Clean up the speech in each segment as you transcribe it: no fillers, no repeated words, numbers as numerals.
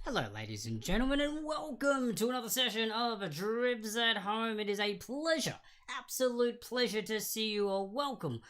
Hello ladies and gentlemen, and welcome to another session of Trivs at Home. It is a pleasure, absolute pleasure to see you all. Welcome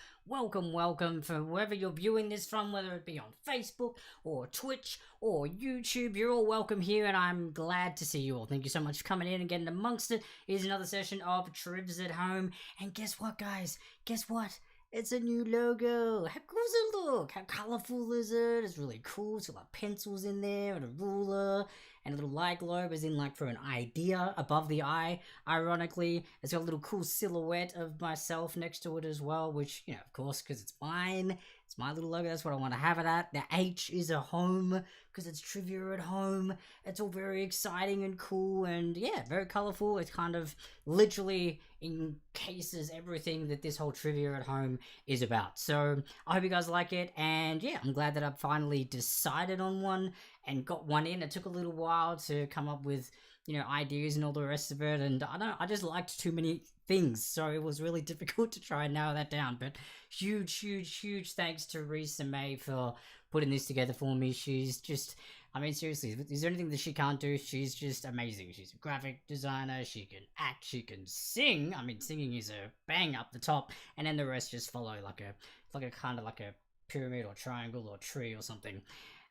from wherever you're viewing this from, whether it be on Facebook or Twitch or YouTube. You're all welcome here, and I'm glad to see you all. Thank you so much for coming in and getting amongst it. Here's another session of Trivs at Home, and guess what, guys? Guess what? It's a new logo. How cool does it look? How colourful is it? It's really cool. It's got like pencils in there and a ruler and a little light globe as in like for an idea above the eye. Ironically, it's got a little cool silhouette of myself next to it as well, which, you know, of course, because it's mine. It's my little logo. That's what I want to have it at. The H is a home because it's trivia at home. It's all very exciting and cool and, yeah, very colourful. It's kind of literally encases everything that this whole trivia at home is about. So I hope you guys like it, and yeah, I'm glad that I've finally decided on one and got one in. It took a little while to come up with, you know, ideas and all the rest of it, and I just liked too many things, so it was really difficult to try and narrow that down. But huge thanks to Risa Mei for putting this together for me. She's just, I mean, seriously, is there anything that she can't do? She's just amazing. She's a graphic designer, she can act, she can sing. I mean, singing is a bang up the top, and then the rest just follow like a kind of like a pyramid or triangle or tree or something.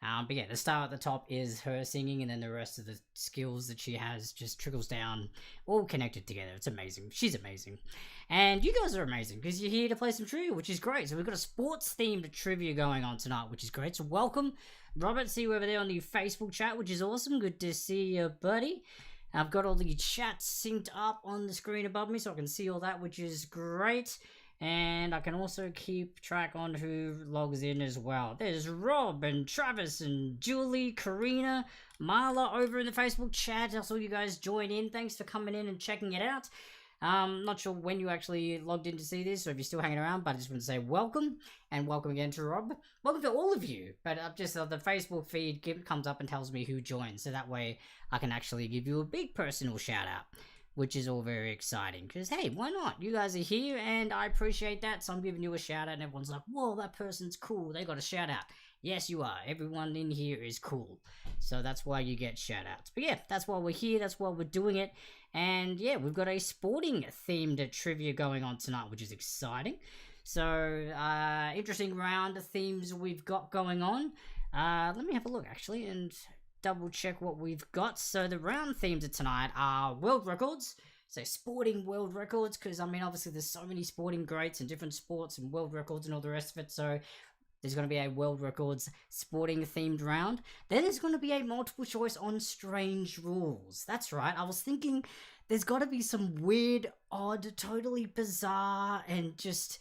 But yeah, the star at the top is her singing, and then the rest of the skills that she has just trickles down, all connected together. It's amazing. She's amazing. And you guys are amazing, because you're here to play some trivia, which is great. So we've got a sports-themed trivia going on tonight, which is great. So welcome. Robert, see you over there on the Facebook chat, which is awesome. Good to see you, buddy. I've got all the chats synced up on the screen above me, so I can see all that, which is great. And I can also keep track on who logs in as well. There's Rob and Travis and Julie, Karina, Marla over in the Facebook chat. I saw you guys join in. Thanks for coming in and checking it out. Not sure when you actually logged in to see this, or if you're still hanging around, but I just want to say welcome, and welcome again to Rob. Welcome to all of you, but just the Facebook feed comes up and tells me who joined, so that way I can actually give you a big personal shout out, which is all very exciting, because hey, why not? You guys are here, and I appreciate that, so I'm giving you a shout out, and everyone's like, whoa, that person's cool, they got a shout out. Yes, you are. Everyone in here is cool. So that's why you get shout-outs. But yeah, that's why we're here. That's why we're doing it. And yeah, we've got a sporting-themed trivia going on tonight, which is exciting. So, interesting round of themes we've got going on. Let me have a look, actually, and double-check what we've got. So the round themes of tonight are world records. So sporting world records, because, I mean, obviously there's so many sporting greats in different sports and world records and all the rest of it. So there's going to be a world records sporting themed round. Then there's going to be a multiple choice on strange rules. That's right. I was thinking there's got to be some weird, odd, totally bizarre, and just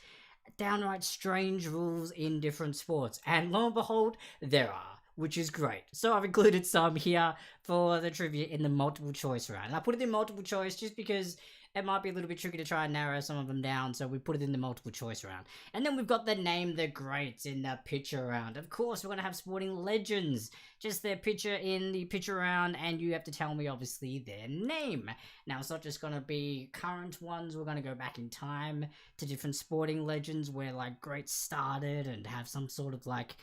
downright strange rules in different sports. And lo and behold, there are, which is great. So I've included some here for the trivia in the multiple choice round. And I put it in multiple choice just because it might be a little bit tricky to try and narrow some of them down, so we put it in the multiple choice round. And then we've got the name the greats in the picture round. Of course, we're going to have sporting legends, just their picture in the picture round, and you have to tell me, obviously, their name. Now, it's not just going to be current ones. We're going to go back in time to different sporting legends where, like, greats started and have some sort of, like,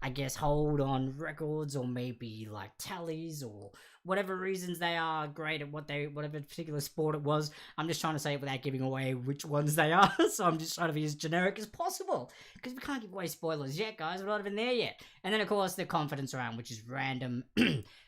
I guess, hold on records, or maybe like tallies, or whatever reasons they are great at whatever particular sport it was. I'm just trying to say it without giving away which ones they are, so I'm just trying to be as generic as possible, because we can't give away spoilers yet, guys. We're not even there yet. And then, of course, the confidence round, which is random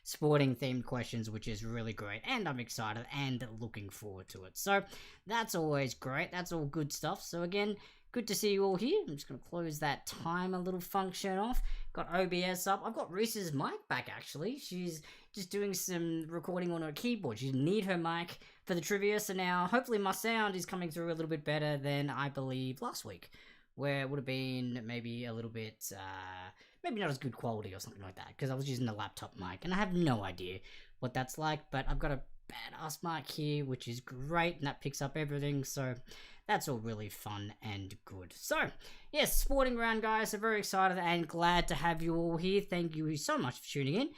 sporting themed questions, which is really great, and I'm excited and looking forward to it. So that's always great. That's all good stuff. So again, good to see you all here. I'm just going to close that timer little function off. Got OBS up. I've got Risa's mic back, actually. She's just doing some recording on her keyboard. She didn't need her mic for the trivia, so now hopefully my sound is coming through a little bit better than I believe last week, where it would have been maybe a little bit, maybe not as good quality or something like that, because I was using the laptop mic, and I have no idea what that's like, but I've got a badass mic here, which is great, and that picks up everything, so that's all really fun and good. So yes, sporting round, guys. So very excited and glad to have you all here. Thank you so much for tuning in.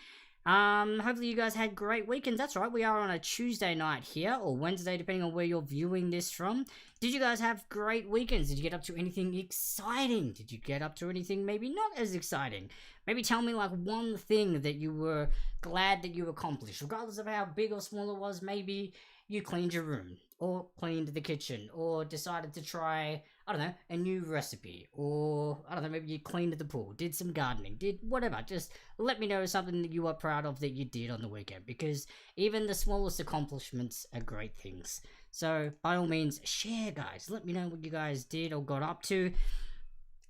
Hopefully you guys had great weekends. That's right, we are on a Tuesday night here, or Wednesday, depending on where you're viewing this from. Did you guys have great weekends? Did you get up to anything exciting? Did you get up to anything maybe not as exciting? Maybe tell me like one thing that you were glad that you accomplished, regardless of how big or small it was. Maybe you cleaned your room, or cleaned the kitchen, or decided to try, I don't know, a new recipe, or, I don't know, maybe you cleaned the pool, did some gardening, did whatever. Just let me know something that you are proud of that you did on the weekend, because even the smallest accomplishments are great things. So, by all means, share, guys. Let me know what you guys did or got up to,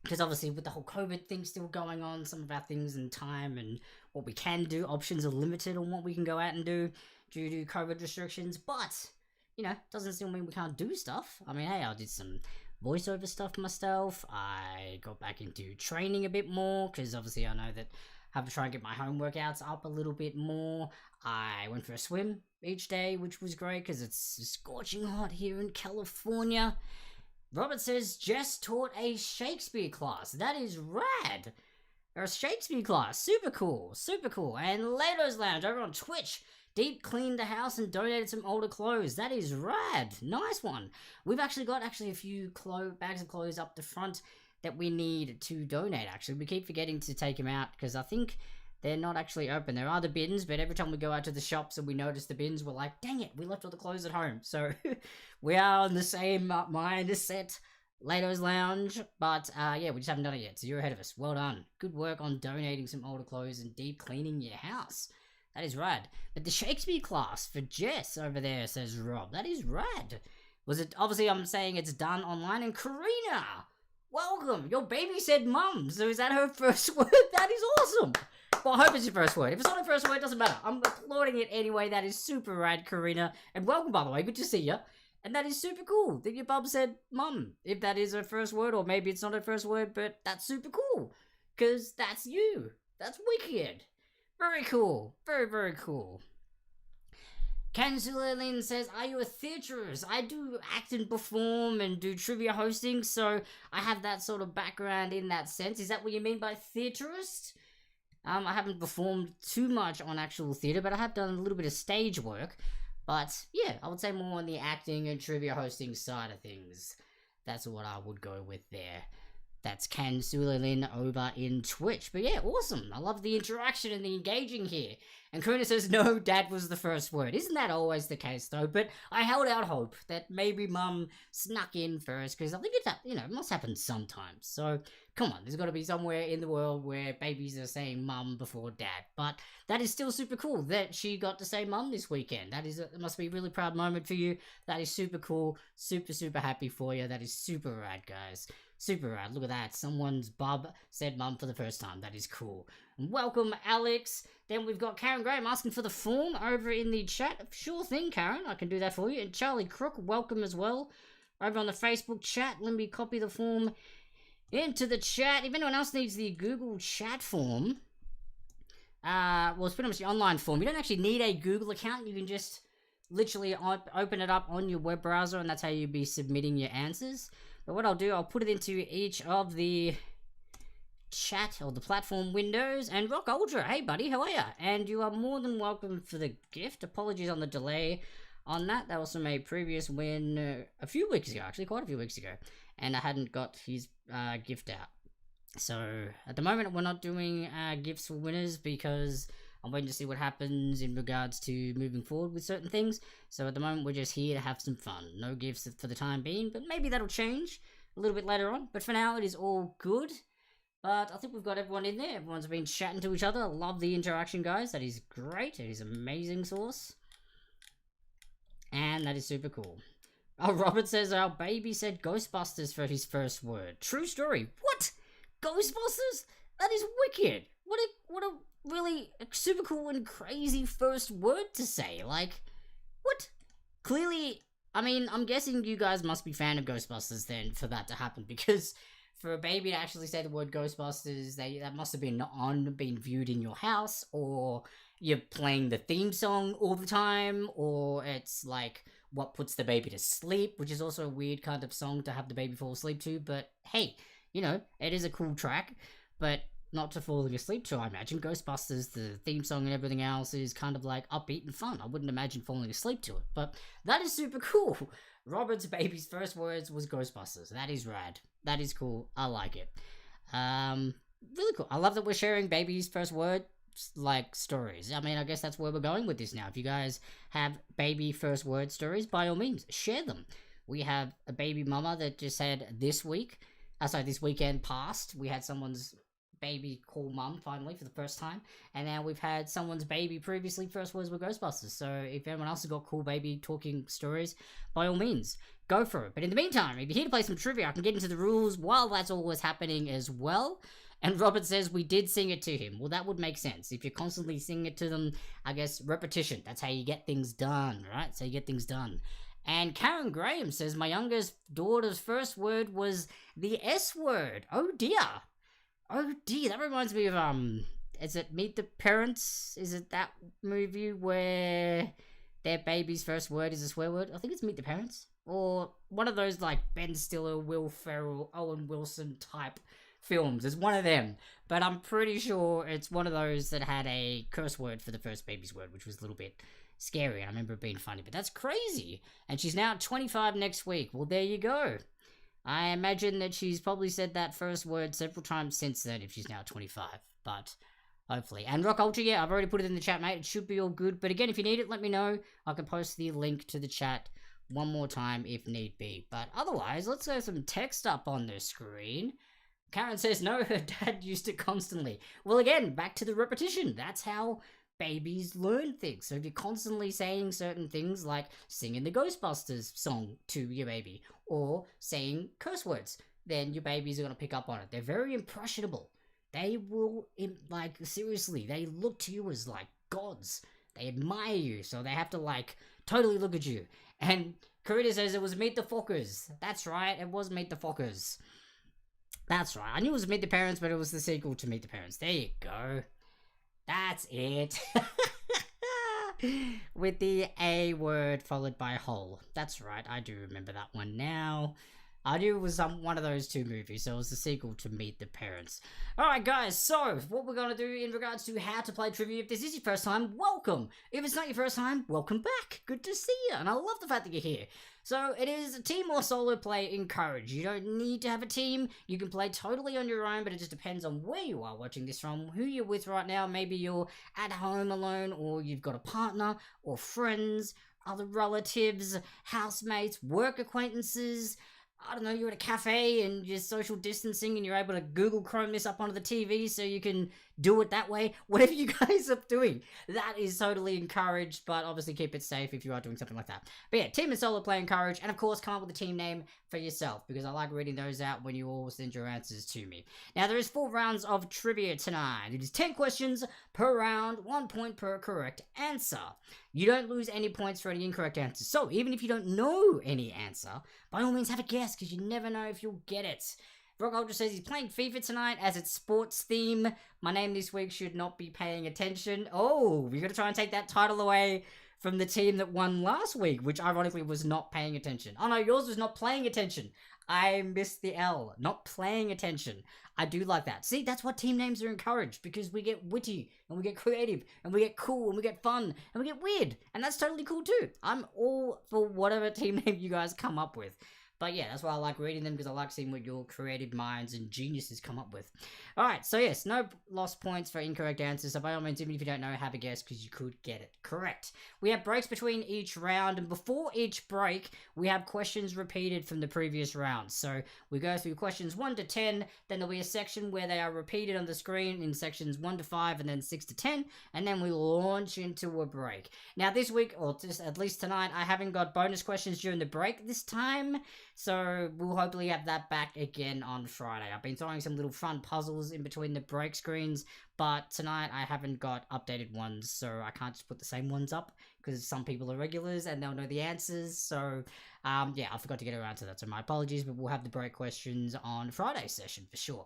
because obviously with the whole COVID thing still going on, some of our things and time and what we can do, options are limited on what we can go out and do due to COVID restrictions, but, you know, doesn't still mean we can't do stuff. I mean, hey, I did some voiceover stuff myself. I got back into training a bit more, because obviously I know that I have to try and get my home workouts up a little bit more. I went for a swim each day, which was great, because it's scorching hot here in California. Robert says, Jess taught a Shakespeare class. That is rad. A Shakespeare class. Super cool. Super cool. And Lato's Lounge over on Twitch deep cleaned the house and donated some older clothes. That is rad. Nice one. We've actually got a few bags of clothes up the front that we need to donate, actually. We keep forgetting to take them out because I think they're not actually open. There are the bins, but every time we go out to the shops and we notice the bins, we're like, dang it, we left all the clothes at home. So we are on the same mindset, Lato's Lounge, but yeah, we just haven't done it yet, so you're ahead of us. Well done. Good work on donating some older clothes and deep cleaning your house. That is rad. But the Shakespeare class for Jess over there, says Rob. That is rad. Was it, obviously I'm saying it's done online, and Karina, welcome. Your baby said mum, so is that her first word? That is awesome. Well, I hope it's your first word. If it's not her first word, it doesn't matter. I'm applauding it anyway. That is super rad, Karina. And welcome, by the way. Good to see you. And that is super cool that your bub said mum, if that is her first word, or maybe it's not her first word, but that's super cool. Because that's you. That's wicked. Very cool. Very, very cool. Kansulilin says, are you a theatrist? I do act and perform and do trivia hosting, so I have that sort of background in that sense. Is that what you mean by theatrist? I haven't performed too much on actual theatre, but I have done a little bit of stage work. But yeah, I would say more on the acting and trivia hosting side of things. That's what I would go with there. That's Ken Sulilin over in Twitch. But yeah, awesome. I love the interaction and the engaging here. And Kuna says, no, dad was the first word. Isn't that always the case, though? But I held out hope that maybe mum snuck in first, because I think it's, it must happen sometimes. So, come on, there's got to be somewhere in the world where babies are saying mum before dad. But that is still super cool that she got to say mum this weekend. It must be a really proud moment for you. That is super cool. Super, super happy for you. That is super rad, guys. Super rad. Look at that. Someone's bub said mum for the first time. That is cool. And welcome, Alex. Then we've got Karen Graham asking for the form over in the chat. Sure thing, Karen. I can do that for you. And Charlie Crook, welcome as well. Over on the Facebook chat. Let me copy the form into the chat. If anyone else needs the Google chat form, well, it's pretty much the online form. You don't actually need a Google account. You can just literally open it up on your web browser, and that's how you'll be submitting your answers. But what I'll do, I'll put it into each of the chat or the platform windows. And Rock Ultra, hey buddy, how are ya? And you are more than welcome for the gift. Apologies on the delay on that. That was from a previous win a few weeks ago, actually, quite a few weeks ago. And I hadn't got his gift out. So at the moment, we're not doing gifts for winners because I'm waiting to see what happens in regards to moving forward with certain things. So at the moment, we're just here to have some fun. No gifts for the time being, but maybe that'll change a little bit later on. But for now, it is all good. But I think we've got everyone in there. Everyone's been chatting to each other. I love the interaction, guys. That is great. It is amazing sauce. And that is super cool. Oh, Robert says our baby said Ghostbusters for his first word. True story. What? Ghostbusters? That is wicked. What a really super cool and crazy first word to say. Like, what? Clearly, I mean, I'm guessing you guys must be fan of Ghostbusters then for that to happen, because for a baby to actually say the word Ghostbusters, that must have been viewed in your house, or you're playing the theme song all the time, or it's like what puts the baby to sleep, which is also a weird kind of song to have the baby fall asleep to. But hey, it is a cool track. But not to falling asleep to. I imagine Ghostbusters, the theme song and everything else is kind of like upbeat and fun. I wouldn't imagine falling asleep to it, but that is super cool. Robert's baby's first words was Ghostbusters. That is rad. That is cool. I like it. Really cool. I love that we're sharing baby's first word like stories. I mean, I guess that's where we're going with this now. If you guys have baby first word stories, by all means, share them. We have a baby mama that just had this weekend past, we had someone's baby call mum finally for the first time, and now we've had someone's baby previously first words were Ghostbusters. So if anyone else has got cool baby talking stories, by all means, go for it. But in the meantime, if you're here to play some trivia, I can get into the rules while that's all was happening as well. And Robert says we did sing it to him. Well, that would make sense. If you're constantly singing it to them, I guess repetition, that's how you get things done, right? So you get things done. And Karen Graham says, my youngest daughter's first word was the S word. Oh dear. Oh dear. That reminds me of, is it Meet the Parents? Is it that movie where their baby's first word is a swear word? I think it's Meet the Parents. Or one of those like Ben Stiller, Will Ferrell, Owen Wilson type films. It's one of them. But I'm pretty sure it's one of those that had a curse word for the first baby's word, which was a little bit scary. I remember it being funny, but that's crazy. And she's now 25 next week. Well, there you go. I imagine that she's probably said that first word several times since then if she's now 25, but hopefully. And Rock Ultra, yeah, I've already put it in the chat, mate. It should be all good. But again, if you need it, let me know. I can post the link to the chat one more time if need be. But otherwise, let's have some text up on the screen. Karen says, no, her dad used it constantly. Well, again, back to the repetition. That's how babies learn things. So if you're constantly saying certain things like singing the Ghostbusters song to your baby or saying curse words, then your babies are going to pick up on it. They're very impressionable. They will, like, seriously, they look to you as like gods. They admire you, so they have to like totally look at you. And Karita says it was Meet the Fockers. That's right, it was Meet the Fockers. That's right. I knew it was Meet the Parents, but it was the sequel to Meet the Parents. There you go. That's it. With the A word followed by whole. That's right, I do remember that one now. I knew it was one of those two movies, so it was the sequel to Meet the Parents. Alright guys, so what we're going to do in regards to how to play trivia, if this is your first time, welcome. If it's not your first time, welcome back. Good to see you, and I love the fact that you're here. So it is team or solo play encouraged. You don't need to have a team. You can play totally on your own, but it just depends on where you are watching this from, who you're with right now. Maybe you're at home alone, or you've got a partner, or friends, other relatives, housemates, work acquaintances. I don't know, you're at a cafe and you're social distancing and you're able to Google Chrome this up onto the TV so you can do it that way. Whatever you guys are doing, that is totally encouraged, but obviously keep it safe if you are doing something like that. But yeah, team and solo play encouraged, and of course come up with a team name for yourself, because I like reading those out when you all send your answers to me. Now there is 4 rounds of trivia tonight. It is 10 questions per round, 1 point per correct answer. You don't lose any points for any incorrect answers. So even if you don't know any answer, by all means have a guess, because you never know if you'll get it. Rock Ultra says he's playing FIFA tonight as its sports theme. My name this week should not be paying attention. Oh, we're going to try and take that title away from the team that won last week, which ironically was not paying attention. Oh no, yours was not playing attention. I missed the L. Not playing attention. I do like that. See, that's what team names are encouraged, because we get witty, and we get creative, and we get cool, and we get fun, and we get weird. And that's totally cool too. I'm all for whatever team name you guys come up with. But yeah, that's why I like reading them, because I like seeing what your creative minds and geniuses come up with. Alright, so yes, no lost points for incorrect answers. So by all means, even if you don't know, have a guess, because you could get it correct. We have breaks between each round, and before each break, we have questions repeated from the previous round. So we go through questions 1 to 10, then there'll be a section where they are repeated on the screen in sections 1 to 5, and then 6 to 10, and then we launch into a break. Now this week, or just at least tonight, I haven't got bonus questions during the break this time. So we'll hopefully have that back again on Friday. I've been throwing some little fun puzzles in between the break screens, but tonight I haven't got updated ones, so I can't just put the same ones up, because some people are regulars and they'll know the answers, so yeah, I forgot to get around to that, so my apologies, but we'll have the break questions on Friday's session for sure.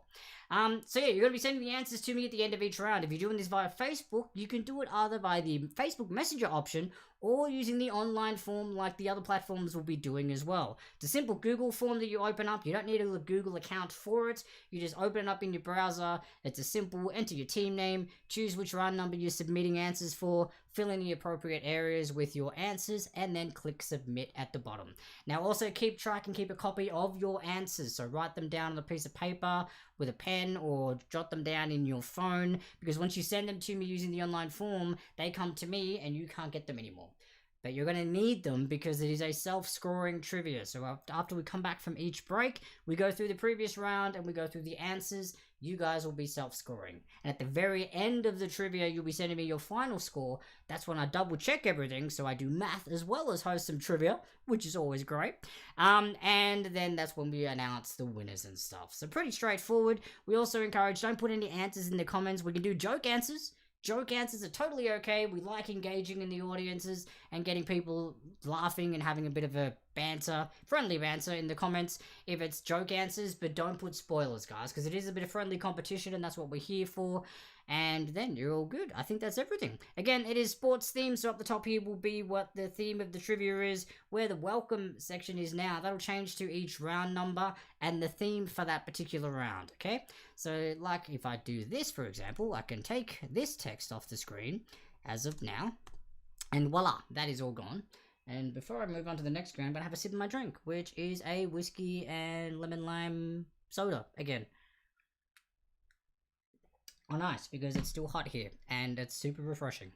So yeah, you're going to be sending the answers to me at the end of each round. If you're doing this via Facebook, you can do it either by the Facebook Messenger option or using the online form like the other platforms will be doing as well. It's a simple Google form that you open up. You don't need a Google account for it. You just open it up in your browser. It's a simple, enter your team name, choose which round number you're submitting answers for, fill in the appropriate areas with your answers, and then click submit at the bottom. Now also keep track and keep a copy of your answers. So write them down on a piece of paper with a pen or jot them down in your phone, because once you send them to me using the online form, they come to me and you can't get them anymore. But you're going to need them because it is a self-scoring trivia. So after we come back from each break, we go through the previous round and we go through the answers. You guys will be self-scoring. And at the very end of the trivia, you'll be sending me your final score. That's when I double-check everything, so I do math as well as host some trivia, which is always great. And then that's when we announce the winners and stuff. So pretty straightforward. We also encourage, don't put any answers in the comments. We can do joke answers. Joke answers are totally okay. We like engaging in the audiences and getting people laughing and having a bit of a banter, friendly banter in the comments if it's joke answers, but don't put spoilers, guys, because it is a bit of friendly competition and that's what we're here for. And then you're all good. I think that's everything. Again, it is sports themed, so up the top here will be what the theme of the trivia is, where the welcome section is now. That'll change to each round number and the theme for that particular round, okay? So, like, if I do this, for example, I can take this text off the screen as of now, and voila, that is all gone. And before I move on to the next screen, I'm going to have a sip of my drink, which is a whiskey and lemon lime soda, again. Oh, nice, because it's still hot here, and it's super refreshing.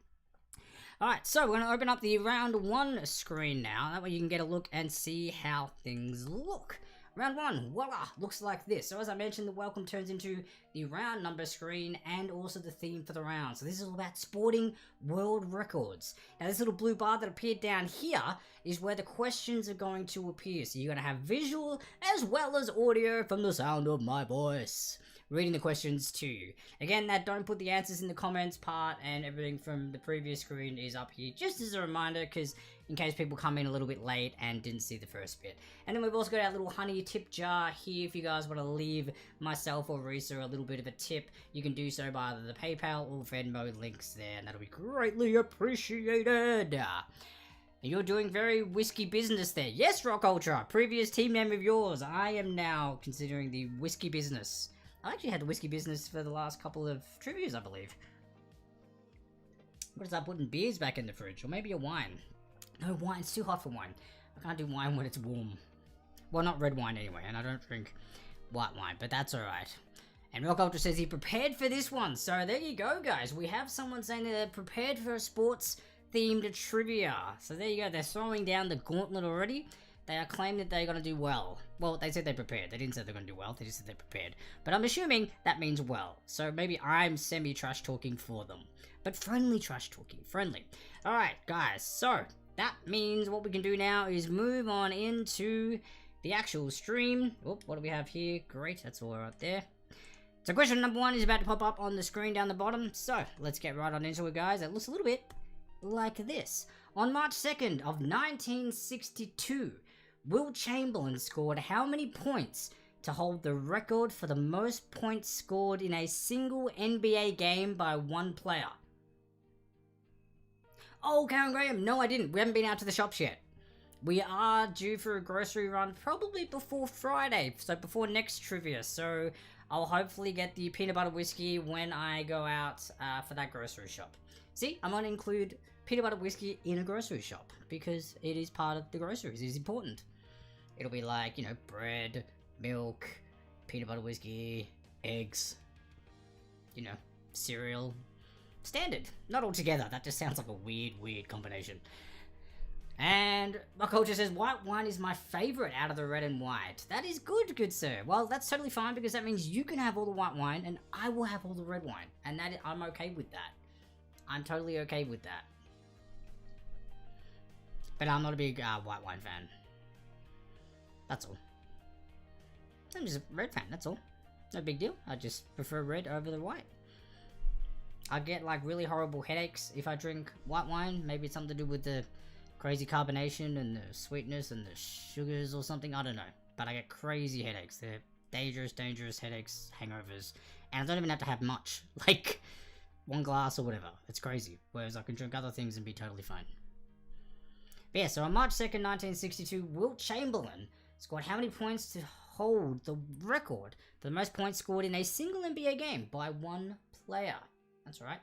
Alright, so we're going to open up the round 1 screen now. That way you can get a look and see how things look. Round 1, voila, looks like this. So as I mentioned, the welcome turns into the round number screen and also the theme for the round. So this is all about sporting world records. Now this little blue bar that appeared down here is where the questions are going to appear. So you're going to have visual as well as audio from the sound of my voice reading the questions to you. Again, that don't put the answers in the comments part, and everything from the previous screen is up here just as a reminder, because in case people come in a little bit late and didn't see the first bit. And then we've also got our little honey tip jar here if you guys want to leave myself or Risa a little bit of a tip. You can do so by either the PayPal or Venmo links there, and that'll be greatly appreciated. You're doing very whiskey business there. Yes, Rock Ultra, previous team name of yours. I am now considering the whiskey business. I actually had the whiskey business for the last couple of trivias, I believe. What is that, putting beers back in the fridge? Or maybe a wine. No, wine's too hot for wine. I can't do wine when it's warm. Well, not red wine anyway, and I don't drink white wine, but that's alright. And Rock Ultra says he prepared for this one. So there you go, guys. We have someone saying they're prepared for a sports-themed trivia. So there you go. They're throwing down the gauntlet already. They are claiming that they're going to do well. Well, they said they're prepared. They didn't say they're going to do well. They just said they're prepared. But I'm assuming that means well. So maybe I'm semi-trash talking for them. But friendly trash talking. Friendly. Alright, guys. So that means what we can do now is move on into the actual stream. Oh, what do we have here? Great. That's all right there. So question number 1 is about to pop up on the screen down the bottom. So let's get right on into it, guys. It looks a little bit like this. On March 2nd of 1962, Will Chamberlain scored how many points to hold the record for the most points scored in a single NBA game by one player? Oh, Karen Graham, no I didn't. We haven't been out to the shops yet. We are due for a grocery run probably before Friday, so before next trivia. So I'll hopefully get the peanut butter whiskey when I go out for that grocery shop. See, I'm going to include peanut butter whiskey in a grocery shop because it is part of the groceries. It is important. It'll be like, you know, bread, milk, peanut butter whiskey, eggs, you know, cereal. Standard. Not all together. That just sounds like a weird combination. And my culture says white wine is my favorite out of the red and white. That is good sir. Well, that's totally fine because that means you can have all the white wine and I will have all the red wine. And that I'm okay with that. I'm totally okay with that. But I'm not a big white wine fan. That's all. I'm just a red fan, that's all. No big deal. I just prefer red over the white. I get like really horrible headaches if I drink white wine. Maybe it's something to do with the crazy carbonation and the sweetness and the sugars or something. I don't know. But I get crazy headaches. They're dangerous headaches, hangovers. And I don't even have to have much. Like, one glass or whatever. It's crazy. Whereas I can drink other things and be totally fine. But yeah, so on March 2nd, 1962, Wilt Chamberlain scored how many points to hold the record for the most points scored in a single NBA game by one player? That's right.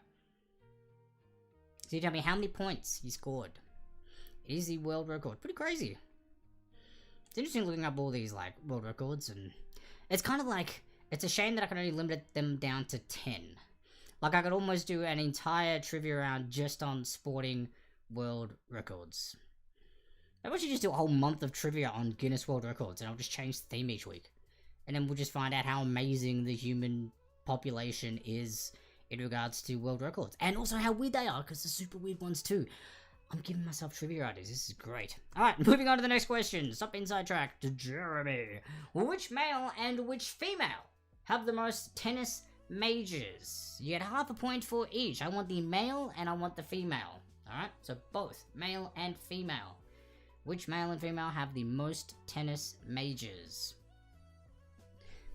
So you tell me how many points he scored. It is the world record. Pretty crazy. It's interesting looking up all these, like, world records, and it's kind of like, it's a shame that I can only limit them down to 10. Like, I could almost do an entire trivia round just on sporting world records. Maybe I should just do a whole month of trivia on Guinness World Records, and I'll just change the theme each week. And then we'll just find out how amazing the human population is in regards to world records. And also how weird they are, because they're super weird ones too. I'm giving myself trivia ideas. This is great. Alright, moving on to the next question. Stop being sidetracked to Jeremy. Which male and which female have the most tennis majors? You get half a point for each. I want the male and I want the female. Alright, so both male and female. Which male and female have the most tennis majors?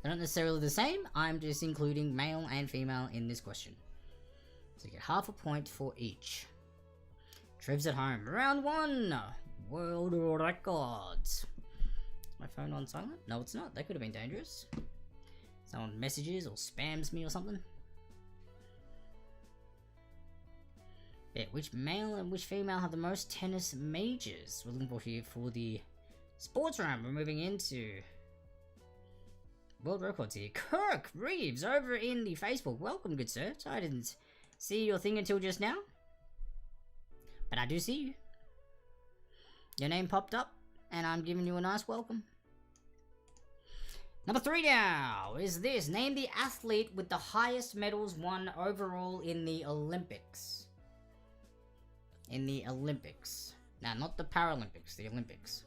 They're not necessarily the same. I'm just including male and female in this question. So you get half a point for each. Trivs at home. Round 1. World records. My phone on silent? No, it's not. That could have been dangerous. Someone messages or spams me or something. Yeah, which male and which female have the most tennis majors? We're looking for here for the sports round. We're moving into world records here. Kirk Reeves over in the Facebook. Welcome, good sir. So I didn't see your thing until just now. But I do see you. Your name popped up, and I'm giving you a nice welcome. Number 3 now is this. Name the athlete with the highest medals won overall in the Olympics. In the Olympics. Now, not the Paralympics, the Olympics.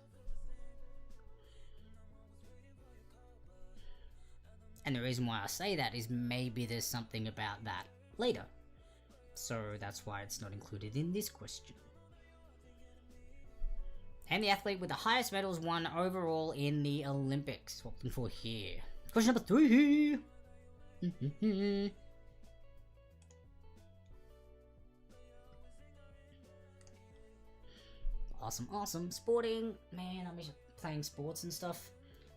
And the reason why I say that is maybe there's something about that later. So that's why it's not included in this question. And the athlete with the highest medals won overall in the Olympics. What we're looking for here. Question number 3. Awesome. Sporting. Man, I miss playing sports and stuff.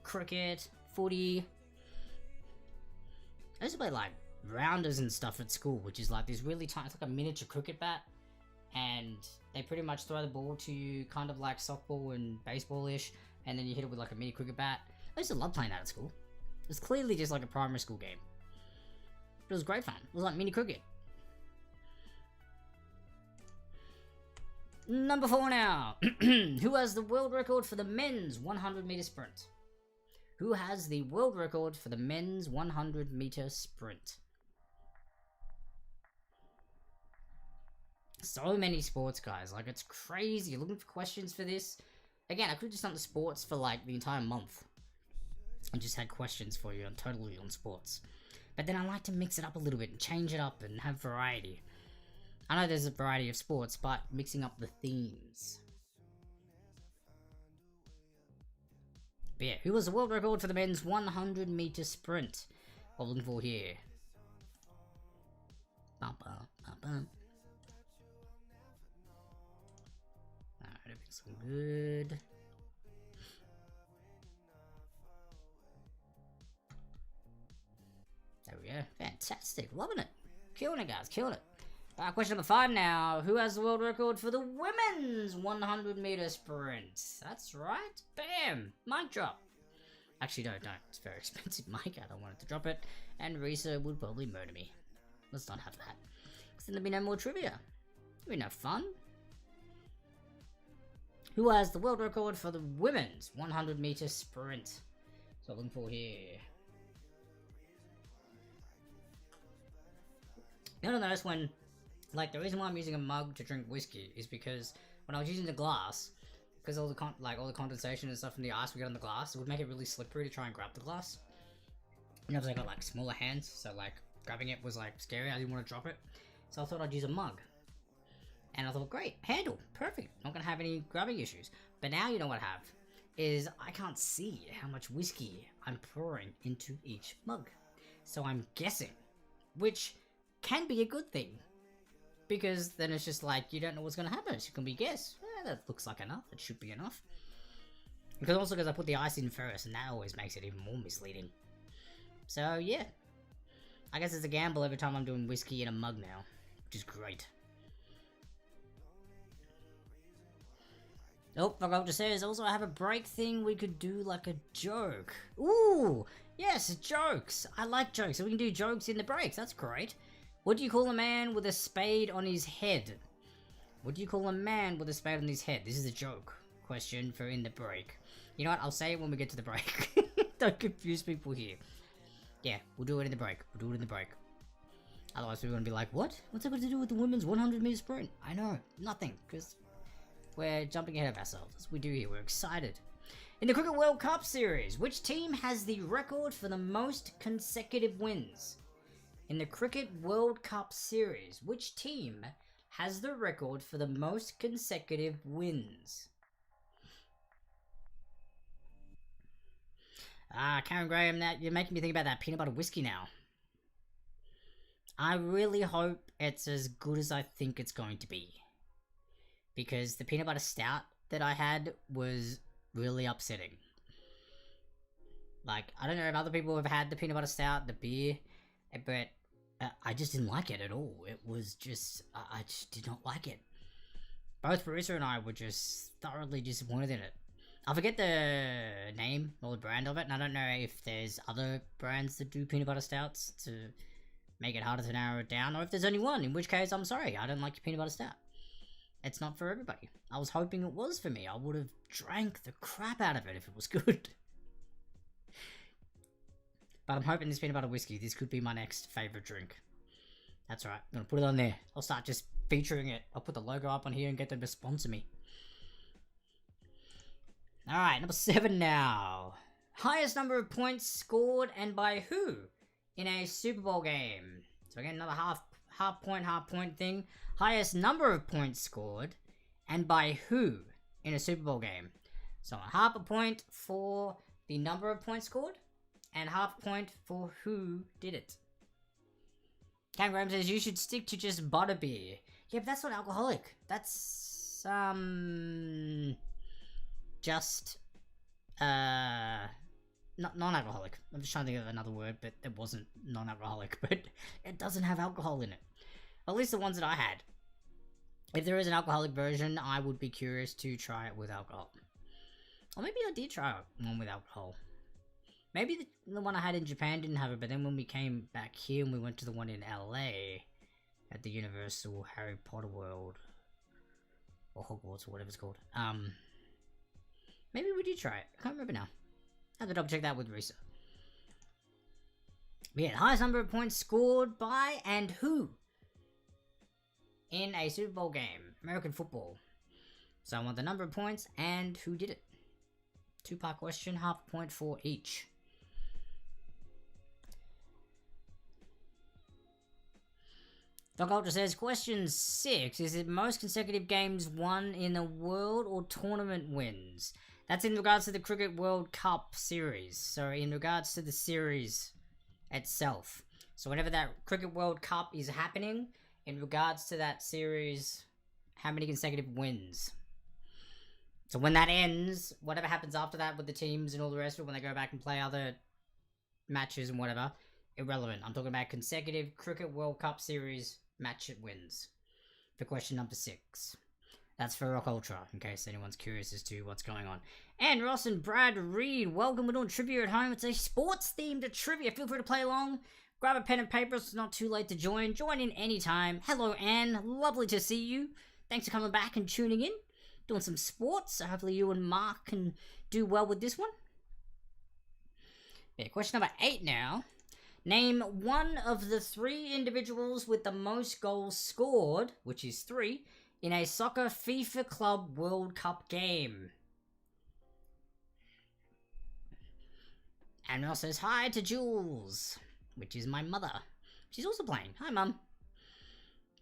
Cricket, footy. I used to play like rounders and stuff at school, which is like this really tiny, it's like a miniature cricket bat, and they pretty much throw the ball to you kind of like softball and baseball-ish, and then you hit it with like a mini cricket bat. I used to love playing that at school. It was clearly just like a primary school game. It was great fun. It was like mini cricket. Number 4 now. Who has the world record for the men's 100-meter sprint? Who has the world record for the men's 100-meter sprint? So many sports, guys. Like, it's crazy. Looking for questions for this. Again, I could have just done the sports for, like, the entire month. And just had questions for you totally on sports. But then I like to mix it up a little bit and change it up and have variety. I know there's a variety of sports, but mixing up the themes. But yeah, who was the world record for the men's 100-meter sprint? What we're looking for here. Alright, everything's looking good. There we go. Fantastic. Loving it. Killing it, guys. Killing it. Question number 5 now. Who has the world record for the women's 100-meter sprint? That's right. Bam. Mic drop. Actually, no, don't. It's a very expensive mic. I don't want it to drop it. And Risa would probably murder me. Let's not have that. Because then there'll be no more trivia. There'll be no fun. Who has the world record for the women's 100-meter sprint? So I'm looking for here. You'll notice when, like, the reason why I'm using a mug to drink whiskey is because when I was using the glass, because all the condensation and stuff from the ice we get on the glass, it would make it really slippery to try and grab the glass. And obviously I got like smaller hands, so like grabbing it was like scary. I didn't want to drop it. So I thought I'd use a mug. And I thought, great, handle, perfect. Not gonna have any grabbing issues. But now you know what I have, is I can't see how much whiskey I'm pouring into each mug. So I'm guessing, which can be a good thing. Because then it's just like, you don't know what's gonna happen. So you can be guess, that looks like enough, it should be enough. Because also because I put the ice in first, and that always makes it even more misleading. So yeah, I guess it's a gamble every time I'm doing whiskey in a mug now, which is great. Oh, forgot to say is also I have a break thing. We could do like a joke. Ooh, yes, jokes. I like jokes, so we can do jokes in the breaks. That's great. What do you call a man with a spade on his head? What do you call a man with a spade on his head? This is a joke question for in the break. You know what? I'll say it when we get to the break. Don't confuse people here. Yeah, we'll do it in the break. We'll do it in the break. Otherwise, we're going to be like, what? What's that got to do with the women's 100-meter sprint? I know, nothing, because we're jumping ahead of ourselves. As we do here, we're excited. In the Cricket World Cup Series, which team has the record for the most consecutive wins? In the Cricket World Cup Series, which team has the record for the most consecutive wins? Karen Graham, that you're making me think about that peanut butter whiskey now. I really hope it's as good as I think it's going to be. Because the peanut butter stout that I had was really upsetting. Like, I don't know if other people have had the peanut butter stout, the beer, but I just didn't like it at all. It was just, I just did not like it. Both Risa and I were just thoroughly disappointed in it. I forget the name or the brand of it, and I don't know if there's other brands that do peanut butter stouts to make it harder to narrow it down, or if there's only one, in which case, I'm sorry, I don't like your peanut butter stout. It's not for everybody. I was hoping it was for me. I would have drank the crap out of it if it was good. But I'm hoping this peanut butter whiskey, this could be my next favourite drink. That's right, I'm going to put it on there. I'll start just featuring it. I'll put the logo up on here and get them to sponsor me. Alright, number 7 now. Highest number of points scored and by who in a Super Bowl game? So again, another half point thing. Highest number of points scored and by who in a Super Bowl game? So half a point for the number of points scored and half a point for who did it. Cam Graham says you should stick to just butterbeer. Yeah, but that's not alcoholic. That's just non-alcoholic. I'm just trying to think of another word, but it wasn't non-alcoholic, but it doesn't have alcohol in it. At least the ones that I had. If there is an alcoholic version, I would be curious to try it with alcohol. Or maybe I did try one with alcohol. Maybe the one I had in Japan didn't have it, but then when we came back here and we went to the one in LA at the Universal Harry Potter World, or Hogwarts, or whatever it's called, maybe we did try it. I can't remember now. I have to double check that with Risa. But yeah, the highest number of points scored by and who in a Super Bowl game, American football. So I want the number of points and who did it. 2-part question, half a point for each. Doc Ultra says, question 6, is it most consecutive games won in a world or tournament wins? That's in regards to the Cricket World Cup series. So in regards to the series itself. So whenever that Cricket World Cup is happening, in regards to that series, how many consecutive wins? So when that ends, whatever happens after that with the teams and all the rest of it, when they go back and play other matches and whatever, irrelevant. I'm talking about consecutive Cricket World Cup series match wins. For question number 6. That's for Rock Ultra, in case anyone's curious as to what's going on. And Ross and Brad Reed, welcome. We're doing trivia at home. It's a sports-themed trivia. Feel free to play along. Grab a pen and paper. It's not too late to join. Join in anytime. Hello, Anne. Lovely to see you. Thanks for coming back and tuning in. Doing some sports. So hopefully you and Mark can do well with this one. Yeah, question number 8 now. Name one of the 3 individuals with the most goals scored, which is 3, in a soccer FIFA Club World Cup game. And Ross says hi to Jules, which is my mother. She's also playing. Hi, Mum.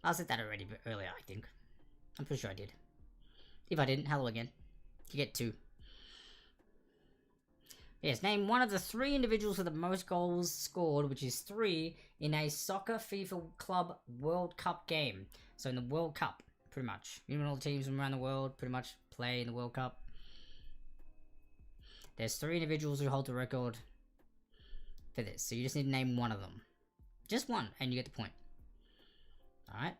I said that already earlier, I think. I'm pretty sure I did. If I didn't, hello again. You get 2. Yes, name one of the 3 individuals with the most goals scored, which is 3, in a soccer FIFA Club World Cup game. So in the World Cup, pretty much. You know, all the teams from around the world pretty much play in the World Cup. There's 3 individuals who hold the record for this, so you just need to name one of them. Just one, and you get the point. Alright.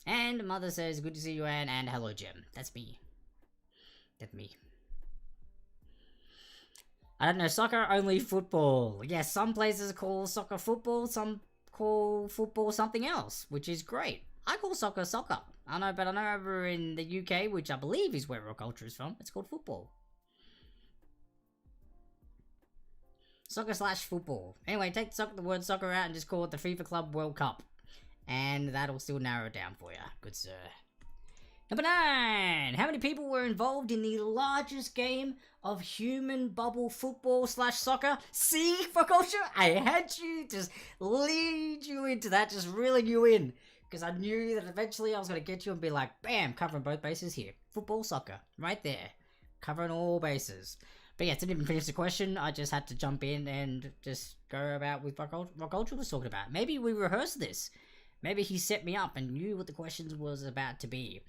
And Mother says, good to see you, Anne, and hello, Jim. That's me. That's me. I don't know, soccer, only football. Yes, some places call soccer football, some call football something else, which is great. I call soccer soccer. I know, but I know over in the UK, which I believe is where Rock Culture is from, it's called football. Soccer/football. Anyway, take the word soccer out and just call it the FIFA Club World Cup. And that'll still narrow it down for you. Good sir. Number 9. How many people were involved in the largest game of human bubble football/soccer? See, for culture, I had to just lead you into that, just reeling you in. Because I knew that eventually I was going to get you and be like, bam, covering both bases here. Football, soccer, right there. Covering all bases. But yeah, didn't even finish the question. I just had to jump in and just go about with what Culture was talking about. Maybe we rehearsed this. Maybe he set me up and knew what the questions was about to be.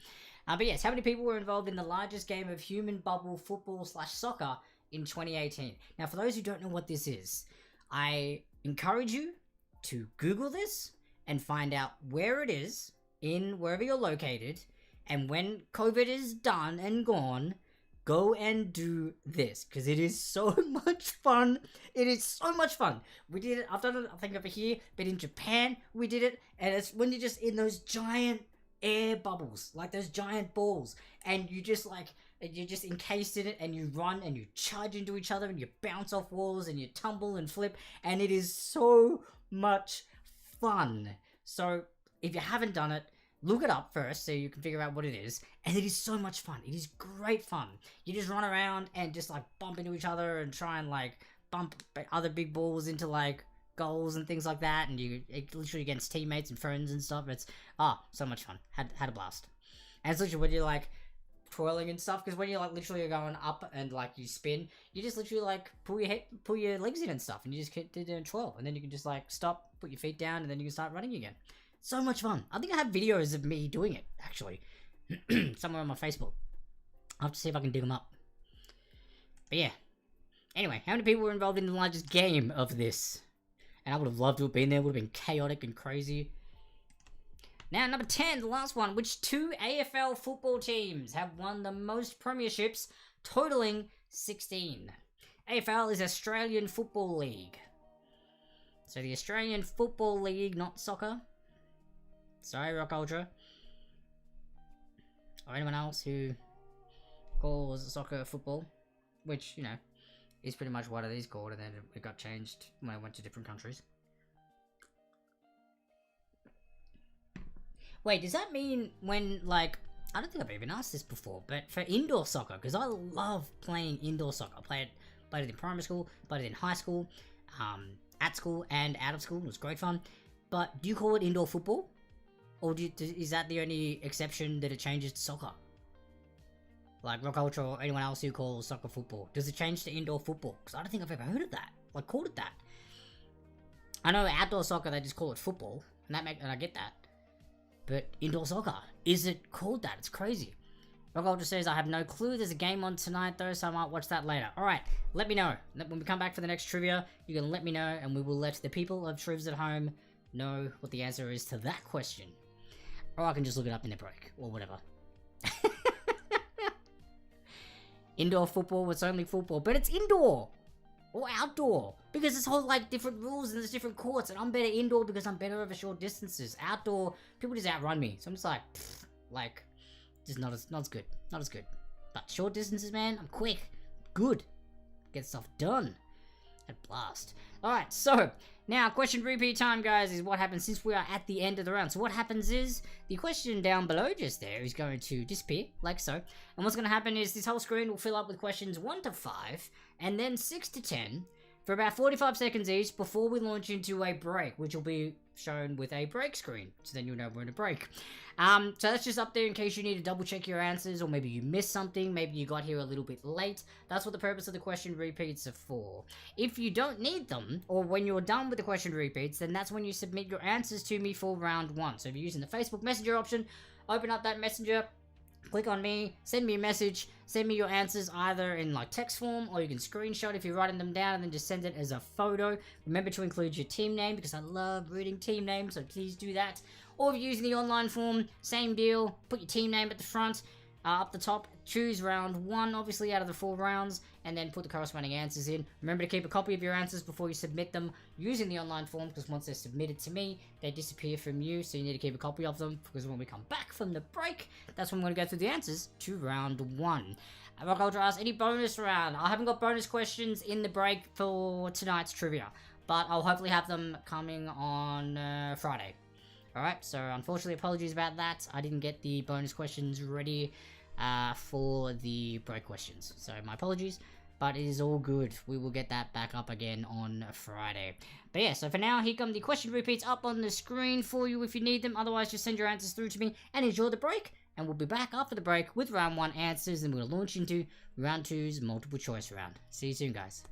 But yes, how many people were involved in the largest game of human bubble football/soccer in 2018? Now, for those who don't know what this is, I encourage you to Google this and find out where it is in wherever you're located. And when COVID is done and gone, go and do this, because it is so much fun. It is so much fun. We did it, I've done it, I think over here, but in Japan, we did it, and it's when you're just in those giant air bubbles, like those giant balls, and you just like, you're just encased in it, and you run, and you charge into each other, and you bounce off walls, and you tumble and flip, and it is so much fun. So, if you haven't done it, look it up first so you can figure out what it is. And it is so much fun. It is great fun. You just run around and just like bump into each other and try and like bump other big balls into like goals and things like that. And you literally against teammates and friends and stuff. It's so much fun. Had a blast. And it's literally when you're like twirling and stuff, because when you're like literally going up and like you spin, you just literally like pull your legs in and stuff, and you just keep doing twirl, and then you can just like stop, put your feet down, and then you can start running again. So much fun. I think I have videos of me doing it, actually. Somewhere on my Facebook. I'll have to see if I can dig them up. But yeah. Anyway, how many people were involved in the largest game of this? And I would have loved to have been there. It would have been chaotic and crazy. Now, number 10, the last one. Which 2 AFL football teams have won the most premierships, totaling 16? AFL is Australian Football League. So the Australian Football League, not soccer. Sorry, Rock Ultra. Or anyone else who calls soccer football. Which, you know, is pretty much what it is called, and then it got changed when I went to different countries. Wait, does that mean when, like, I don't think I've even asked this before, but for indoor soccer, because I love playing indoor soccer. I played it in primary school, played it in high school, at school and out of school. It was great fun. But do you call it indoor football? Or is that the only exception that it changes to soccer? Like Rock Ultra or anyone else who calls soccer football. Does it change to indoor football? Because I don't think I've ever heard of that. Like, called it that. I know outdoor soccer, they just call it football. And I get that. But indoor soccer, is it called that? It's crazy. Rock Ultra says, I have no clue. There's a game on tonight though, so I might watch that later. Alright, let me know. When we come back for the next trivia, you can let me know, and we will let the people of Trivs at home know what the answer is to that question. Or I can just look it up in the break, or whatever. Indoor football, it's only football, but it's indoor! Or outdoor! Because it's whole, like, different rules and there's different courts, and I'm better indoor because I'm better over short distances. Outdoor, people just outrun me, so I'm just like, just not as good. Not as good. But short distances, man, I'm quick. Good. Get stuff done. At blast. Alright, so, now, question repeat time, guys, is what happens since we are at the end of the round. So what happens is, the question down below just there is going to disappear, like so. And what's going to happen is this whole screen will fill up with questions 1 to 5, and then 6 to 10. for about 45 seconds each before we launch into a break, which will be shown with a break screen. So then you'll know we're in a break. So that's just up there in case you need to double check your answers, or maybe you missed something, maybe you got here a little bit late. That's what the purpose of the question repeats are for. If you don't need them, or when you're done with the question repeats, then that's when you submit your answers to me for round 1. So if you're using the Facebook Messenger option, open up that messenger, click on me, send me a message, send me your answers either in like text form, or you can screenshot if you're writing them down and then just send it as a photo. Remember to include your team name because I love reading team names, so please do that. Or if you're using the online form, same deal, put your team name at the front, up the top, choose round 1 obviously out of the 4 rounds, and then put the corresponding answers in. Remember to keep a copy of your answers before you submit them using the online form, because once they're submitted to me, they disappear from you, so you need to keep a copy of them, because when we come back from the break, that's when we're going to go through the answers to round 1. Rock Ultra asks, any bonus round? I haven't got bonus questions in the break for tonight's trivia, but I'll hopefully have them coming on Friday. Alright, so unfortunately, apologies about that. I didn't get the bonus questions ready for the break questions. So my apologies, but it is all good. We will get that back up again on Friday. But yeah, so for now, here come the question repeats up on the screen for you if you need them. Otherwise, just send your answers through to me and enjoy the break. And we'll be back after the break with round 1 answers, and we'll launch into round 2's multiple choice round. See you soon, guys.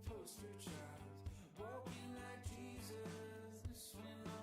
Poster child, walking like Jesus, when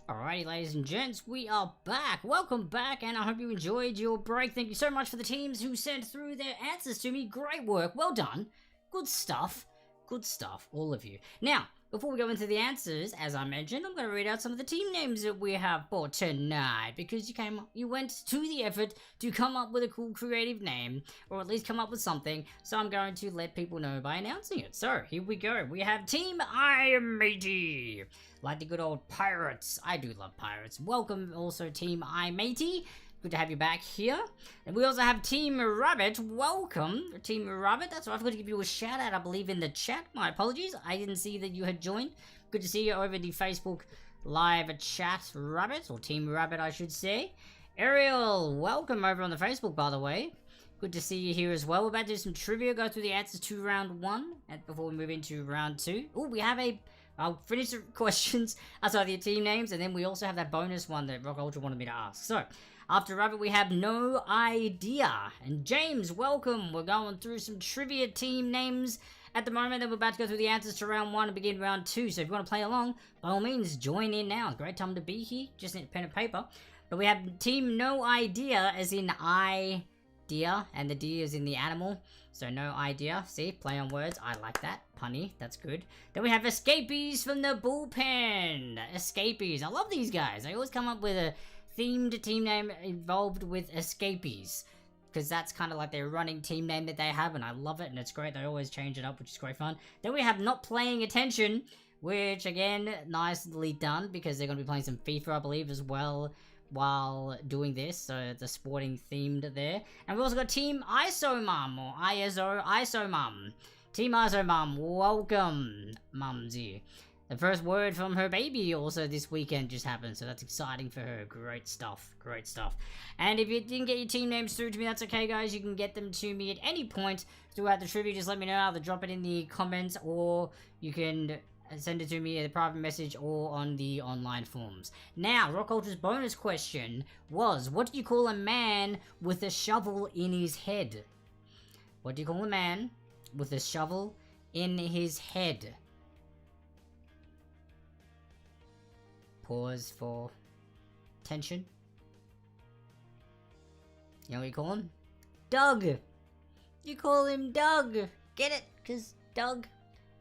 Alrighty, ladies and gents, we are back. Welcome back, and I hope you enjoyed your break. Thank you so much for the teams who sent through their answers to me. Great work. Well done. Good stuff. Good stuff, all of you. Now, before we go into the answers, as I mentioned, I'm going to read out some of the team names that we have for tonight, because you went to the effort to come up with a cool creative name, or at least come up with something, so I'm going to let people know by announcing it. So, here we go. We have Team I Am Matey, like the good old pirates. I do love pirates. Welcome also Team I Matey. Good to have you back here. And we also have Team Rabbit. Welcome, Team Rabbit. That's right, I forgot to give you a shout out, I believe, in the chat. My apologies. I didn't see that you had joined. Good to see you over the Facebook live chat, Rabbit, or Team Rabbit, I should say. Ariel, welcome over on the Facebook, by the way. Good to see you here as well. We're about to do some trivia, go through the answers to round 1, and before we move into round 2. Oh, we have I'll finish the questions outside the team names, and then we also have that bonus one that Rock Ultra wanted me to ask. So, after Rabbit, we have No Idea. And James, welcome. We're going through some trivia team names at the moment, and we're about to go through the answers to round 1 and begin round 2. So if you want to play along, by all means, join in now. Great time to be here. Just need a pen and paper. But we have Team No Idea, as in idea, and the D is in the animal. So no idea. See, play on words. I like that. Punny. That's good. Then we have Escapees from the Bullpen. Escapees. I love these guys. They always come up with a themed team name involved with Escapees, because that's kind of like their running team name that they have, and I love it, and it's great. They always change it up, which is great fun. Then we have Not Playing Attention, which again, nicely done, because they're going to be playing some FIFA, I believe, as well while doing this, so the sporting themed there. And we also got Team ISO-Mum, or ISO-Mum. Team ISO-Mum, welcome, Mumsy. The first word from her baby also this weekend just happened, so that's exciting for her. Great stuff, great stuff. And if you didn't get your team names through to me, that's okay, guys. You can get them to me at any point throughout the trivia. Just let me know. Either drop it in the comments, or you can send it to me in a private message or on the online forums. Now, Rock Ultra's bonus question was, what do you call a man with a shovel in his head? What do you call a man with a shovel in his head? Pause for tension. You know what you call him? Doug! You call him Doug! Get it? Cause Doug?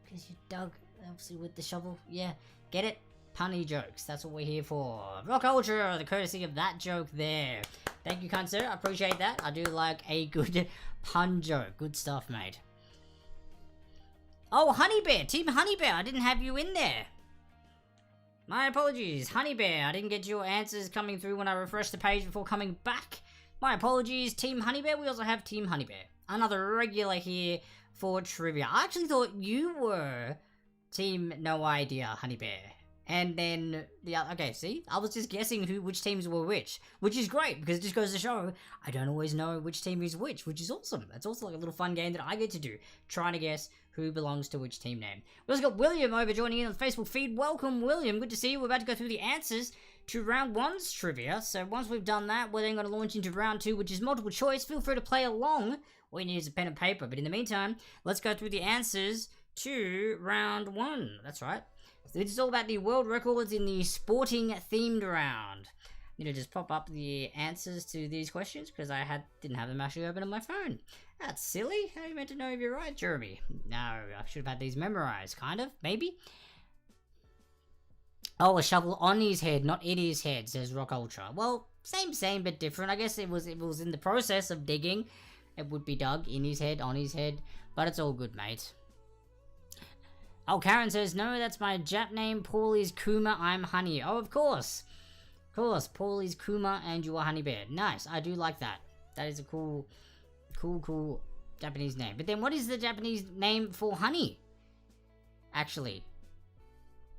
Cause you Doug, obviously with the shovel. Yeah, get it? Punny jokes, that's what we're here for. Rock Ultra, the courtesy of that joke there. Thank you, kind sir, I appreciate that. I do like a good pun joke. Good stuff, mate. Oh, Honey Bear, Team Honey Bear, I didn't have you in there. My apologies, Honey Bear. I didn't get your answers coming through when I refreshed the page before coming back. My apologies, Team Honey Bear. We also have Team Honey Bear, another regular here for trivia. I actually thought you were Team No Idea, Honey Bear. And then the other, okay, see, I was just guessing which teams were which is great, because it just goes to show I don't always know which team is which is awesome. It's also like a little fun game that I get to do, trying to guess who belongs to which team name. We also got William over joining in on the Facebook feed. Welcome, William. Good to see you. We're about to go through the answers to round 1's trivia. So once we've done that, we're then going to launch into round 2, which is multiple choice. Feel free to play along. All you need is a pen and paper. But in the meantime, let's go through the answers to round 1. That's right. So this is all about the world records in the sporting themed round. You know, just pop up the answers to these questions, because I didn't have them actually open on my phone. That's silly. How are you meant to know if you're right, Jeremy? No, I should have had these memorized, kind of, maybe. Oh, a shovel on his head, not in his head, says Rock Ultra. Well, same, but different. I guess it was in the process of digging. It would be dug in his head, on his head, but it's all good, mate. Oh, Karen says, no, that's my Jap name. Paul is Kuma, I'm Honey. Oh, of course. course, Paulie's Kuma and you are Honey Bear. Nice, I do like that. That is a cool Japanese name. But then what is the Japanese name for honey? Actually,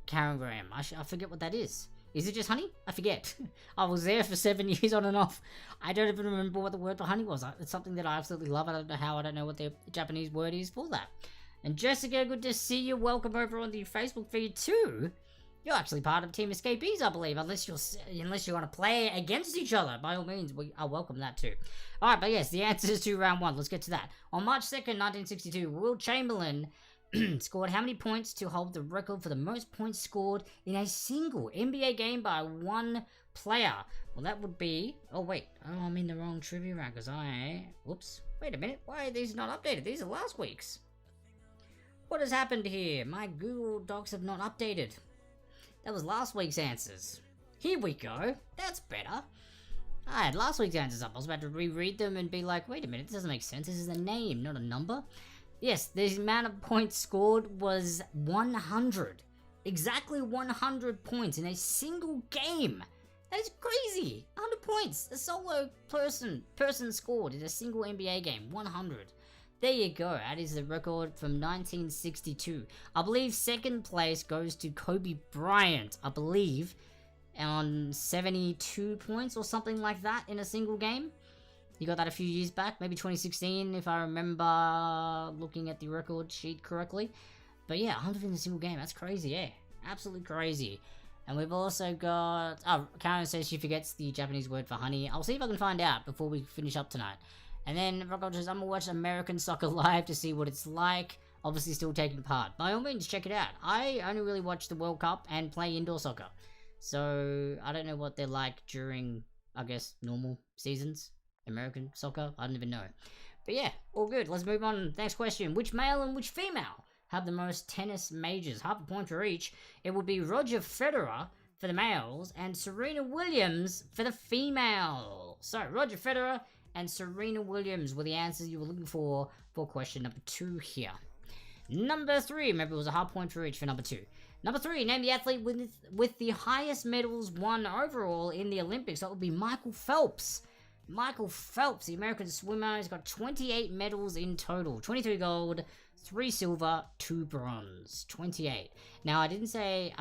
Karen Graham. I forget what that is. Is it just honey? I forget. I was there for 7 years on and off. I don't even remember what the word for honey was. It's something that I absolutely love. I don't know how. I don't know what the Japanese word is for that. And Jessica, good to see you. Welcome over on the Facebook feed too. You're actually part of Team Escapees, I believe, unless you want to play against each other. By all means, I welcome that too. All right, but yes, the answers to round one. Let's get to that. On March 2nd, 1962, Wilt Chamberlain scored how many points to hold the record for the most points scored in a single NBA game by one player? Well, that would be... Oh, wait. Oh, I'm in the wrong trivia round because Whoops. Wait a minute. Why are these not updated? These are last week's. What has happened here? My Google Docs have not updated. That was last week's answers. Here we go. That's better. I had last week's answers up. I was about to reread them and be like, wait a minute, this doesn't make sense. This is a name, not a number. Yes, the amount of points scored was 100. Exactly 100 points in a single game. That is crazy. 100 points. A solo person scored in a single NBA game. 100. There you go. That is the record from 1962. I believe second place goes to Kobe Bryant. I believe on 72 points or something like that in a single game. You got that a few years back, maybe 2016 if I remember looking at the record sheet correctly. But yeah, 100 in a single game, that's crazy, yeah. Absolutely crazy. And we've also got... Oh, Karen says she forgets the Japanese word for honey. I'll see if I can find out before we finish up tonight. And then Rock says, I'm gonna watch American Soccer live to see what it's like. Obviously still taking part. By all means, check it out. I only really watch the World Cup and play indoor soccer. So, I don't know what they're like during, I guess, normal seasons. American soccer? I don't even know. But yeah, all good. Let's move on. Next question. Which male and which female have the most tennis majors? Half a point for each. It would be Roger Federer for the males and Serena Williams for the female. So, Roger Federer and Serena Williams were the answers you were looking for question number 2 here. Number 3. Remember, it was a half point for each for number 2. Number 3. Name the athlete with the highest medals won overall in the Olympics. That would be Michael Phelps. Michael Phelps, the American swimmer, has got 28 medals in total. 23 gold, 3 silver, 2 bronze. 28. Now, I did say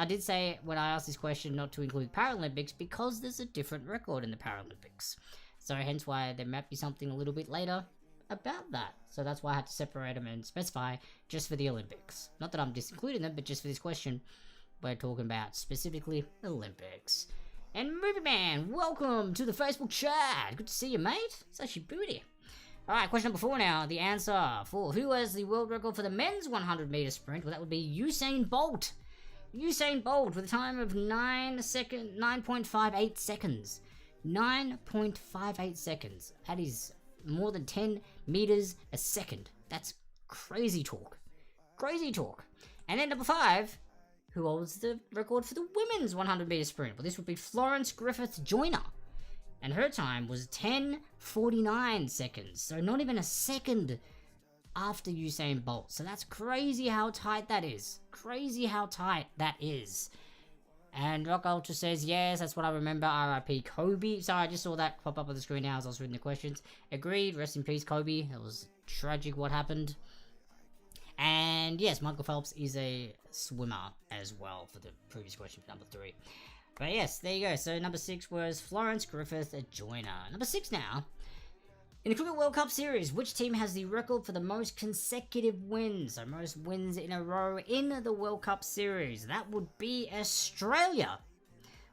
when I asked this question not to include Paralympics because there's a different record in the Paralympics. So hence why there might be something a little bit later about that. So that's why I had to separate them and specify just for the Olympics. Not that I'm disincluding them, but just for this question, we're talking about specifically Olympics. And Movie Man, welcome to the Facebook chat. Good to see you, mate. It's actually booty. Alright, question number 4 now. The answer for who has the world record for the men's 100-meter sprint? Well, that would be Usain Bolt. Usain Bolt with a time of 9.58 seconds. 9.58 seconds. That is more than 10 meters a second. That's crazy talk. Crazy talk. And then number 5... who holds the record for the women's 100-meter sprint? Well, this would be Florence Griffith Joyner. And her time was 10:49 seconds. So not even a second after Usain Bolt. So that's crazy how tight that is. Crazy how tight that is. And Rock Ultra says, yes, that's what I remember. RIP Kobe. Sorry, I just saw that pop up on the screen now as I was reading the questions. Agreed. Rest in peace, Kobe. That was tragic what happened. And yes, Michael Phelps is a swimmer as well for the previous question for number 3. But yes, there you go. So number 6 was Florence Griffith Joyner. Number 6 now. In the Cricket World Cup Series, which team has the record for the most consecutive wins? So most wins in a row in the World Cup Series. That would be Australia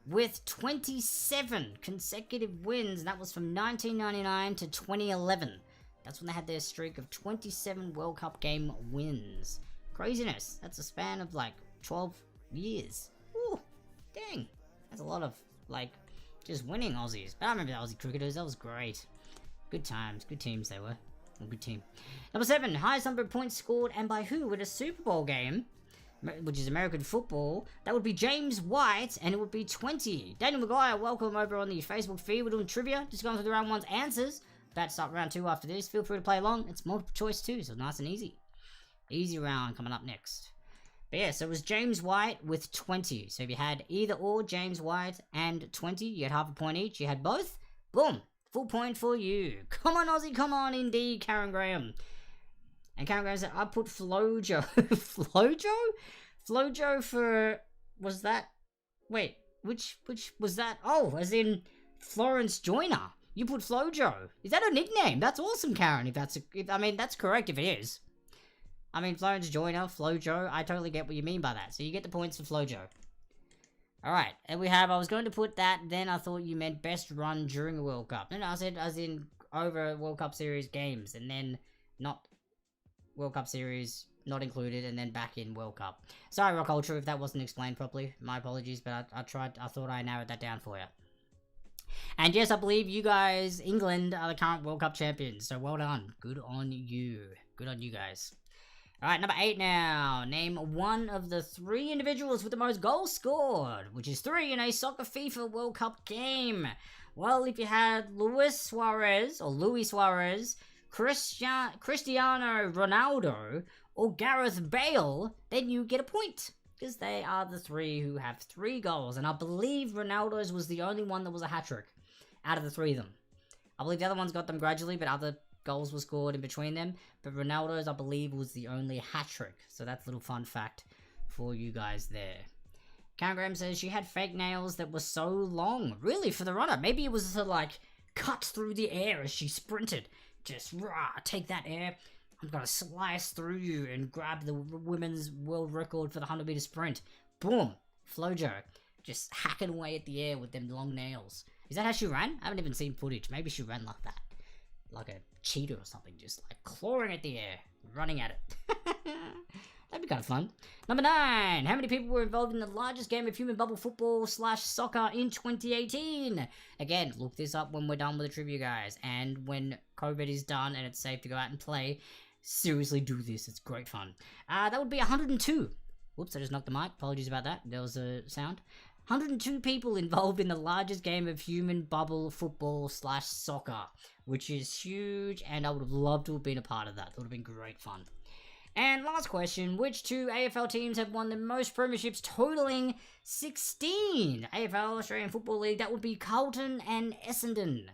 with 27 consecutive wins. That was from 1999 to 2011. That's when they had their streak of 27 World Cup game wins. Craziness. That's a span of like 12 years. Ooh, dang. That's a lot of like just winning Aussies. But I remember the Aussie cricketers. That was great. Good times. Good teams they were. A good team. Number 7. Highest number of points scored and by who in a Super Bowl game, which is American football. That would be James White and it would be 20. Daniel Maguire, welcome over on the Facebook feed. We're doing trivia. Just going through the round 1's answers. About to start round 2 after this. Feel free to play along. It's multiple choice too, so nice and easy. Easy round coming up next. But yeah, so it was James White with 20. So if you had either or James White and 20, you had half a point each. You had both, boom, full point for you. Come on, Aussie, come on, indeed, Karen Graham. And Karen Graham said, I put Flojo. Flojo? Flojo for, was that, wait, which was that? Oh, as in Florence Joyner. You put Flojo. Is that a nickname? That's awesome, Karen, I mean, that's correct if it is. I mean, Florence Joyner, Flojo, I totally get what you mean by that. So you get the points for Flojo. Alright, and we have, I was going to put that, then I thought you meant best run during a World Cup. No, I said as in over World Cup Series games, and then not World Cup Series, not included, and then back in World Cup. Sorry, Rock Ultra, if that wasn't explained properly. My apologies, but I thought I narrowed that down for you. And yes, I believe you guys, England, are the current World Cup champions, so well done. Good on you. Good on you guys. Alright, number 8 now. Name one of the 3 individuals with the most goals scored, which is 3 in a soccer FIFA World Cup game. Well, if you had Luis Suarez, Cristiano Ronaldo, or Gareth Bale, then you get a point. Because they are the 3 who have 3 goals. And I believe Ronaldo's was the only one that was a hat-trick out of the 3 of them. I believe the other ones got them gradually, but other goals were scored in between them, but Ronaldo's, I believe, was the only hat-trick. So that's a little fun fact for you guys there. Karen Graham says she had fake nails that were so long. Really, for the runner? Maybe it was to, like, cut through the air as she sprinted. Just, rah, take that air. I'm gonna slice through you and grab the women's world record for the 100-meter sprint. Boom. Flojo. Just hacking away at the air with them long nails. Is that how she ran? I haven't even seen footage. Maybe she ran like that. Like a cheetah or something, just like clawing at the air, running at it. That'd be kind of fun. Number 9. How many people were involved in the largest game of human bubble football / soccer in 2018? Again, look this up when we're done with the trivia, guys. And when COVID is done and it's safe to go out and play, seriously do this. It's great fun. That would be 102. Whoops, I just knocked the mic. Apologies about that. There was a sound. 102 people involved in the largest game of human bubble football / soccer, which is huge, and I would have loved to have been a part of that. That would have been great fun. And last question, which 2 AFL teams have won the most premierships, totaling 16? AFL, Australian Football League, that would be Carlton and Essendon.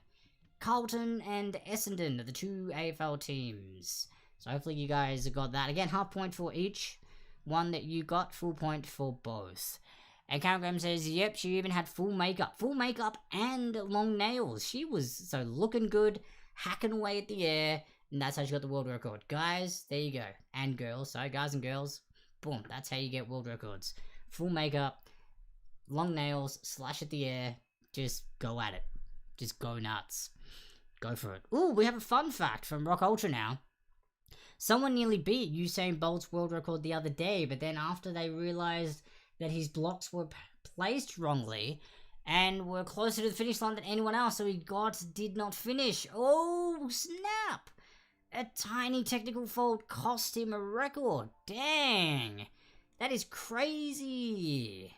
Carlton and Essendon are the 2 AFL teams. So hopefully you guys have got that. Again, half point for each one that you got, full point for both. And Karen Graham says, yep, she even had full makeup and long nails. She was so looking good, hacking away at the air, and that's how she got the world record. Guys, there you go. And girls, so guys and girls, boom, that's how you get world records. Full makeup, long nails, slash at the air, just go at it. Just go nuts. Go for it. Ooh, we have a fun fact from Rock Ultra now. Someone nearly beat Usain Bolt's world record the other day, but then after they realized that his blocks were placed wrongly and were closer to the finish line than anyone else, so he did not finish. Oh, snap! A tiny technical fault cost him a record. Dang! That is crazy.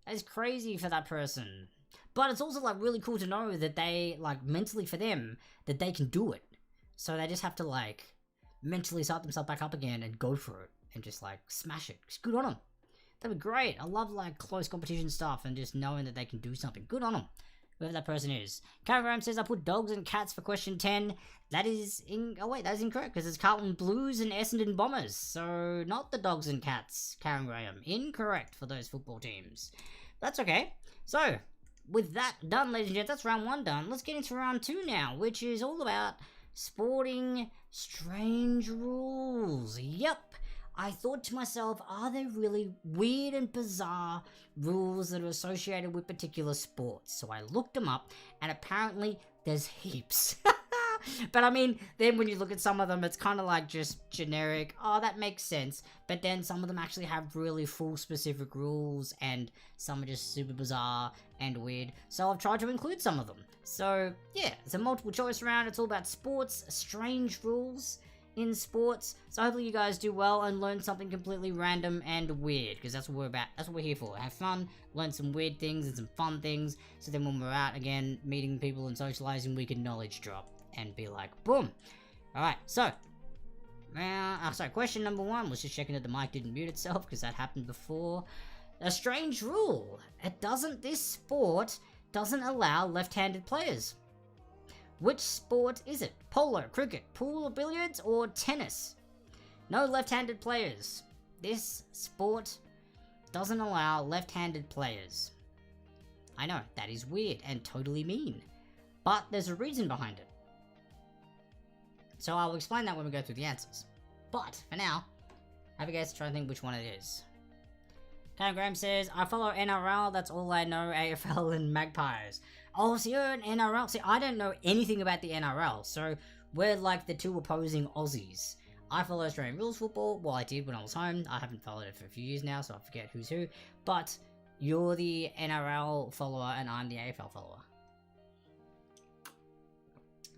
That is crazy for that person. But it's also, like, really cool to know that they, like, mentally for them, that they can do it. So they just have to, like, mentally start themselves back up again and go for it and just, like, smash it. Just good on them. That'd be great. I love, like, close competition stuff and just knowing that they can do something. Good on them, whoever that person is. Karen Graham says, I put dogs and cats for question 10. That is that is incorrect, because it's Carlton Blues and Essendon Bombers. So, not the dogs and cats, Karen Graham. Incorrect for those football teams. That's okay. So, with that done, ladies and gents, that's round 1 done. Let's get into round 2 now, which is all about sporting strange rules. Yep. I thought to myself, are there really weird and bizarre rules that are associated with particular sports? So I looked them up, and apparently there's heaps. But I mean, then when you look at some of them, it's kind of like just generic, oh, that makes sense. But then some of them actually have really full specific rules, and some are just super bizarre and weird. So I've tried to include some of them. So yeah, it's a multiple choice round. It's all about sports, strange rules in sports. So hopefully you guys do well and learn something completely random and weird, because that's what we're about. That's what we're here for. Have fun, learn some weird things and some fun things, so then when we're out again meeting people and socializing, we can knowledge drop and be like, boom. Alright, so Sorry, question number 1 was just checking that the mic didn't mute itself, because that happened before. A strange rule. This sport doesn't allow left-handed players. Which sport is it? Polo, cricket, pool or billiards, or tennis? No left-handed players. This sport doesn't allow left-handed players. I know, that is weird and totally mean. But there's a reason behind it. So I'll explain that when we go through the answers. But, for now, have a guess, try to think which one it is. Karen Graham says, I follow NRL, that's all I know, AFL and Magpies. Oh, so you're an NRL. See, I don't know anything about the NRL, so we're like the two opposing Aussies. I follow Australian rules football. Well, I did when I was home. I haven't followed it for a few years now, so I forget who's who. But you're the NRL follower and I'm the AFL follower.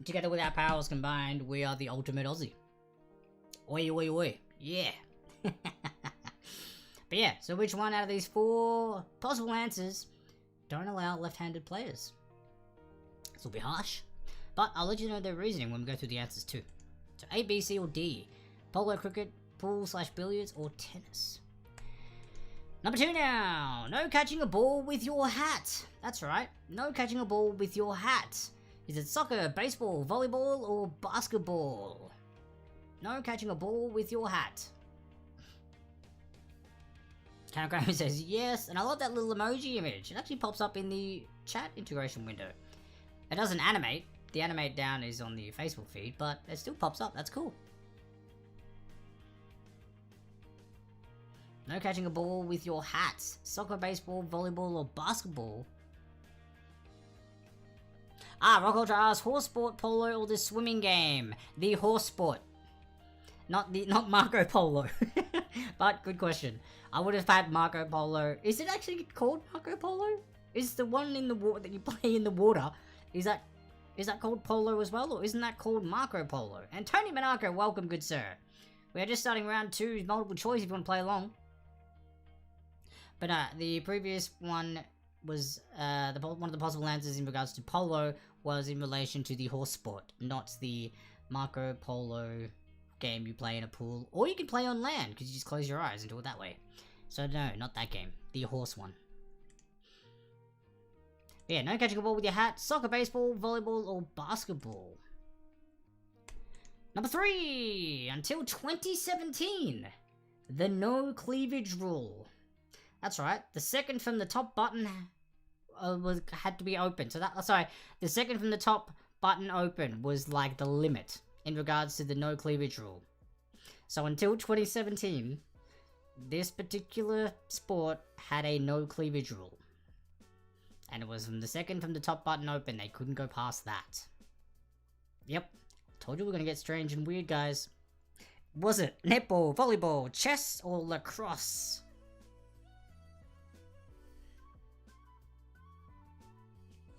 Together with our powers combined, we are the ultimate Aussie. Oi, oi, oi. Yeah. But yeah, so which one out of these 4 possible answers don't allow left-handed players? This will be harsh, but I'll let you know their reasoning when we go through the answers too. So A, B, C, or D. Polo, cricket, pool/billiards, or tennis. Number 2 now. No catching a ball with your hat. That's right. No catching a ball with your hat. Is it soccer, baseball, volleyball, or basketball? No catching a ball with your hat. Kanako says yes, and I love that little emoji image. It actually pops up in the chat integration window. It doesn't animate. The animate down is on the Facebook feed, but it still pops up. That's cool. No catching a ball with your hat. Soccer, baseball, volleyball, or basketball? Rock Ultra asks, horse sport, polo, or the swimming game? The horse sport. Not Marco Polo. But good question. I would have had Marco Polo. Is it actually called Marco Polo? Is the one in the water that you play in the water, is that called Polo as well, or isn't that called Marco Polo? And Tony Monaco, welcome, good sir. We are just starting round 2, multiple choice if you want to play along. But the previous one was one of the possible answers in regards to polo was in relation to the horse sport, not the Marco Polo game you play in a pool, or you can play on land because you just close your eyes and do it that way. So no, not that game, the horse one. But yeah, no catching a ball with your hat, soccer, baseball, volleyball, or basketball. Number 3, until 2017, the no cleavage rule. That's right, the second from the top button had to be open. So the second from the top button open was like the limit in regards to the no cleavage rule. So until 2017, this particular sport had a no cleavage rule. And it was from the second from the top button open, they couldn't go past that. Yep, told you we're gonna get strange and weird, guys. Was it netball, volleyball, chess, or lacrosse?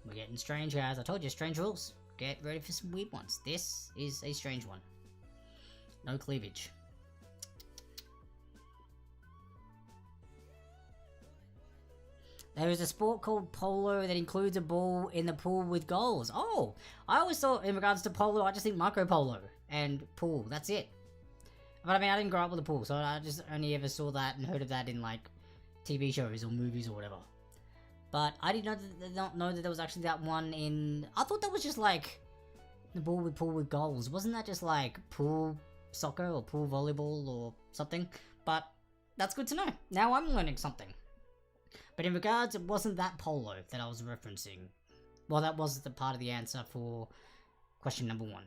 We're getting strange, guys. I told you, strange rules. Get ready for some weird ones. This is a strange one. No cleavage. There is a sport called polo that includes a ball in the pool with goals. Oh, I always thought in regards to polo, I just think Marco Polo and pool. That's it. But I mean, I didn't grow up with a pool, so I just only ever saw that and heard of that in like TV shows or movies or whatever. But I did not know that there was actually that one in... I thought that was just like the pool with goals. Wasn't that just like pool soccer or pool volleyball or something? But that's good to know. Now I'm learning something. But in regards, it wasn't that polo that I was referencing. Well, that was the part of the answer for question number 1.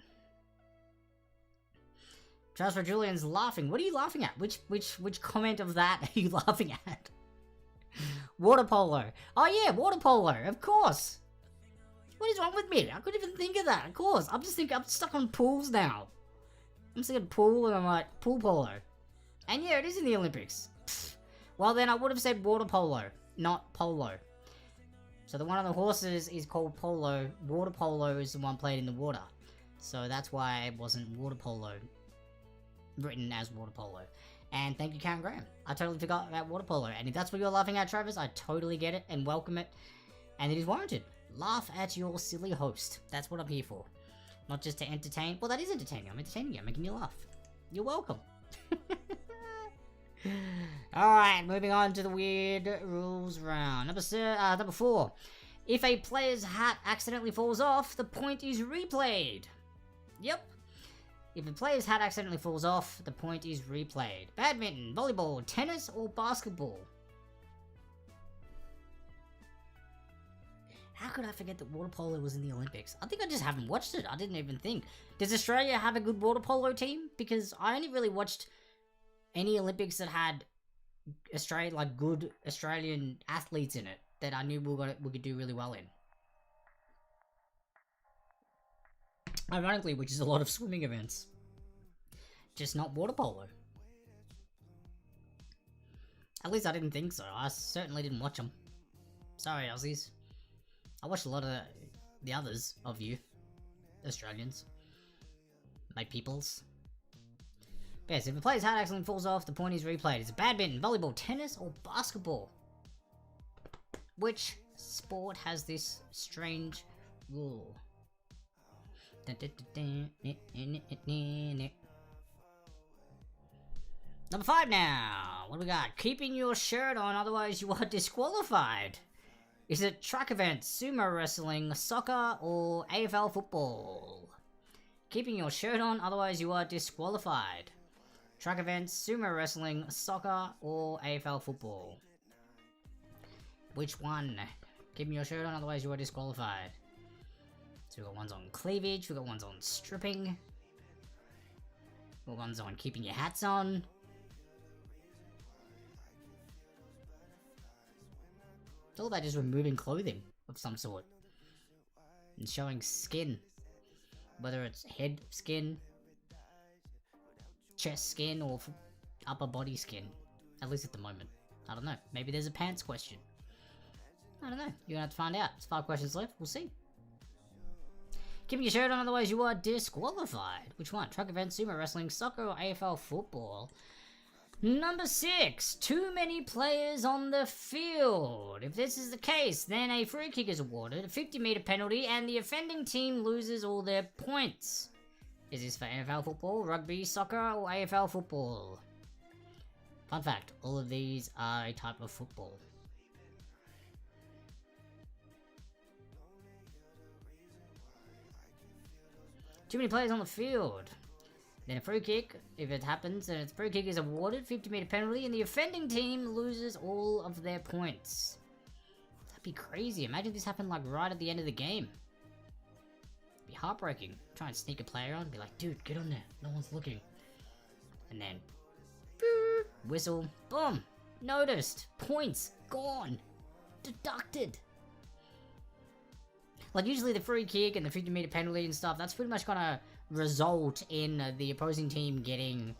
Transfer Julian's laughing. What are you laughing at? Which comment of that are you laughing at? Water polo. Oh yeah, water polo, of course. What is wrong with me? I couldn't even think of that, of course. I'm stuck on pools now. I'm thinking pool and I'm like, pool polo. And yeah, it is in the Olympics. Pfft. Well then I would have said water polo, not polo. So the one on the horses is called polo. Water polo is the one played in the water. So that's why it wasn't water polo written as water polo. And thank you, Karen Graham. I totally forgot about water polo. And if that's what you're laughing at, Travis, I totally get it and welcome it. And it is warranted. Laugh at your silly host. That's what I'm here for. Not just to entertain. Well, that is entertaining. I'm entertaining you. I'm making you laugh. You're welcome. Alright, moving on to the weird rules round. Number 4. If a player's hat accidentally falls off, the point is replayed. Yep. If a player's hat accidentally falls off, the point is replayed. Badminton, volleyball, tennis, or basketball? How could I forget that water polo was in the Olympics? I think I just haven't watched it. I didn't even think. Does Australia have a good water polo team? Because I only really watched any Olympics that had good Australian athletes in it that I knew we could do really well in. Ironically, which is a lot of swimming events. Just not water polo. At least I didn't think so. I certainly didn't watch them. Sorry, Aussies. I watched a lot of the others of you. Australians. My peoples. But yes, if a player's hat accidentally falls off, the point is replayed. Is it badminton, volleyball, tennis, or basketball? Which sport has this strange rule? Number 5 now. What do we got? Keeping your shirt on, otherwise you are disqualified. Is it track events, sumo wrestling, soccer, or AFL football? Keeping your shirt on, otherwise you are disqualified. Track events, sumo wrestling, soccer, or AFL football? Which one? Keeping your shirt on, otherwise you are disqualified. So we've got ones on cleavage, we've got ones on stripping. We've got ones on keeping your hats on. It's all about just removing clothing of some sort. And showing skin. Whether it's head skin, chest skin, or upper body skin. At least at the moment. I don't know. Maybe there's a pants question. I don't know. You're gonna have to find out. There's 5 questions left. We'll see. Keeping your shirt on, otherwise you are disqualified. Which one? Track event, sumo wrestling, soccer, or AFL football? Number 6. Too many players on the field. If this is the case, then a free kick is awarded, a 50-meter penalty, and the offending team loses all their points. Is this for NFL football, rugby, soccer, or AFL football? Fun fact, all of these are a type of football. Too many players on the field. Then a free kick, if it happens, then a free kick is awarded, 50-meter penalty, and the offending team loses all of their points. That'd be crazy. Imagine this happened like right at the end of the game. It'd be heartbreaking. Try and sneak a player on and be like, dude, get on there. No one's looking. And then, whistle, boom, noticed, points, gone, deducted. Like usually the free kick and the 50-meter penalty and stuff, that's pretty much gonna result in the opposing team getting,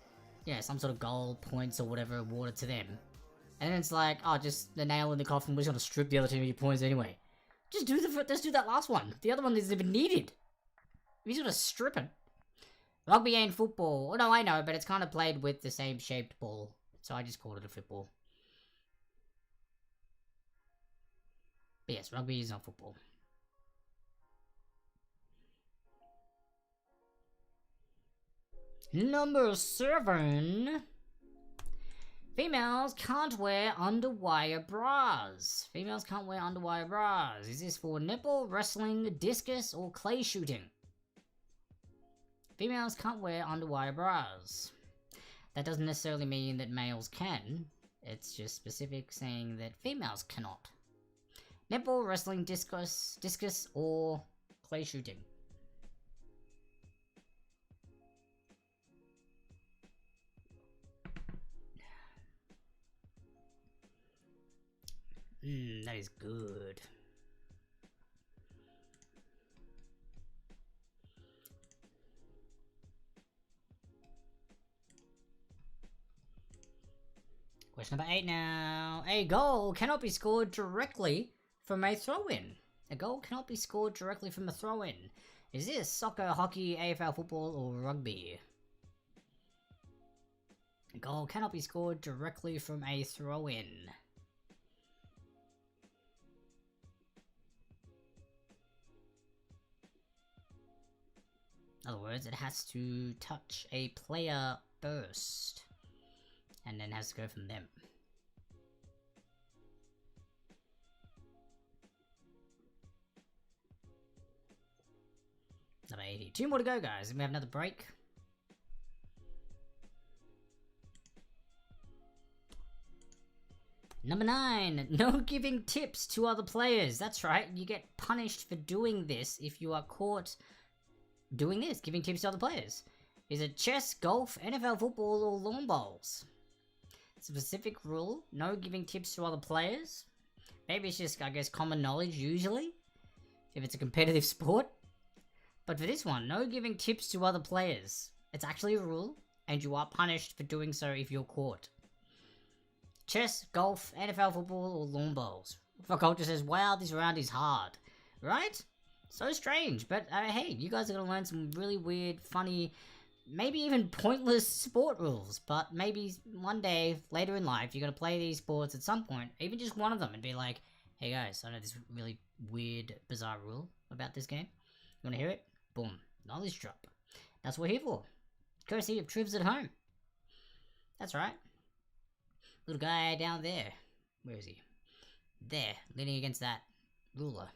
some sort of goal, points, or whatever awarded to them. And then it's like, oh, just the nail in the coffin, we're just gonna strip the other team of your points anyway. Just do that last one. The other one isn't even needed. We're just gonna strip it. Rugby ain't football. Oh no, I know, but it's kind of played with the same shaped ball. So I just called it a football. But yes, rugby is not football. Number 7. Females can't wear underwire bras. Females can't wear underwire bras. Is this for netball, wrestling, discus, or clay shooting? Females can't wear underwire bras. That doesn't necessarily mean that males can. It's just specific saying that females cannot. Netball, wrestling, discus, or clay shooting. That is good. Question number 8 now. A goal cannot be scored directly from a throw-in. A goal cannot be scored directly from a throw-in. Is this soccer, hockey, AFL football, or rugby? A goal cannot be scored directly from a throw-in. In other words, it has to touch a player first. And then has to go from them. Number 80. 2 more to go, guys. And we have another break. Number 9. No giving tips to other players. That's right. You get punished for doing this if you are caught doing this, giving tips to other players. Is it chess, golf, NFL football, or lawn bowls? Specific rule. No giving tips to other players. Maybe it's just, I guess, common knowledge usually. If it's a competitive sport. But for this one, no giving tips to other players. It's actually a rule, and you are punished for doing so if you're caught. Chess, golf, NFL football, or lawn bowls. For Culture says, wow, this round is hard. Right? So strange, but hey, you guys are going to learn some really weird, funny, maybe even pointless sport rules. But maybe one day, later in life, you're going to play these sports at some point, even just one of them, and be like, hey guys, I know this really weird, bizarre rule about this game. You want to hear it? Boom. Knowledge drop. That's what we're here for. Courtesy of Trivs at home. That's right. Little guy down there. Where is he? There, leaning against that ruler.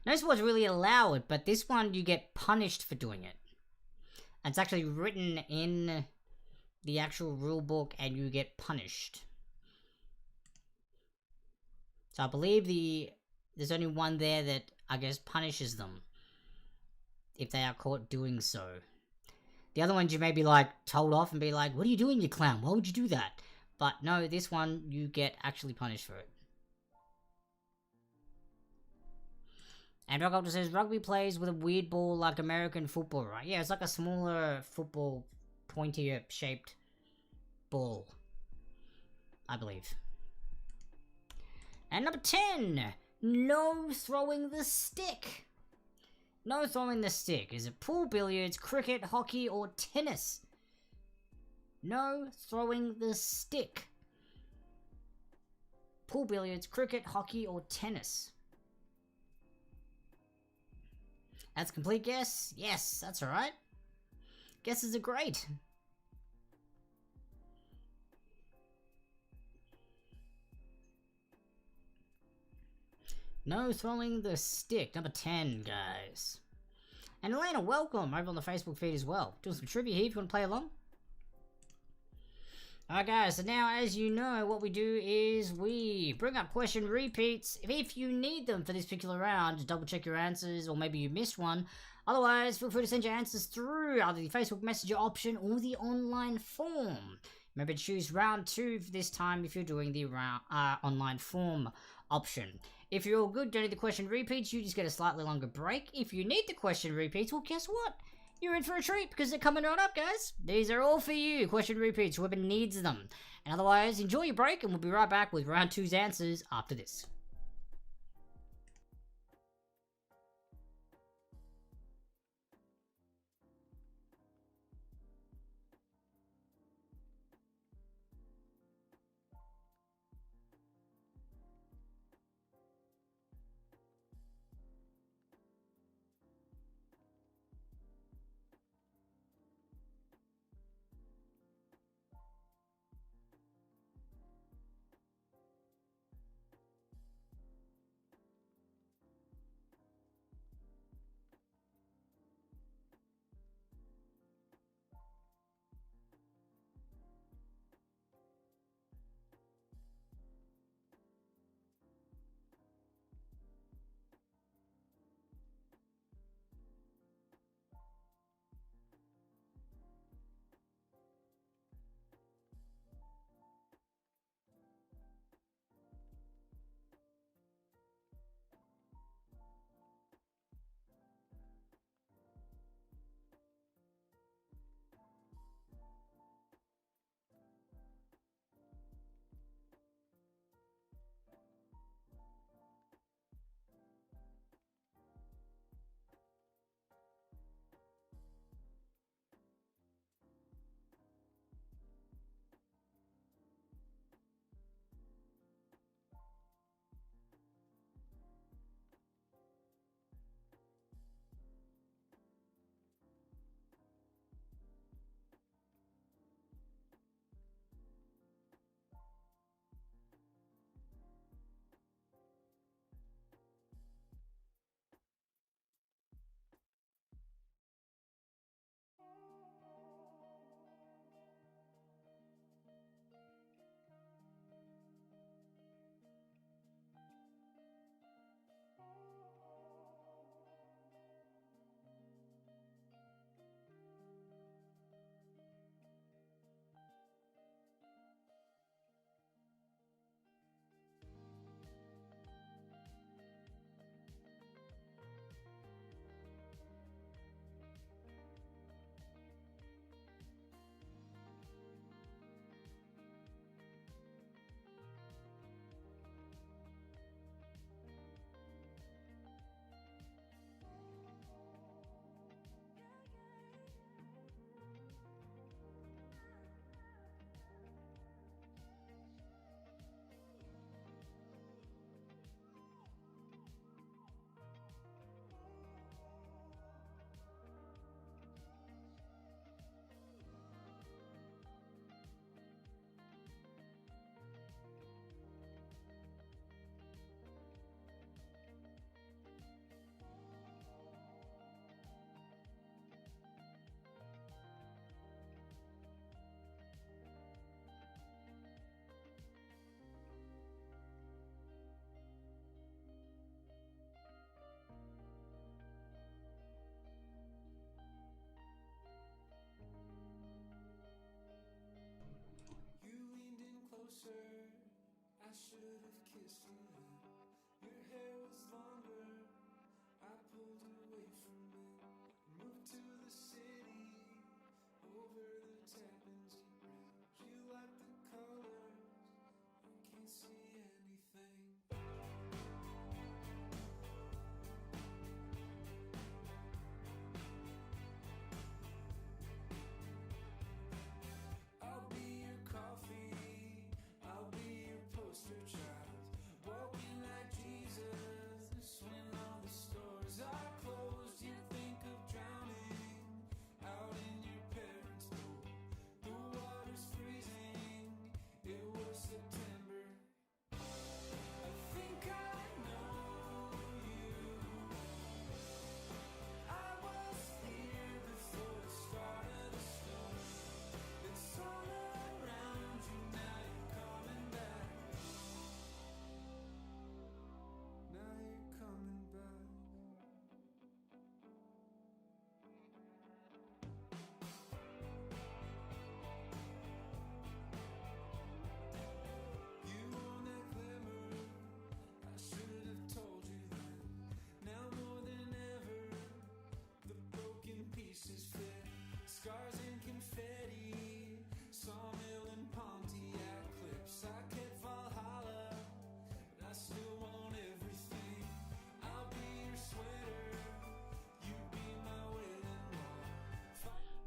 No sports really allow it, but this one you get punished for doing it. And it's actually written in the actual rule book, and you get punished. So I believe there's only one there that, I guess, punishes them if they are caught doing so. The other ones you may be, like, told off and be like, what are you doing, you clown? Why would you do that? But no, this one, you get actually punished for it. And Rock Ultra says, rugby plays with a weird ball like American football, right? Yeah, it's like a smaller football, pointier shaped ball, I believe. And number 10, no throwing the stick. No throwing the stick. Is it pool, billiards, cricket, hockey, or tennis? No throwing the stick. Pool, billiards, cricket, hockey, or tennis? That's a complete guess? Yes, that's alright. Guesses are great. No throwing the stick. Number 10, guys. And Elena, welcome over on the Facebook feed as well. Doing some trivia here if you want to play along. Alright guys, so now as you know, what we do is we bring up question repeats if you need them for this particular round to double check your answers, or maybe you missed one. Otherwise, feel free to send your answers through either the Facebook Messenger option or the online form. Remember to choose round 2 for this time if you're doing the online form option. If you're all good, don't need the question repeats, you just get a slightly longer break. If you need the question repeats, well guess what? You're in for a treat because they're coming right up, guys. These are all for you. Question repeats, whoever needs them. And otherwise, enjoy your break and we'll be right back with round 2's answers after this.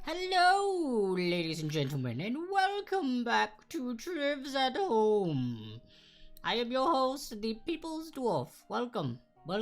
Hello, ladies and gentlemen, and welcome back to Trivs at Home. I am your host, the People's Dwarf. Welcome. I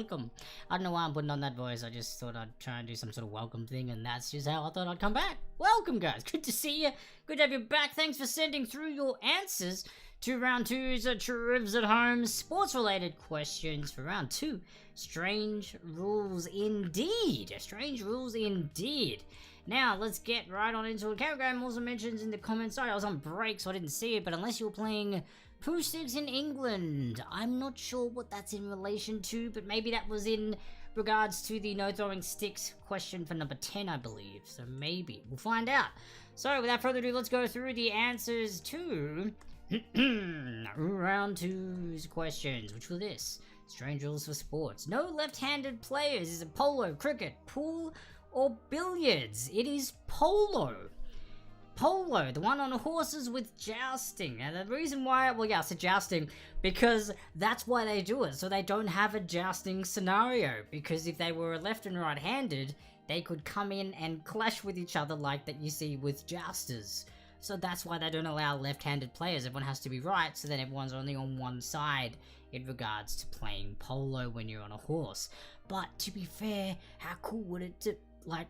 don't know why I'm putting on that voice. I just thought I'd try and do some sort of welcome thing, and that's just how I thought I'd come back. Welcome, guys. Good to see you. Good to have you back. Thanks for sending through your answers to round 2's Trivs at Home sports-related questions for round 2. Strange rules indeed. Strange rules indeed. Now, let's get right on into it. Karagram also mentions in the comments, sorry, I was on break, so I didn't see it, but unless you were playing Pooh Sticks in England, I'm not sure what that's in relation to, but maybe that was in regards to the no throwing sticks question for number 10, I believe. So maybe. We'll find out. So, without further ado, let's go through the answers to round 2's questions, which were this. Strange rules for sports. No left-handed players. Is it polo, cricket, pool, or billiards? It is polo. Polo, the one on horses with jousting. And the reason why, well, yeah, I said jousting, because that's why they do it. So they don't have a jousting scenario. Because if they were left and right-handed, they could come in and clash with each other like that you see with jousters. So that's why they don't allow left-handed players. Everyone has to be right, so then everyone's only on one side in regards to playing polo when you're on a horse. But to be fair, how cool would it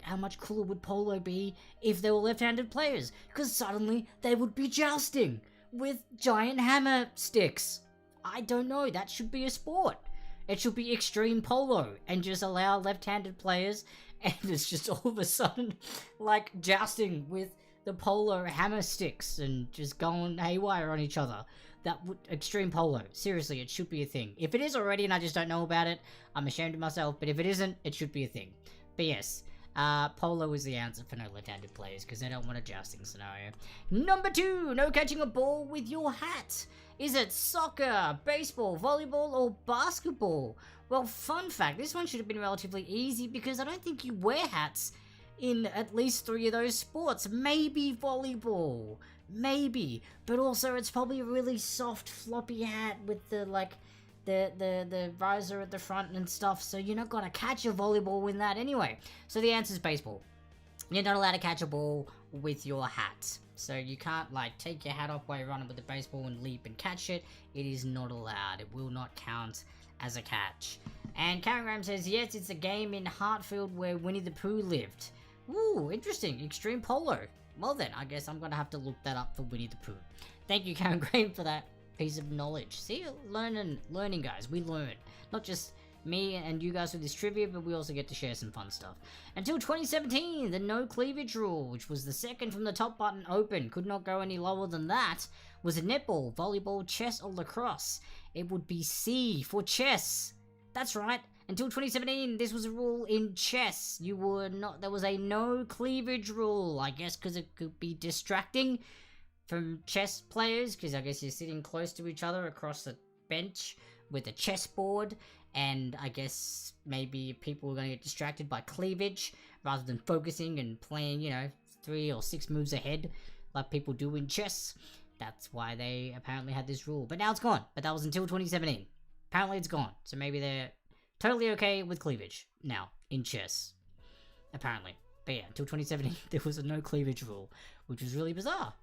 how much cooler would polo be if they were left-handed players? Because suddenly they would be jousting with giant hammer sticks. I don't know, that should be a sport. It should be extreme polo and just allow left-handed players, and it's just all of a sudden like jousting with the polo hammer sticks and just going haywire on each other. That would extreme polo. Seriously, it should be a thing. If it is already and I just don't know about it, I'm ashamed of myself, but if it isn't, it should be a thing. But yes, polo is the answer for no left-handed players because they don't want a jousting scenario. Number 2, no catching a ball with your hat. Is it soccer, baseball, volleyball, or basketball? Well, fun fact, this one should have been relatively easy because I don't think you wear hats in at least 3 of those sports. Maybe volleyball, maybe, but also it's probably a really soft floppy hat with the the visor at the front and stuff, so you're not gonna catch a volleyball in that anyway. So the answer is baseball. You're not allowed to catch a ball with your hat. So you can't take your hat off while you're running with the baseball and leap and catch it. It is not allowed. It will not count as a catch. And Karagram says, yes, it's a game in Hartfield where Winnie the Pooh lived. Ooh, interesting. Extreme polo. Well then, I guess I'm gonna have to look that up for Winnie the Pooh. Thank you, Karagram, for that piece of knowledge. See, learning guys, we learn. Not just me and you guys with this trivia, but we also get to share some fun stuff. Until 2017, the no cleavage rule, which was the second from the top button open, could not go any lower than that, was netball, volleyball, chess, or lacrosse. It would be C for chess. That's right. Until 2017, this was a rule in chess. There was a no cleavage rule, I guess because it could be distracting from chess players, because I guess you're sitting close to each other across the bench with a chessboard, and I guess maybe people were going to get distracted by cleavage rather than focusing and playing, you know, 3 or 6 moves ahead like people do in chess. That's why they apparently had this rule. But now it's gone. But that was until 2017. Apparently it's gone. So maybe they're totally okay with cleavage now in chess. Apparently. But yeah, until 2017 there was a no cleavage rule, which was really bizarre.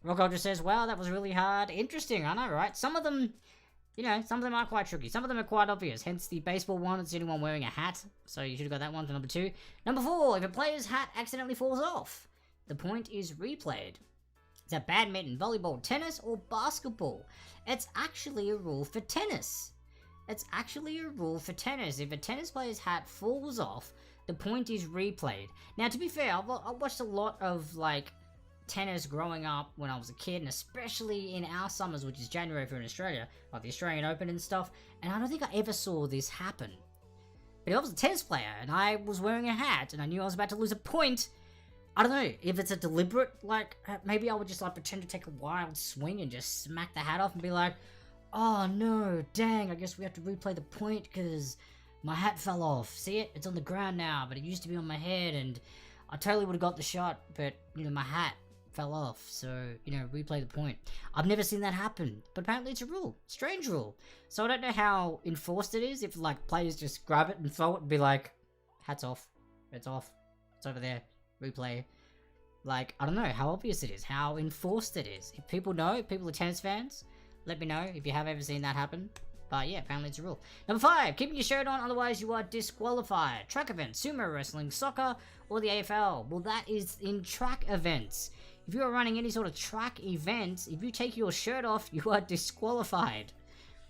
Rock Ultra says, wow, that was really hard. Interesting, I know, right? Some of them, you know, some of them are quite tricky. Some of them are quite obvious. Hence the baseball one, it's the only one wearing a hat. So you should have got that one for number 2. Number 4, if a player's hat accidentally falls off, the point is replayed. Is that badminton, volleyball, tennis, or basketball? It's actually a rule for tennis. It's actually a rule for tennis. If a tennis player's hat falls off, the point is replayed. Now, to be fair, I watched a lot of, like, tennis growing up when I was a kid, and especially in our summers, which is January for in Australia, like the Australian Open and stuff, and I don't think I ever saw this happen. But if I was a tennis player, and I was wearing a hat, and I knew I was about to lose a point, I don't know, if it's a deliberate, like, maybe I would just, like, pretend to take a wild swing and just smack the hat off and be like, oh no, dang, I guess we have to replay the point because my hat fell off. See it? It's on the ground now, but it used to be on my head, and I totally would have got the shot, but, you know, my hat fell off, so, you know, replay the point. I've never seen that happen, but apparently it's a rule. Strange rule. So I don't know how enforced it is, if, like, players just grab it and throw it and be like, hat's off. It's off. It's over there. Replay. Like, I don't know how obvious it is, how enforced it is. If people know, if people are tennis fans, let me know if you have ever seen that happen. But yeah, apparently it's a rule. Number 5, keeping your shirt on, otherwise you are disqualified. Track events, sumo wrestling, soccer, or the AFL. Well, that is in track events. If you are running any sort of track event, if you take your shirt off, you are disqualified.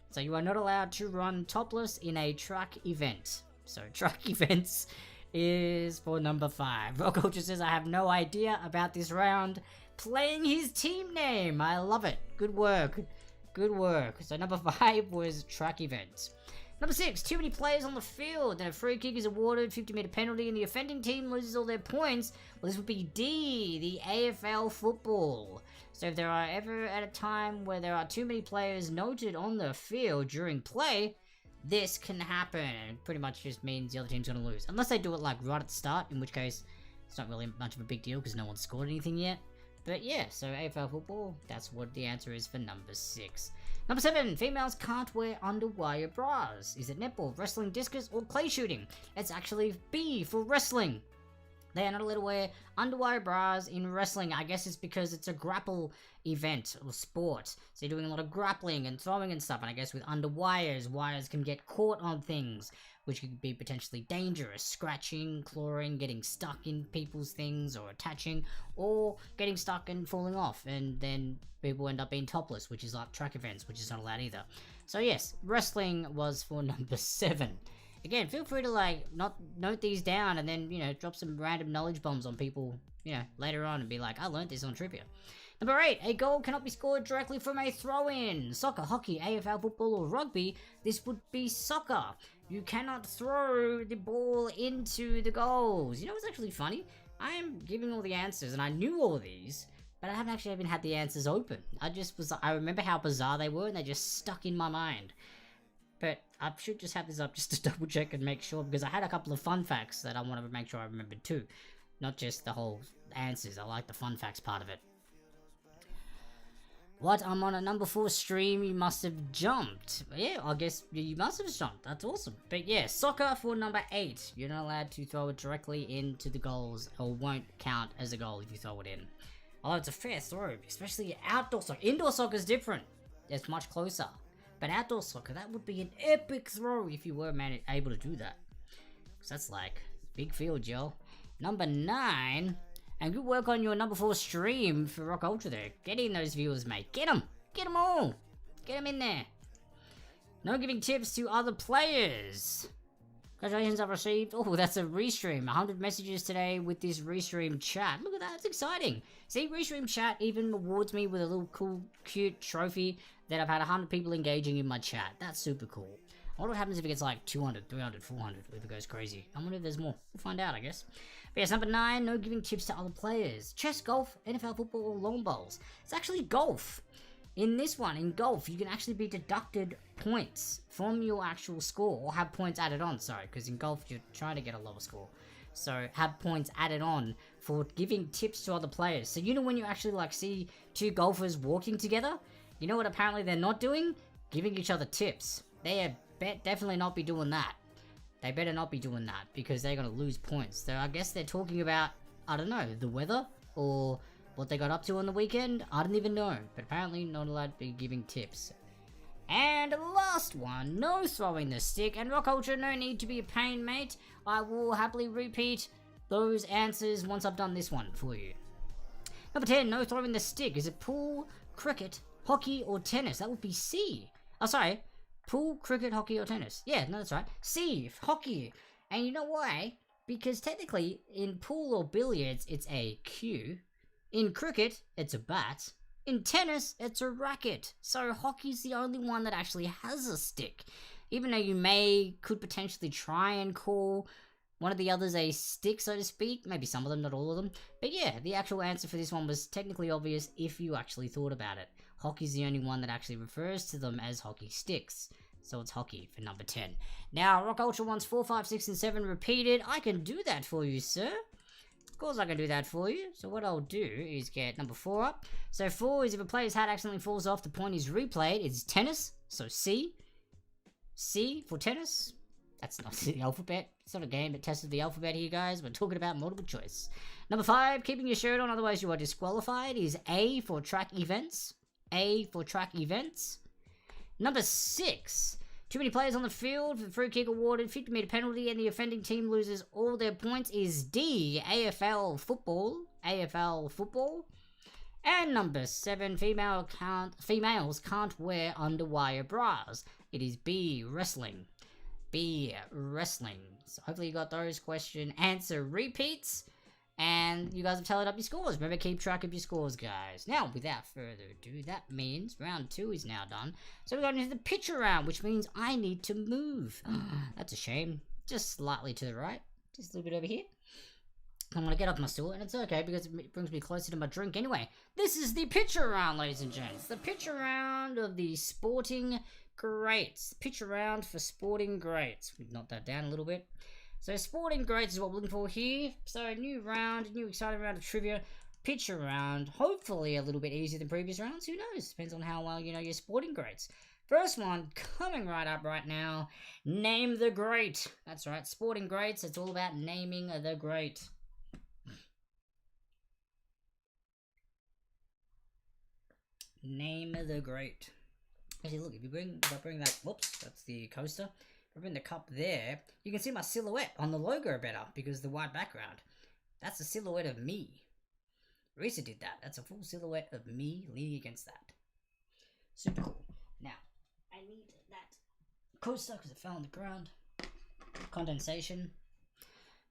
So you are not allowed to run topless in a track event. So track events is for number 5. Rock Ultra says, I have no idea about this round. Playing his team name. I love it. Good work. Good work. So number 5 was track events. Number 6, too many players on the field. Then a free kick is awarded, 50-meter penalty, and the offending team loses all their points. Well, this would be D, the AFL football. So if there are ever at a time where there are too many players noted on the field during play, this can happen, and pretty much just means the other team's gonna lose. Unless they do it like right at the start, in which case it's not really much of a big deal because no one's scored anything yet. But yeah, so AFL football, that's what the answer is for number 6. Number 7, females can't wear underwire bras. Is it netball, wrestling, discus, or clay shooting? It's actually B for wrestling. They are not allowed to wear underwire bras in wrestling. I guess it's because it's a grapple event or sport. So you're doing a lot of grappling and throwing and stuff. And I guess with underwires, wires can get caught on things, which could be potentially dangerous. Scratching, clawing, getting stuck in people's things or attaching, or getting stuck and falling off. And then people end up being topless, which is like track events, which is not allowed either. So yes, wrestling was for number 7. Again, feel free to, like, not note these down and then, you know, drop some random knowledge bombs on people, you know, later on and be like, I learned this on trivia. Number 8, a goal cannot be scored directly from a throw-in. Soccer, hockey, AFL football, or rugby, this would be soccer. You cannot throw the ball into the goals. You know what's actually funny? I am giving all the answers, and I knew all these, but I haven't actually even had the answers open. I remember how bizarre they were, and they just stuck in my mind. But I should just have this up just to double check and make sure, because I had a couple of fun facts that I wanted to make sure I remembered too. Not just the whole answers, I like the fun facts part of it. What? I'm on a number 4 stream, you must have jumped. Yeah, I guess you must have jumped, that's awesome. But yeah, soccer for number 8. You're not allowed to throw it directly into the goals, or won't count as a goal if you throw it in. Although it's a fair throw, especially outdoor soccer. Indoor soccer is different, it's much closer. But outdoor soccer, that would be an epic throw if you were able to do that. Because that's like, big field, yo. Number 9, and good work on your number 4 stream for Rock Ultra there. Get in those viewers, mate. Get them. Get them all. Get them in there. No giving tips to other players. Congratulations, I've received, oh, that's a restream. 100 messages today with this restream chat. Look at that, that's exciting. See, restream chat even rewards me with a little cool, cute trophy that I've had 100 people engaging in my chat. That's super cool. I wonder what happens if it gets like 200, 300, 400, if it goes crazy. I wonder if there's more. We'll find out, I guess. But yes, number 9, no giving tips to other players. Chess, golf, NFL football, or lawn bowls. It's actually golf. In this one, in golf, you can actually be deducted points from your actual score, or have points added on, sorry, because in golf you're trying to get a lower score. So have points added on for giving tips to other players. So you know when you actually like see two golfers walking together, you know what apparently they're not doing? Giving each other tips. They definitely not be doing that. They better not be doing that because they're going to lose points. So I guess they're talking about, I don't know, the weather or what they got up to on the weekend. I don't even know. But apparently not allowed to be giving tips. And last one, no throwing the stick. And Rock Ultra, no need to be a pain, mate. I will happily repeat those answers once I've done this one for you. Number 10, no throwing the stick. Is it pool, cricket, hockey, or tennis? That would be C. Oh, sorry. Pool, cricket, hockey, or tennis. Yeah, no, that's right. C, hockey. And you know why? Because technically, in pool or billiards, it's a cue. In cricket, it's a bat. In tennis, it's a racket. So hockey's the only one that actually has a stick. Even though you could potentially try and call one of the others a stick, so to speak. Maybe some of them, not all of them. But yeah, the actual answer for this one was technically obvious if you actually thought about it. Hockey's the only one that actually refers to them as hockey sticks. So it's hockey for number 10. Now, Rock Ultra wants 4, 5, 6, and 7 repeated. I can do that for you, sir. Of course I can do that for you. So what I'll do is get number 4 up. So 4 is if a player's hat accidentally falls off, the point is replayed. It's tennis. So C. C for tennis. That's not the alphabet. It's not a game that tested the alphabet here, guys. We're talking about multiple choice. Number 5, keeping your shirt on, otherwise you are disqualified, is A for track events. A for track events. Number 6, too many players on the field for the free kick awarded, 50-meter penalty, and the offending team loses all their points, is D, AFL football. AFL football. And number 7, females can't wear underwire bras. It is B, wrestling. B, wrestling. So hopefully you got those question answer repeats. And you guys have tallied up your scores. Remember, keep track of your scores, guys. Now, without further ado, that means round 2 is now done. So we're going into the picture round, which means I need to move. That's a shame. Just slightly to the right. Just a little bit over here. I'm going to get off my stool, and it's okay because it brings me closer to my drink anyway. This is the picture round, ladies and gents. The picture round of the sporting greats. Picture round for sporting greats. We've knocked that down a little bit. So sporting greats is what we're looking for here. So new round, new exciting round of trivia. Picture round, hopefully a little bit easier than previous rounds. Who knows? Depends on how well you know your sporting greats. First one coming right up right now. Name the great. That's right, sporting greats. It's all about naming the great. Name the great. Actually, look, if I bring that, whoops, that's the coaster. If I bring the cup there, you can see my silhouette on the logo better because the white background. That's a silhouette of me. Risa did that. That's a full silhouette of me leaning against that. Super cool. Now, I need that coaster because it fell on the ground. Condensation.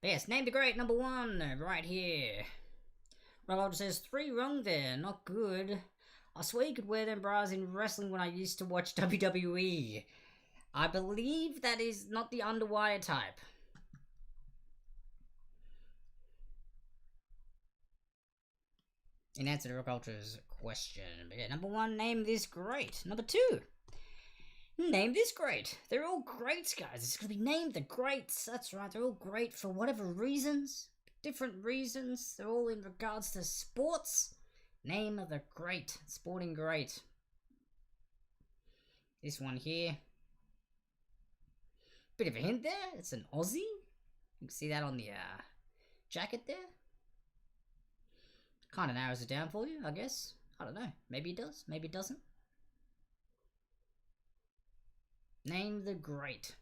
But yes, name the great, number 1, right here. Ronaldo says 3 wrong there, not good. I swear you could wear them bras in wrestling when I used to watch WWE. I believe that is not the underwire type. In answer to Rock Ultra's question. But yeah, number 1, name this great. Number 2, name this great. They're all greats, guys. It's going to be named the greats. That's right, they're all great for whatever reasons. Different reasons. They're all in regards to sports. Name of the great. Sporting great. This one here. Bit of a hint there. It's an Aussie. You can see that on the jacket there. Kind of narrows it down for you, I guess. I don't know. Maybe it does. Maybe it doesn't. Name the great.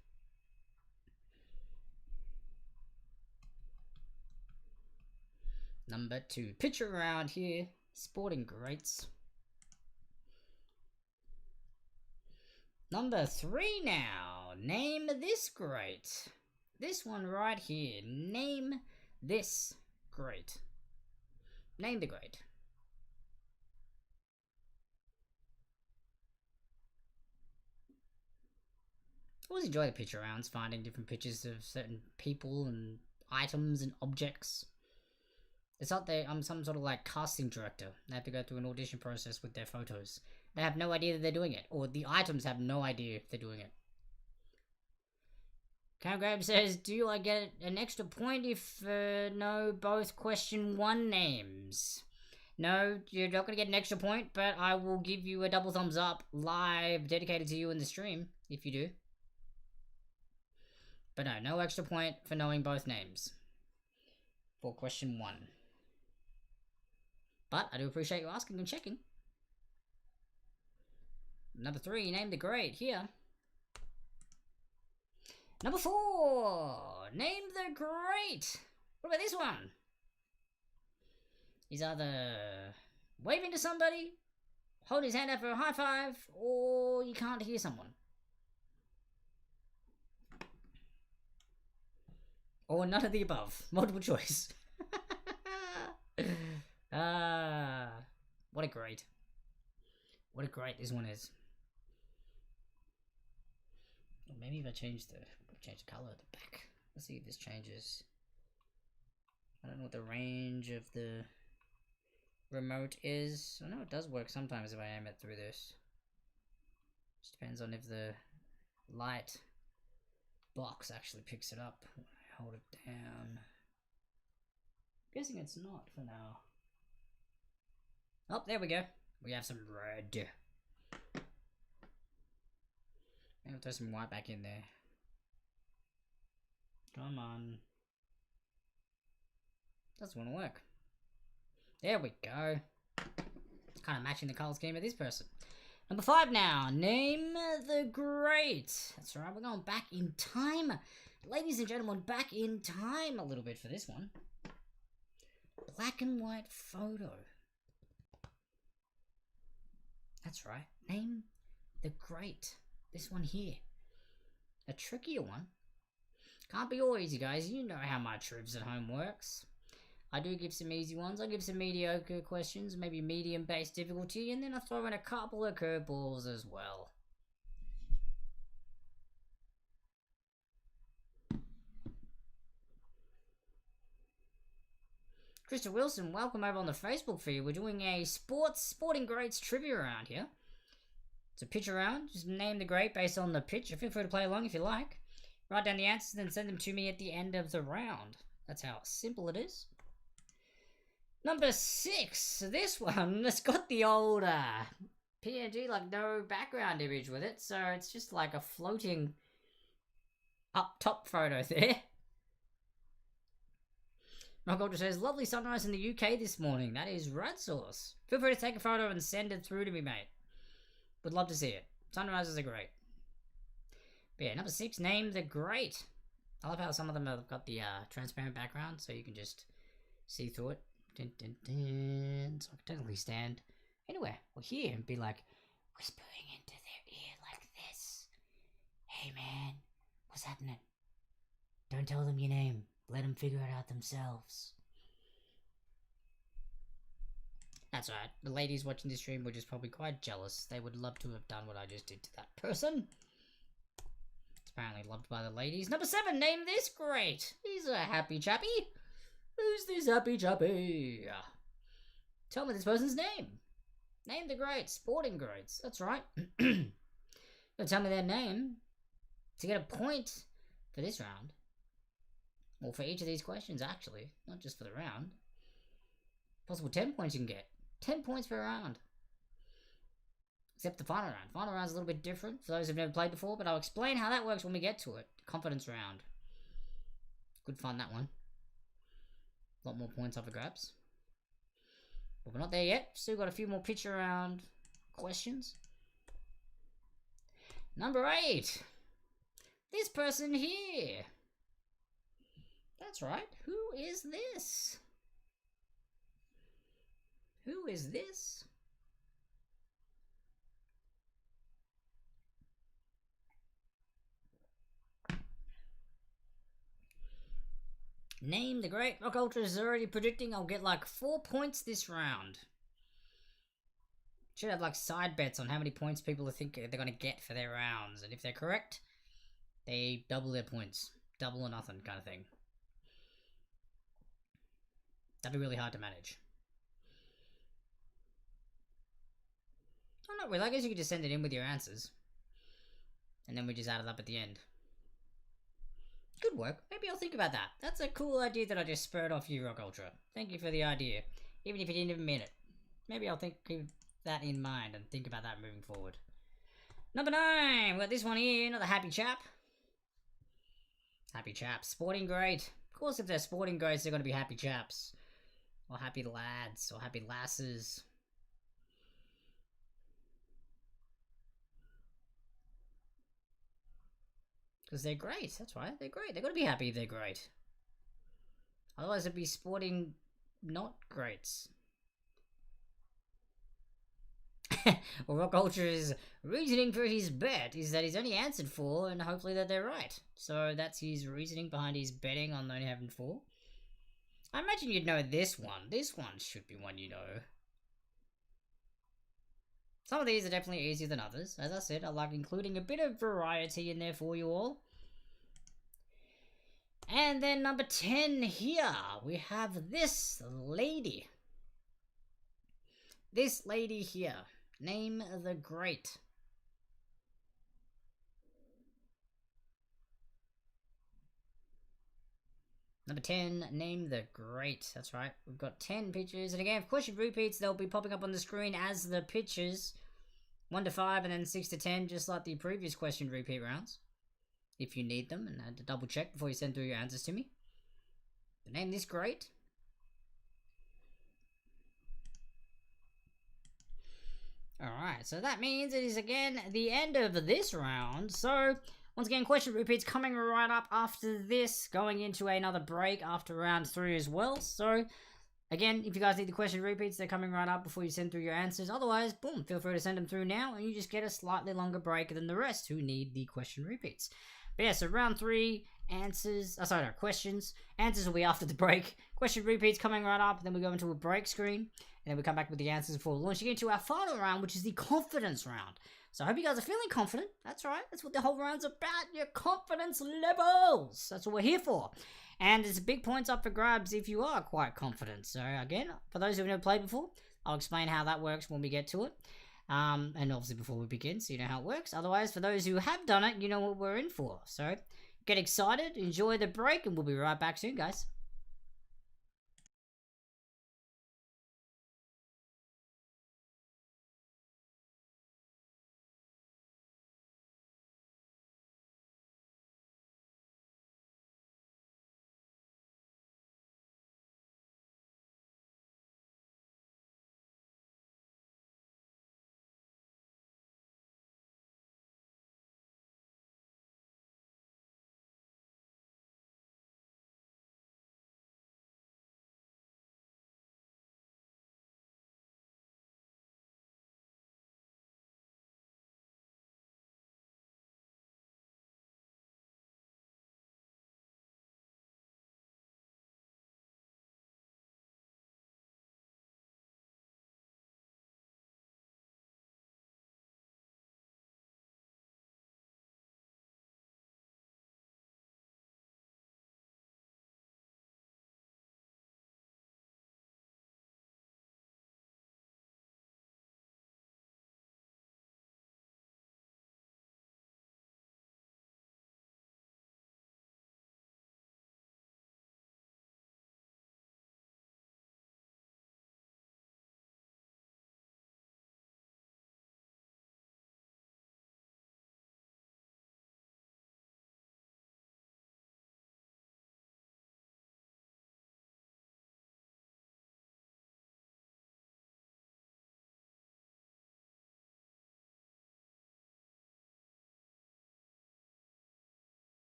Number 2. Picture around here. Sporting greats. Number 3 now. Name this great. This one right here. Name this great. Name the great. I always enjoy the picture rounds, finding different pictures of certain people and items and objects. It's not that I'm some sort of like casting director. They have to go through an audition process with their photos They have no idea that they're doing it, or the items have no idea if they're doing it. Cam Graham says, do I get an extra point if know both question 1 names? No, you're not going to get an extra point, but I will give you a double thumbs up live dedicated to you in the stream if you do. But no, no extra point for knowing both names for question 1. But I do appreciate you asking and checking. Number 3, name the great here. Number 4, name the great. What about this one? He's either waving to somebody, holding his hand out for a high five, or you can't hear someone. Or none of the above. Multiple choice. What a great. What a great this one is. Or maybe if I change the color at the back. Let's see if this changes. I don't know what the range of the remote is. I know it does work sometimes if I aim it through this. Just depends on if the light box actually picks it up when I hold it down. I'm guessing it's not for now. Oh, there we go. We have some red. Maybe I'll throw some white back in there. Come on. Doesn't want to work. There we go. It's kind of matching the colour scheme of this person. Number 5 now. Name the great. That's right, we're going back in time. Ladies and gentlemen, back in time a little bit for this one. Black and white photo. That's right. Name the great. This one here. A trickier one. Can't be all easy, guys. You know how my Trivs at home works. I do give some easy ones. I give some mediocre questions, maybe medium-based difficulty, and then I throw in a couple of curveballs as well. Krista Wilson, welcome over on the Facebook feed. We're doing a sporting greats trivia round here. It's a pitch around. Just name the great based on the pitch. Feel free to play along if you like. Write down the answers and send them to me at the end of the round. That's how simple it is. Number 6. This one, it's got the old PNG, like no background image with it. So it's just like a floating up top photo there. Rock Ultra says, lovely sunrise in the UK this morning. That is Rad Sauce. Feel free to take a photo and send it through to me, mate. Would love to see it. Sunrises are great. But yeah, number 6, name the great. I love how some of them have got the transparent background, so you can just see through it. Dun, dun, dun. So I can technically stand anywhere or here and be like whispering into their ear like this. Hey man, what's happening? Don't tell them your name. Let them figure it out themselves. That's right. The ladies watching this stream were just probably quite jealous. They would love to have done what I just did to that person. It's apparently loved by the ladies. Number 7, name this great. He's a happy chappy. Who's this happy chappy? Tell me this person's name. Name the greats. Sporting greats. That's right. You'll tell me their name to get a point for this round. Or for each of these questions, actually. Not just for the round. Possible 10 points you can get. 10 points per round. Except the final round. Final round's a little bit different for those who've never played before, but I'll explain how that works when we get to it. Confidence round. Good fun, that one. A lot more points up for grabs. But we're not there yet. Still got a few more pitch around questions. Number 8. This person here. That's right. Who is this? Who is this? Name the great. Rock Ultra is already predicting I'll get like 4 points this round. Should have like side bets on how many points people think they're going to get for their rounds. And if they're correct, they double their points. Double or nothing kind of thing. That'd be really hard to manage. Oh, not really. I guess you could just send it in with your answers. And then we just add it up at the end. Good work. Maybe I'll think about that. That's a cool idea that I just spurred off you, Rock Ultra. Thank you for the idea. Even if you didn't even mean it. Maybe I'll keep that in mind and think about that moving forward. Number 9. We've got this one here. Another happy chap. Happy chaps. Sporting grade. Of course, if they're sporting grades, they're going to be happy chaps. Or happy lads. Or happy lasses. Because they're great. That's right. They're great. They're going to be happy if they're great. Otherwise, it'd be sporting not greats. Well, Rock Ultra's reasoning for his bet is that he's only answered 4 and hopefully that they're right. So that's his reasoning behind his betting on only having 4. I imagine you'd know this one. This one should be one you know. Some of these are definitely easier than others. As I said, I like including a bit of variety in there for you all. And then number 10 here, we have this lady. This lady here. Name the Great. Number 10, Name the Great. That's right. We've got 10 pictures. And again, if question repeats, they'll be popping up on the screen as the pictures. 1 to 5 and then 6 to 10, just like the previous question repeat rounds. If you need them, and had to double check before you send through your answers to me. But name this great. Alright, so that means it is again the end of this round. So, once again, question repeats coming right up after this, going into another break after round 3 as well. So, again, if you guys need the question repeats, they're coming right up before you send through your answers. Otherwise, boom, feel free to send them through now, and you just get a slightly longer break than the rest who need the question repeats. But yeah, so round 3, questions. Answers will be after the break. Question repeats coming right up, then we go into a break screen, and then we come back with the answers before launching into our final round, which is the confidence round. So I hope you guys are feeling confident. That's right, that's what the whole round's about, your confidence levels. That's what we're here for. And there's big points up for grabs if you are quite confident. So again, for those who've never played before, I'll explain how that works when we get to it. And obviously before we begin, so you know how it works. Otherwise, for those who have done it, you know what we're in for. So get excited, enjoy the break, and we'll be right back soon, guys.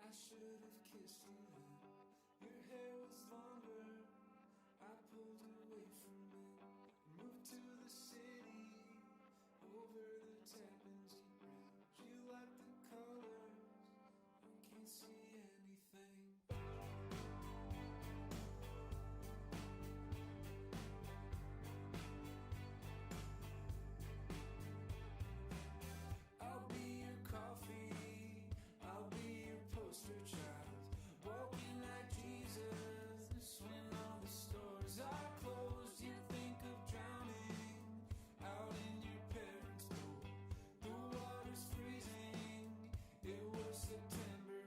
I should have kissed you then. Your hair was longer. I pulled away from it. Moved to the city. Over the Tappan Zee Bridge. You like the colors. I can't see anything. I'll be your coffee, I'll be your poster child. Walking like Jesus, when all the stores are closed, you think of drowning out in your parents' pool. The water's freezing, it was September.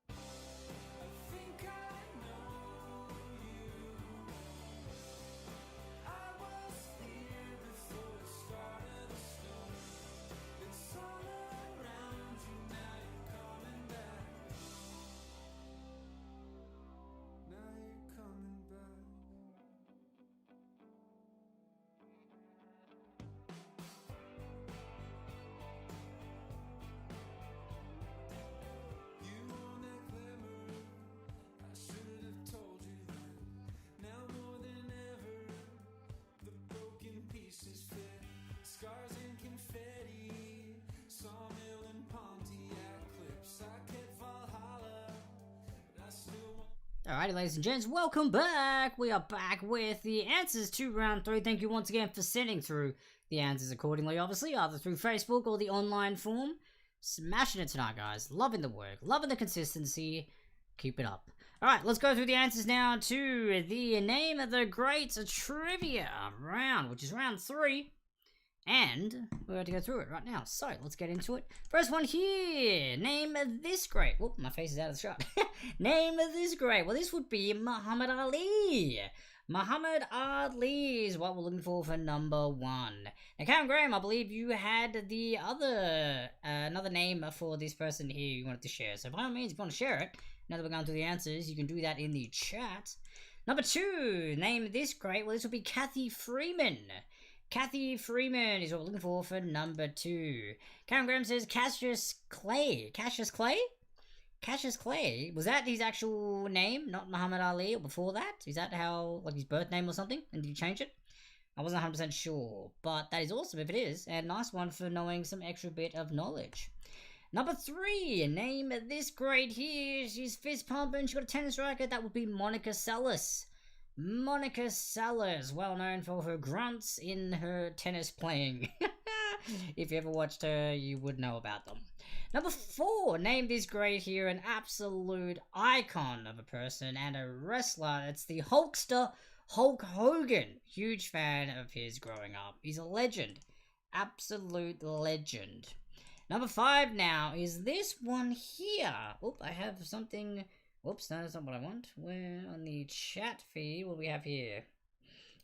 I think I know you. I was here before the start of the storm. It's all around you, now you're coming back. Now you're coming back. You want that glimmer, I should have told you then. Now more than ever, the broken pieces fit. Scars and confetti, sawmill and Pontiac clips. I kept Valhalla, but I still want. Alrighty, ladies and gents, welcome back. We are back with the answers to round 3. Thank you once again for sending through the answers accordingly, obviously, either through Facebook or the online form. Smashing it tonight, guys. Loving the work, loving the consistency. Keep it up. Alright, let's go through the answers now to the name of the great trivia round, which is round 3. And we're going to go through it right now. So let's get into it. First one here. Name this great. Whoop, my face is out of the shot. Name this great. Well, this would be Muhammad Ali. Muhammad Ali is what we're looking for number 1. Now, Karen Graham, I believe you had the other another name for this person here you wanted to share. So by all means, if you want to share it, now that we're going through the answers, you can do that in the chat. Number 2. Name this great. Well, this would be Kathy Freeman. Kathy Freeman is what we're looking for number 2. Karen Graham says Cassius Clay. Cassius Clay? Cassius Clay? Was that his actual name, not Muhammad Ali, or before that? Is that how, like, his birth name or something? And did you change it? I wasn't 100% sure, but that is awesome if it is, and nice one for knowing some extra bit of knowledge. Number 3, name this great here. She's fist pumping, she's got a tennis racket. That would be Monica Seles. Monica Seles, well known for her grunts in her tennis playing. If you ever watched her, you would know about them. Number 4, name this great here, an absolute icon of a person and a wrestler. It's the Hulkster Hulk Hogan. Huge fan of his growing up. He's a legend. Absolute legend. Number 5 now is this one here. Oop, I have something. Whoops, no, that's not what I want. Where on the chat feed, what do we have here?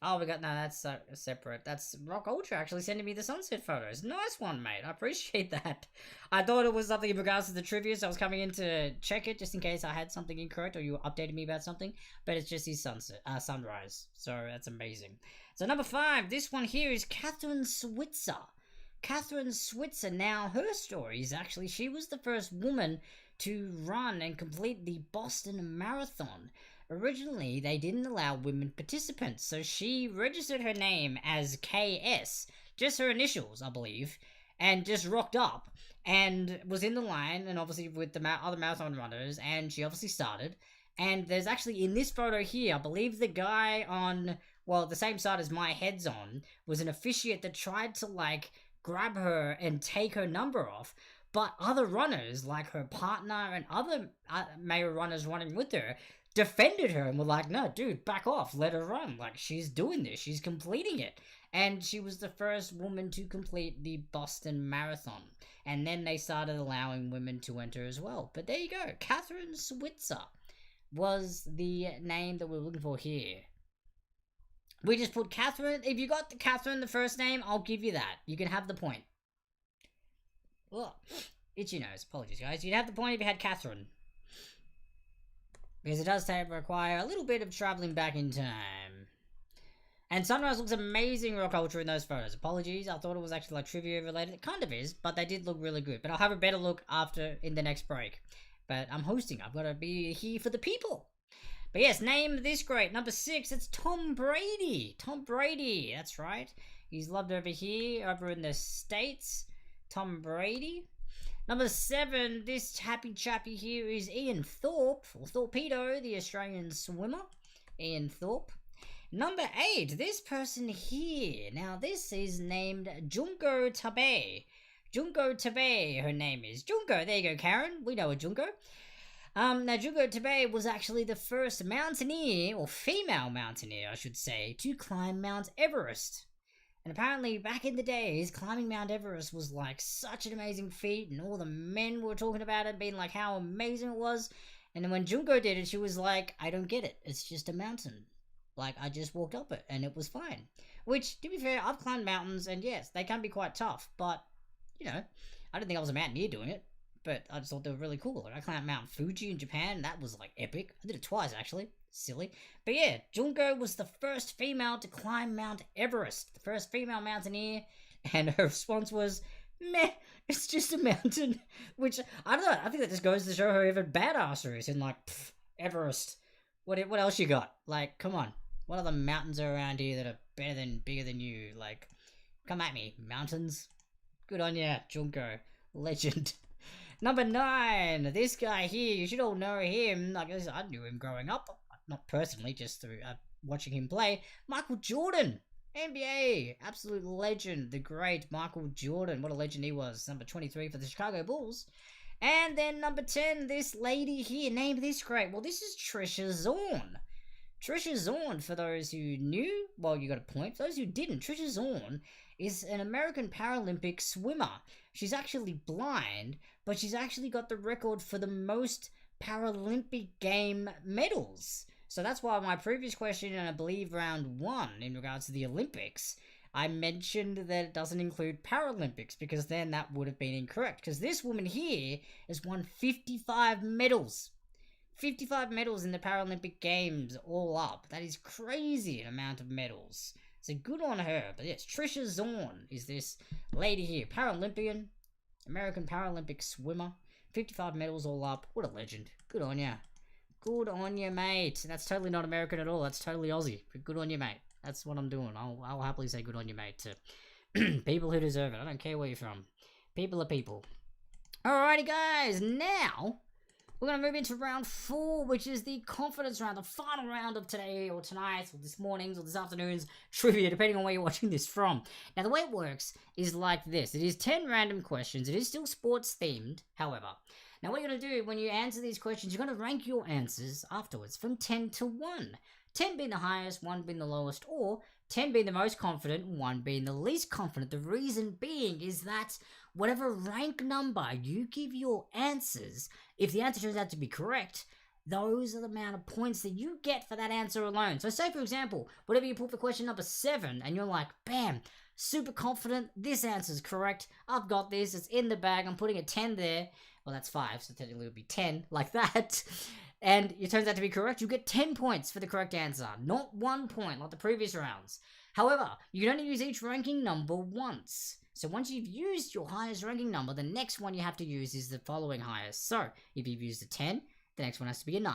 Oh, we got, no, that's separate. That's Rock Ultra actually sending me the sunset photos. Nice one, mate. I appreciate that. I thought it was something in regards to the trivia, so I was coming in to check it just in case I had something incorrect or you updated me about something. But it's just his sunrise. So that's amazing. So number 5, this one here is Catherine Switzer. Catherine Switzer. Now, her story is actually she was the first woman to run and complete the Boston Marathon. Originally, they didn't allow women participants, so she registered her name as KS, just her initials, I believe, and just rocked up and was in the line, and obviously with the other marathon runners, and she obviously started. And there's actually, in this photo here, I believe the guy on, well, the same side as my head's on, was an officiate that tried to, like, grab her and take her number off. But other runners, like her partner and other male runners running with her, defended her and were like, no, dude, back off, let her run. Like, she's doing this, she's completing it. And she was the first woman to complete the Boston Marathon. And then they started allowing women to enter as well. But there you go, Catherine Switzer was the name that we're looking for here. We just put Catherine. If you got the Catherine, the first name, I'll give you that. You can have the point. Ugh, itchy nose. Apologies, guys. You'd have the point if you had Catherine. Because it does require a little bit of traveling back in time. And Sunrise looks amazing, Rock Ultra, in those photos. Apologies, I thought it was actually like trivia related. It kind of is, but they did look really good. But I'll have a better look after in the next break. but I'm hosting. I've got to be here for the people. But yes, name this great. Number 6, it's Tom Brady. Tom Brady, that's right. He's loved over here, over in the States. Tom Brady. Number 7, this happy chappy here is Ian Thorpe, or Thorpedo, the Australian swimmer. Ian Thorpe. Number 8, this person here. Now this is named Junko Tabe. Junko Tabe, her name is. Junko, there you go, Karen. We know a Junko. Now Junko Tabe was actually the first mountaineer, or female mountaineer, I should say, to climb Mount Everest. And apparently, back in the days, climbing Mount Everest was like such an amazing feat, and all the men were talking about it, being like how amazing it was. And then when Junko did it, she was like, I don't get it. It's just a mountain. Like, I just walked up it, and it was fine. Which, to be fair, I've climbed mountains, and yes, they can be quite tough, but, you know, I didn't think I was a mountaineer doing it. But I just thought they were really cool. Like, I climbed Mount Fuji in Japan, and that was, like, epic. I did it twice, actually. Silly. But yeah, Junko was the first female to climb Mount Everest. The first female mountaineer. And her response was, meh, it's just a mountain. Which, I don't know, I think that just goes to show her even badassery is in, like, Everest. What else you got? Like, come on. What other mountains are around here that are bigger than you? Like, come at me. Mountains? Good on ya, Junko. Legend. Number 9, this guy here, you should all know him. I guess I knew him growing up. Not personally, just through watching him play. Michael Jordan, NBA, absolute legend. The great Michael Jordan. What a legend he was. Number 23 for the Chicago Bulls. And then number 10, this lady here. Name this great. Well, this is Trisha Zorn. Trisha Zorn, for those who knew, well, you got a point. For those who didn't, Trisha Zorn is an American Paralympic swimmer. She's actually blind, but she's actually got the record for the most Paralympic game medals. So that's why my previous question, and I believe round 1, in regards to the Olympics, I mentioned that it doesn't include Paralympics, because then that would have been incorrect. Because this woman here has won 55 medals. 55 medals in the Paralympic Games all up. That is crazy amount of medals. So good on her. But yes, Trisha Zorn is this lady here. Paralympian, American Paralympic swimmer. 55 medals all up. What a legend. Good on ya. Good on ya, mate. That's totally not American at all. That's totally Aussie. But good on ya, mate. That's what I'm doing. I'll happily say good on ya, mate, to people who deserve it. I don't care where you're from. People are people. Alrighty, guys. Now, we're going to move into round 4, which is the confidence round, the final round of today, or tonight, or this morning's, or this afternoon's trivia, depending on where you're watching this from. Now, the way it works is like this. It is 10 random questions. It is still sports-themed, however. Now, what you're going to do when you answer these questions, you're going to rank your answers afterwards from 10 to 1. 10 being the highest, 1 being the lowest, or 10 being the most confident, 1 being the least confident. The reason being is that whatever rank number you give your answers, if the answer turns out to be correct, those are the amount of points that you get for that answer alone. So say, for example, whatever you put for question number 7, and you're like, bam, super confident, this answer's correct, I've got this, it's in the bag, I'm putting a 10 there. Well, that's 5, so technically it would be 10, like that. And it turns out to be correct, you get 10 points for the correct answer, not 1 point like the previous rounds. However, you can only use each ranking number once. So once you've used your highest ranking number, the next one you have to use is the following highest. So, if you've used a 10, the next one has to be a 9,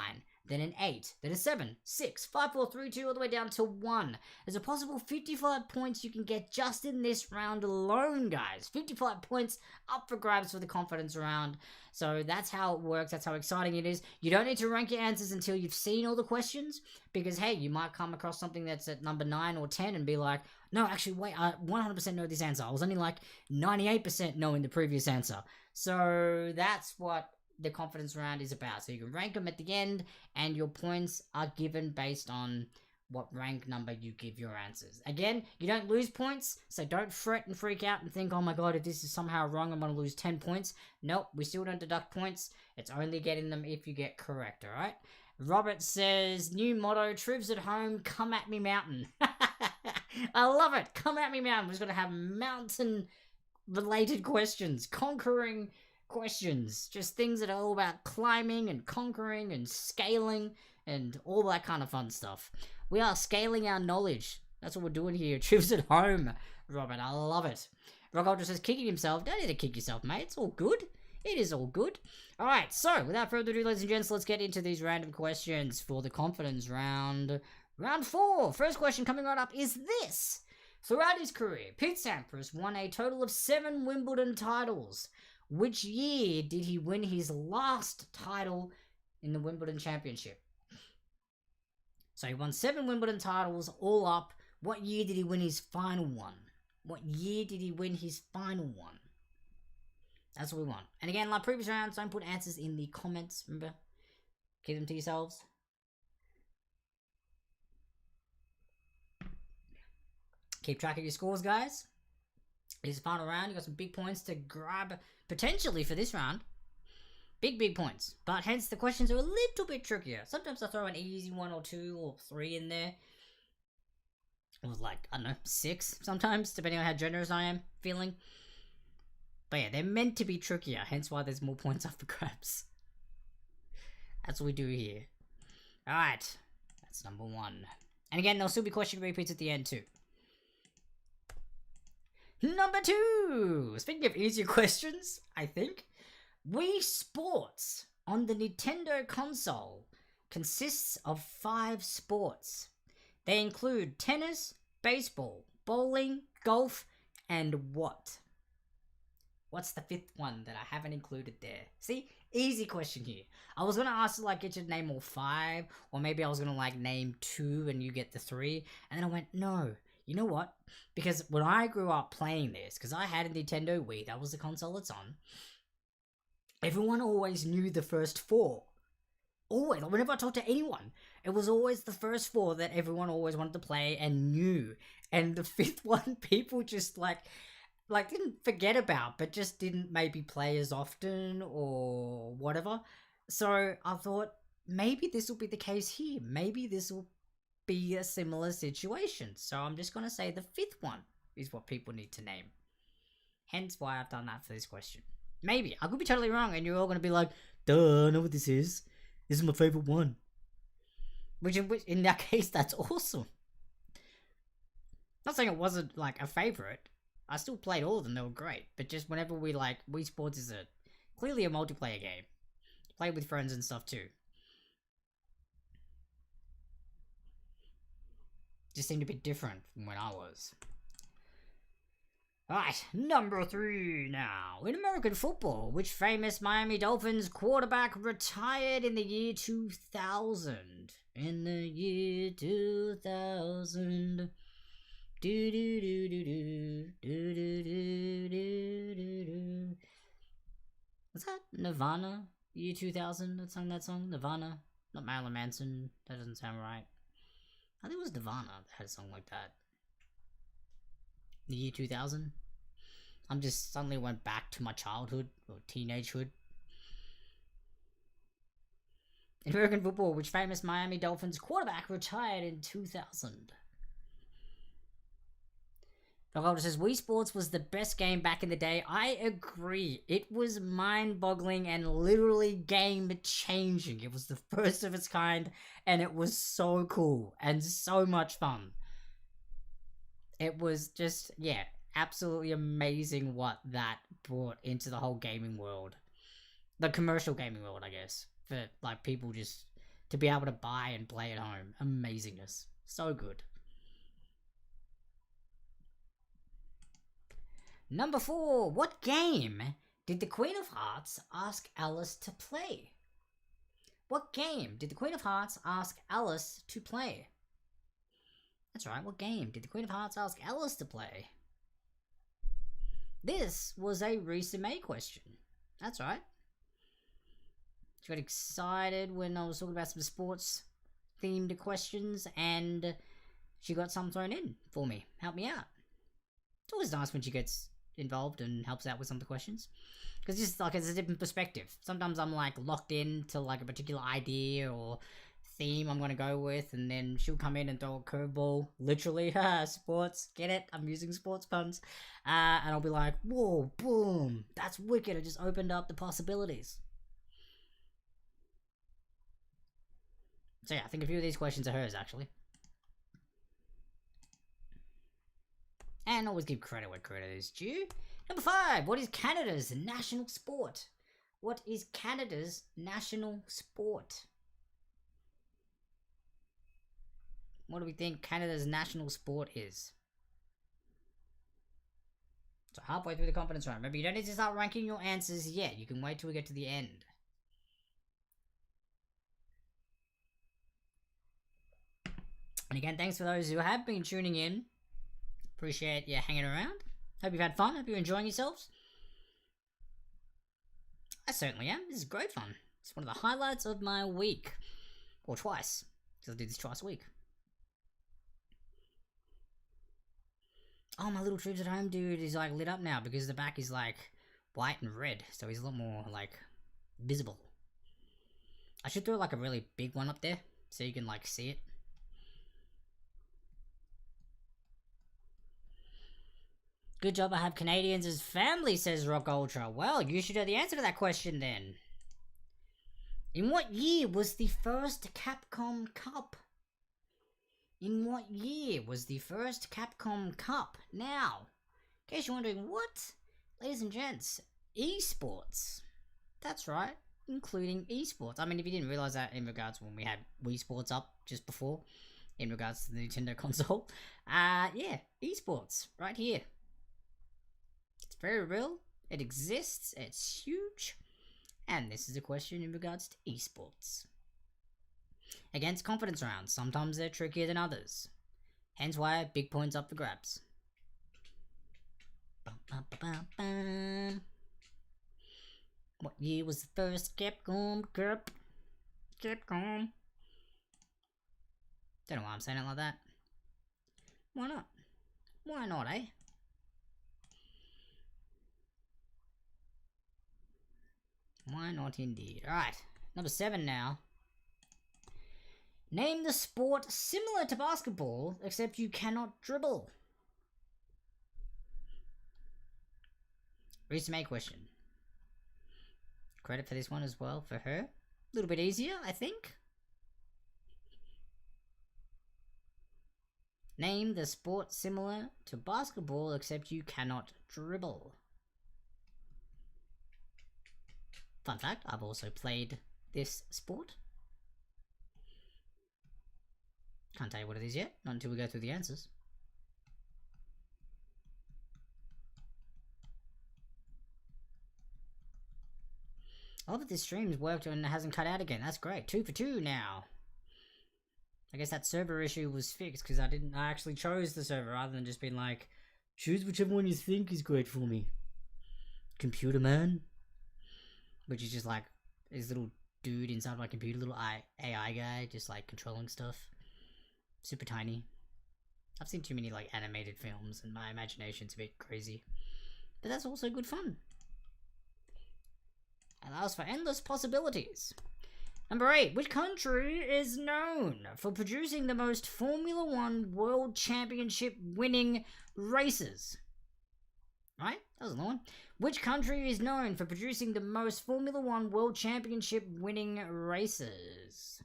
then an 8, then a 7, 6, 5, 4, 3, 2, all the way down to 1. There's a possible 55 points you can get just in this round alone, guys. 55 points up for grabs for the confidence round. So that's how it works, that's how exciting it is. You don't need to rank your answers until you've seen all the questions, because hey, you might come across something that's at number 9 or 10 and be like, no, actually wait, I 100% know this answer. I was only like 98% knowing the previous answer. So that's what the confidence round is about. So you can rank them at the end, and your points are given based on what rank number you give your answers. Again, you don't lose points, so don't fret and freak out and think, oh my god, if this is somehow wrong, I'm going to lose 10 points. Nope, we still don't deduct points. It's only getting them if you get correct, alright? Robert says, new motto, Trivs at home, come at me mountain. I love it, come at me mountain. We're just going to have mountain-related questions, conquering questions, just things that are all about climbing and conquering and scaling and all that kind of fun stuff. We are scaling our knowledge. That's what we're doing here. Trivs at home, Robert. I love it. Rock Ultra says, kicking himself. Don't need to kick yourself, mate. It's all good. It is all good. Alright, so without further ado, ladies and gents, let's get into these random questions for the confidence round. Round 4. First question coming right up is this. Throughout his career, Pete Sampras won a total of 7 Wimbledon titles. Which year did he win his last title in the Wimbledon Championship? So he won 7 Wimbledon titles all up. What year did he win his final one? What year did he win his final one? That's what we want. And again, like previous rounds, don't put answers in the comments, remember? Keep them to yourselves. Keep track of your scores, guys. It is the final round. You got some big points to grab, potentially, for this round. Big points. But hence, the questions are a little bit trickier. Sometimes I throw an easy 1 or 2 or 3 in there. Or like, I don't know, 6 sometimes, depending on how generous I am feeling. But yeah, they're meant to be trickier, hence why there's more points up for grabs. That's what we do here. Alright, that's number 1. And again, there'll still be question repeats at the end too. Number 2! Speaking of easier questions, I think. Wii Sports on the Nintendo console consists of 5 sports. They include tennis, baseball, bowling, golf, and what? What's the 5th one that I haven't included there? See? Easy question here. I was going to ask, like, get you to name all 5, or maybe I was going to, like, name 2 and you get the 3, and then I went, no. You know what? Because when I grew up playing this, because I had a Nintendo Wii, that was the console it's on, everyone always knew the first 4. Always. Whenever I talked to anyone, it was always the first 4 that everyone always wanted to play and knew. And the 5th one, people just, like didn't forget about, but just didn't maybe play as often or whatever. So I thought, maybe this will be the case here. Maybe this will be a similar situation. So I'm just going to say the 5th one is what people need to name. Hence why I've done that for this question. Maybe. I could be totally wrong and you're all going to be like, duh, I know what this is. This is my favorite one. Which in that case, that's awesome. Not saying it wasn't like a favorite. I still played all of them, they were great. But just whenever Wii Sports is clearly a multiplayer game. Play with friends and stuff too. Just seemed a bit different from when I was. Alright, number 3 now. In American football, which famous Miami Dolphins quarterback retired in the year 2000? In the year 2000. Do do do do do do do do do do do. Was that Nirvana? Year 2000 that sung that song? Nirvana? Not Marilyn Manson. That doesn't sound right. I think it was Nirvana that had a song like that. The year 2000. I'm just suddenly went back to my childhood or teenagehood. In American football, which famous Miami Dolphins quarterback retired in 2000? It says, Wii Sports was the best game back in the day. I agree. It was mind-boggling and literally game-changing. It was the first of its kind, and it was so cool and so much fun. It was just, yeah, absolutely amazing what that brought into the whole gaming world. The commercial gaming world, I guess. For, like, people just to be able to buy and play at home. Amazingness. So good. Number 4. What game did the Queen of Hearts ask Alice to play? What game did the Queen of Hearts ask Alice to play? That's right, what game did the Queen of Hearts ask Alice to play? This was a Risa Mei question. That's right. She got excited when I was talking about some sports themed questions and she got some thrown in for me. Help me out. It's always nice when she gets involved and helps out with some of the questions. Because just like it's a different perspective. Sometimes I'm like locked in to like a particular idea or theme I'm going to go with, and then she'll come in and throw a curveball, literally, sports, get it? I'm using sports puns, and I'll be like, whoa, boom, that's wicked, I just opened up the possibilities. So yeah, I think a few of these questions are hers, actually. And always give credit where credit is due. Number 5, what is Canada's national sport? What is Canada's national sport? What do we think Canada's national sport is? So halfway through the confidence round. Remember, you don't need to start ranking your answers yet. You can wait till we get to the end. And again, thanks for those who have been tuning in. Appreciate you hanging around. Hope you've had fun. Hope you're enjoying yourselves. I certainly am. This is great fun. It's one of the highlights of my week. Or twice. Because I do this twice a week. Oh, my little Trivs at home dude is like lit up now because the back is like white and red. So he's a lot more like visible. I should throw like a really big one up there so you can like see it. Good job I have Canadians as family, says Rock Ultra. Well, you should know the answer to that question then. In what year was the first Capcom Cup? In what year was the first Capcom Cup? Now, in case you're wondering, what? Ladies and gents, esports. That's right, including esports. I mean, if you didn't realize that in regards to when we had Wii Sports up just before, in regards to the Nintendo console, yeah, esports, right here. It's very real, it exists, it's huge, and this is a question in regards to esports. Against confidence rounds, sometimes they're trickier than others. Hence why big points up for grabs. What year was the first Capcom Cup? Capcom. Don't know why I'm saying it like that. Why not? Why not, eh? Why not indeed? Alright, number 7 now. Name the sport similar to basketball, except you cannot dribble. Risa Mei question. Credit for this one as well for her. A little bit easier, I think. Name the sport similar to basketball, except you cannot dribble. Fun fact, I've also played this sport. Can't tell you what it is yet, not until we go through the answers. I love that this stream's worked and hasn't cut out again. That's great. 2 for 2 now. I guess that server issue was fixed because I actually chose the server rather than just being like, choose whichever one you think is great for me. Computer man. Which is just like this little dude inside my computer, little AI guy, just like controlling stuff. Super tiny. I've seen too many like animated films and my imagination's a bit crazy. But that's also good fun. Allows for endless possibilities. Number 8. Which country is known for producing the most Formula 1 World Championship winning races? Right? That was another one. Which country is known for producing the most Formula 1 World Championship winning races?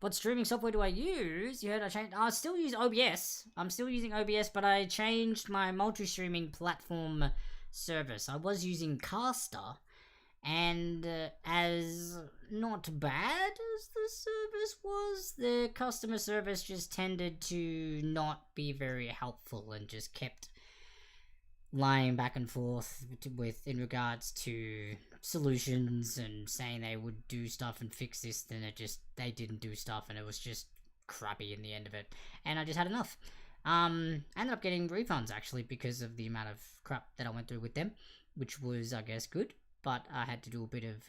What streaming software do I use? You heard I changed. I still use OBS. I'm still using OBS, but I changed my multi-streaming platform service. I was using Caster, and as not bad as the service was, the customer service just tended to not be very helpful and just kept lying back and forth with in regards to solutions and saying they would do stuff and fix this, then they didn't do stuff and it was just crappy in the end of it, and I just had enough. I ended up getting refunds actually because of the amount of crap that I went through with them, which was I guess good, but I had to do a bit of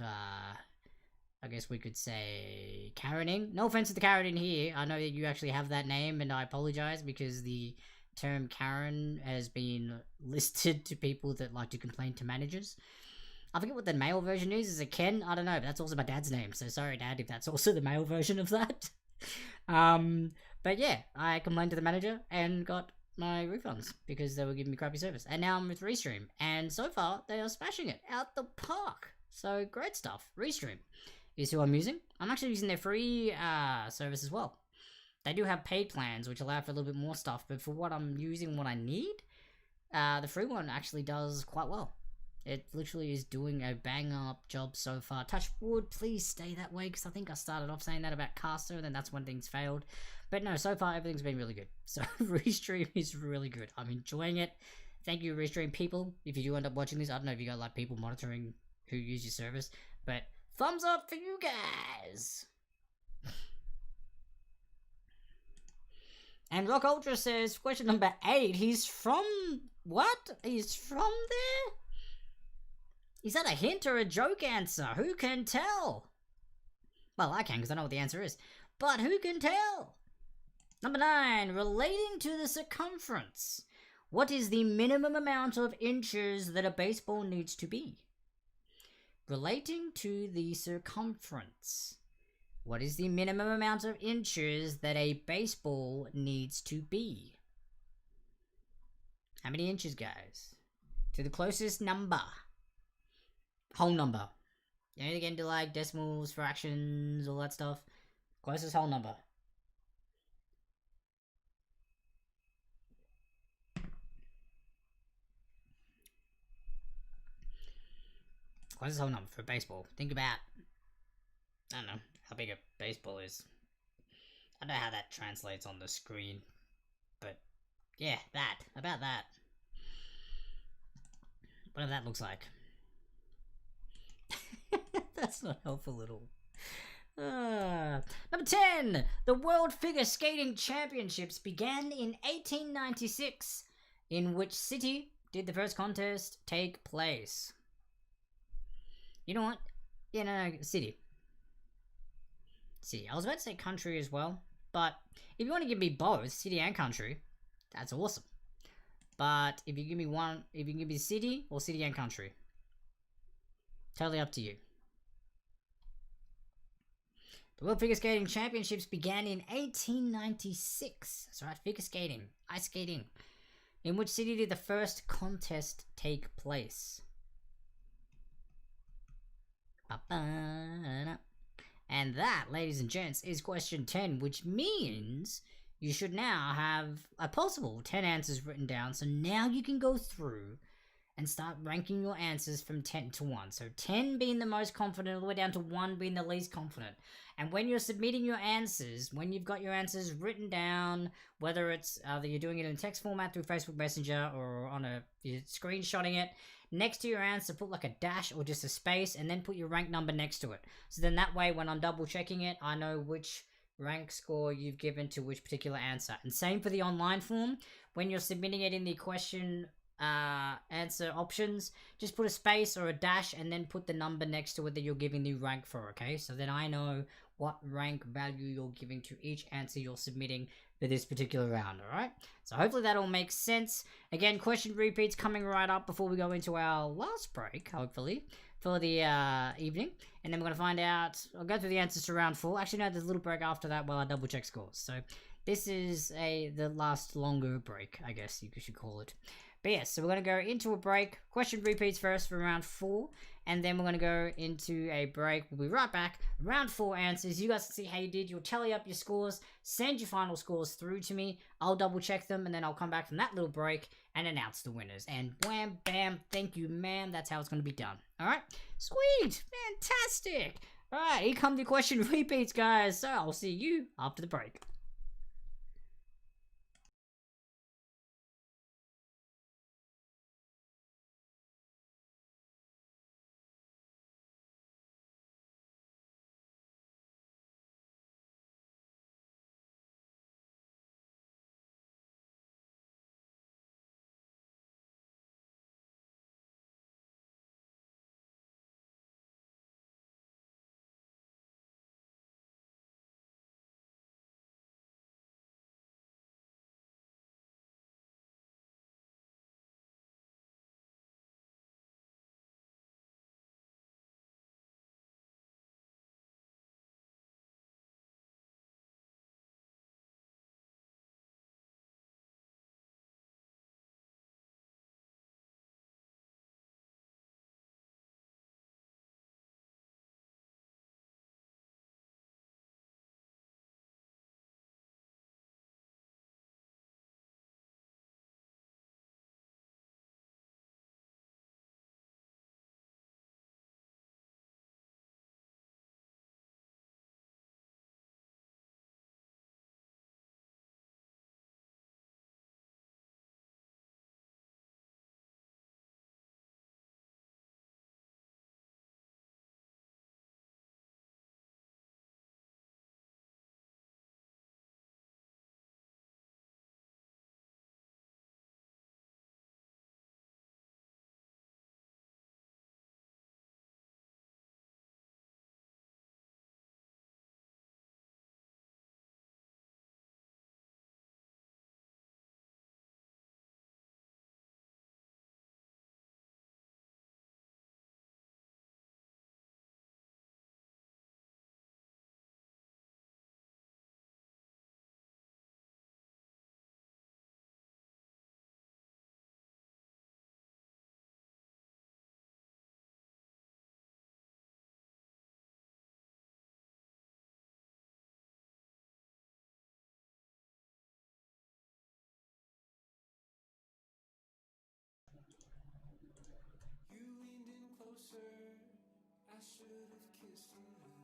I guess we could say Karening. No offense to the Karen in here, I know that you actually have that name and I apologize because the term Karen has been listed to people that like to complain to managers. I forget what the male version is it Ken? I don't know, but that's also my dad's name, so sorry Dad if that's also the male version of that. But yeah, I complained to the manager and got my refunds because they were giving me crappy service, and now I'm with Restream, and so far they are smashing it out the park, so great stuff. Restream is who I'm using. I'm actually using their free service as well, They do have paid plans, which allow for a little bit more stuff, but for what I'm using, what I need, the free one actually does quite well. It literally is doing a bang-up job so far. Touch wood, please stay that way, because I think I started off saying that about Caster, and then that's when things failed. But no, so far everything's been really good. So Restream is really good. I'm enjoying it. Thank you, Restream people. If you do end up watching this, I don't know if you got like people monitoring who use your service, but thumbs up for you guys. And Rock Ultra says, question number 8, he's from what? He's from there? Is that a hint or a joke answer? Who can tell? Well, I can because I know what the answer is. But who can tell? Number 9, relating to the circumference. What is the minimum amount of inches that a baseball needs to be? Relating to the circumference. What is the minimum amount of inches that a baseball needs to be? How many inches, guys? To the closest number. Whole number. You need to get into like decimals, fractions, all that stuff. Closest whole number. Closest whole number for baseball. Think about, I don't know, how big a baseball is. I don't know how that translates on the screen. But, yeah, about that. Whatever that looks like. That's not helpful at all. Number 10. The World Figure Skating Championships began in 1896. In which city did the first contest take place? You know what? Yeah, no, city. City. I was about to say country as well, but if you want to give me both, city and country, that's awesome. But if you give me one, if you give me city or city and country, totally up to you. The World Figure Skating Championships began in 1896. That's right, figure skating, ice skating. In which city did the first contest take place? And that, ladies and gents, is question 10, which means you should now have a possible 10 answers written down. So now you can go through and start ranking your answers from 10 to 1. So 10 being the most confident, all the way down to 1 being the least confident. And when you're submitting your answers, when you've got your answers written down, whether it's either you're doing it in text format through Facebook Messenger or on you're screenshotting it, next to your answer put like a dash or just a space and then put your rank number next to it. So then that way when I'm double checking it, I know which rank score you've given to which particular answer. And same for the online form. When you're submitting it in the question answer options, just put a space or a dash and then put the number next to it that you're giving the rank for, okay? So then I know what rank value you're giving to each answer you're submitting for this particular round, alright? So hopefully that all makes sense. Again, question repeats coming right up before we go into our last break, hopefully, for the evening. And then we're going to find out, I'll go through the answers to round 4. Actually, no, there's a little break after that while I double check scores. So this is the last longer break, I guess you should call it. But yes, so we're going to go into a break. Question repeats first for round 4. And then we're going to go into a break. We'll be right back. Round 4 answers. You guys can see how you did. You'll tally up your scores. Send your final scores through to me. I'll double check them. And then I'll come back from that little break and announce the winners. And wham, bam, thank you, ma'am. That's how it's going to be done. Alright? Sweet. Fantastic. Alright, here come the question repeats, guys. So I'll see you after the break. Switzer, I should have kissed you then.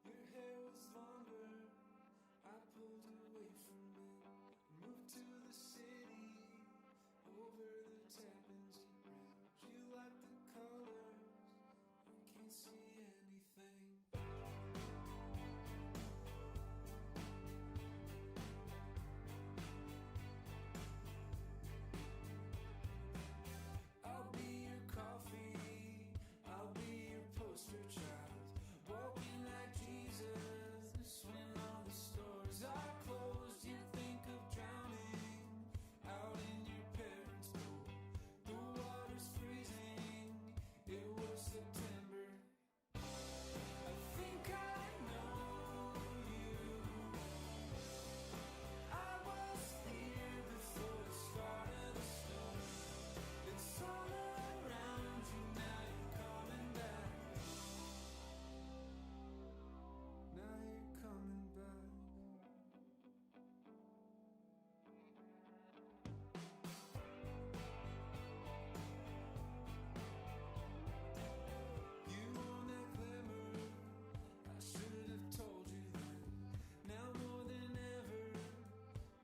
Your hair was longer, I pulled away from it. Moved to the city, over the Tappan's Bridge. You like the colors, I can't see anything. I'll be your coffee, I'll be your poster child. Walking like Jesus, when all the stores are closed. You think of drowning out in your parents' pool. The water's freezing, it was September. I think I know you. I was here before the start of the storm. It's all around you, now you're coming back. Now you're coming back. You want that glimmer, I should have told you then. Now more than ever,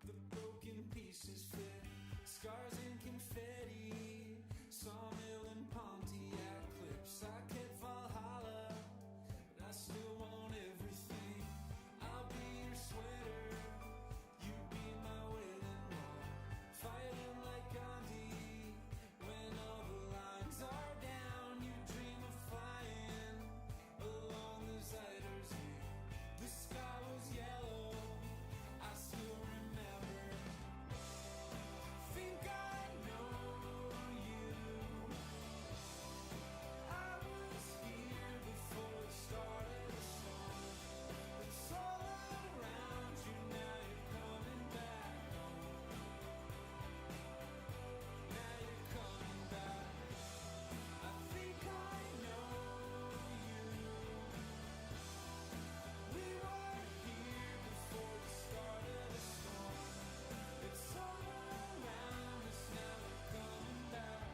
the broken pieces fit. Scars and confetti, sawmill and Pontiac clips. I kept Valhalla, but I still want everything. I'll be your sweater, you be my wailing wall. Fighting like Gandhi, when all the lines are down. You dream of flying along the Zuiderzee. The sky was yellow, I still remember. Think I know you. I was here before the start of the storm. It's all around you, now you're coming back home. Now you're coming back. I think I know you. We were here before the start of the storm. It's all around us, now we're coming back.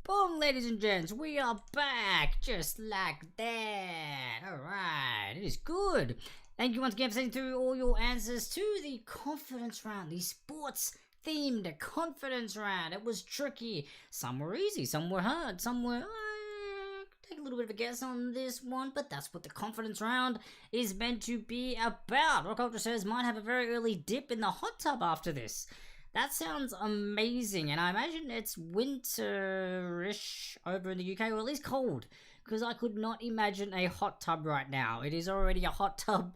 Boom, ladies and gents, we are back just like that. Alright, it is good. Thank you once again for sending through all your answers to the confidence round, the sports themed confidence round. It was tricky. Some were easy, some were hard, some were. Take a little bit of a guess on this one, but that's what the confidence round is meant to be about. Rock Ultra says might have a very early dip in the hot tub after this. That sounds amazing, and I imagine it's winterish over in the UK, or at least cold, because I could not imagine a hot tub right now. It is already a hot tub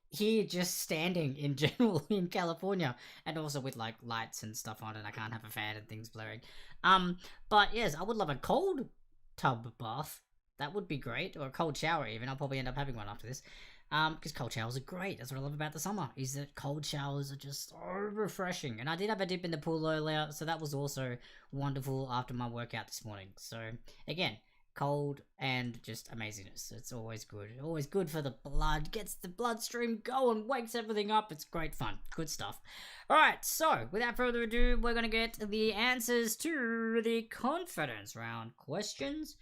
here just standing in general in California, and also with like lights and stuff on it. I can't have a fan and things blaring. But yes, I would love a cold tub bath. That would be great, or a cold shower even. I'll probably end up having one after this. Because cold showers are great. That's what I love about the summer, is that cold showers are just so refreshing. And I did have a dip in the pool earlier, so that was also wonderful after my workout this morning. So again, cold and just amazingness. It's always good. Always good for the blood. Gets the bloodstream going, wakes everything up. It's great fun. Good stuff. Alright, so without further ado, we're going to get the answers to the confidence round questions.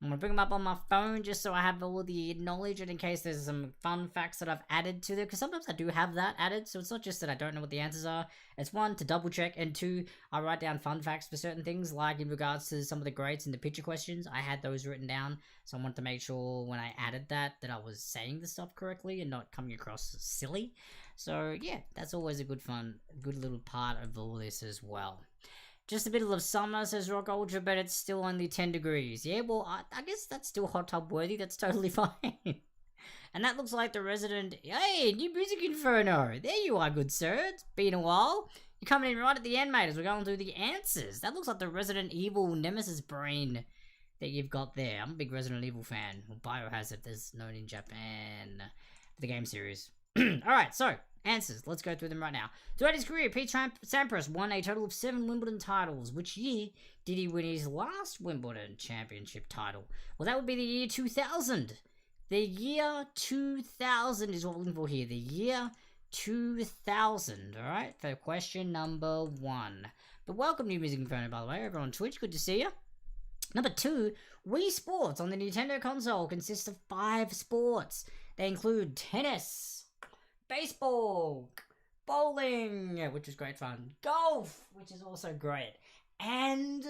I'm gonna bring them up on my phone just so I have all the knowledge, and in case there's some fun facts that I've added to them, because sometimes I do have that added, so it's not just that I don't know what the answers are. It's one, to double check, and two, I write down fun facts for certain things, like in regards to some of the greats and the picture questions. I had those written down, so I wanted to make sure when I added that I was saying the stuff correctly and not coming across silly. So yeah, that's always a good little part of all this as well. Just a bit of summer, says Rock Ultra, but it's still only 10 degrees. Yeah, well, I guess that's still hot tub worthy. That's totally fine. And that looks like the resident... Hey, new music inferno. There you are, good sir. It's been a while. You're coming in right at the end, mate, as we're going through the answers. That looks like the Resident Evil Nemesis brain that you've got there. I'm a big Resident Evil fan. Well, Biohazard, as known in Japan. For the game series. Alright, so... answers. Let's go through them right now. Throughout his career, Pete Sampras won a total of 7 Wimbledon titles. Which year did he win his last Wimbledon championship title? Well, that would be the year 2000. The year 2000 is what we're looking for here. The year 2000. Alright, for question number 1. But welcome, New Music Inferno, by the way, over on Twitch. Good to see you. Number 2, Wii Sports on the Nintendo console consists of 5 sports. They include tennis, baseball, bowling, which is great fun, golf, which is also great, and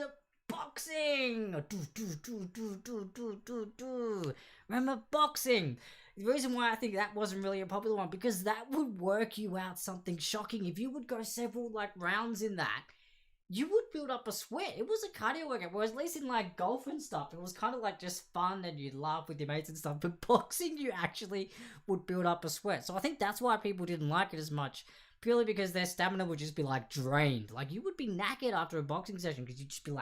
boxing. Remember boxing? The reason why I think that wasn't really a popular one, because that would work you out something shocking. If you would go several rounds in that, you would build up a sweat. It was a cardio workout, whereas at least in golf and stuff, it was kind of just fun and you'd laugh with your mates and stuff. But boxing, you actually would build up a sweat. So I think that's why people didn't like it as much, purely because their stamina would just be drained. You would be knackered after a boxing session because you'd just be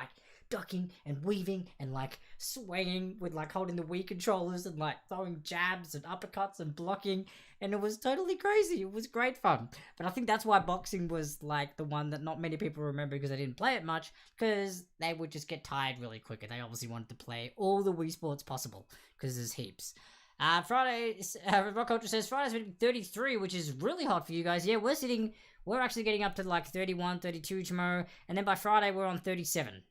ducking and weaving and swaying with holding the Wii controllers and throwing jabs and uppercuts and blocking, and it was totally crazy. It was great fun. But I think that's why boxing was the one that not many people remember, because they didn't play it much, because they would just get tired really quick, and they obviously wanted to play all the Wii sports possible because there's heaps. Friday, Rock Culture says Friday's been 33, which is really hot for you guys. Yeah, we're actually getting up to 31, 32 tomorrow, and then by Friday we're on 37.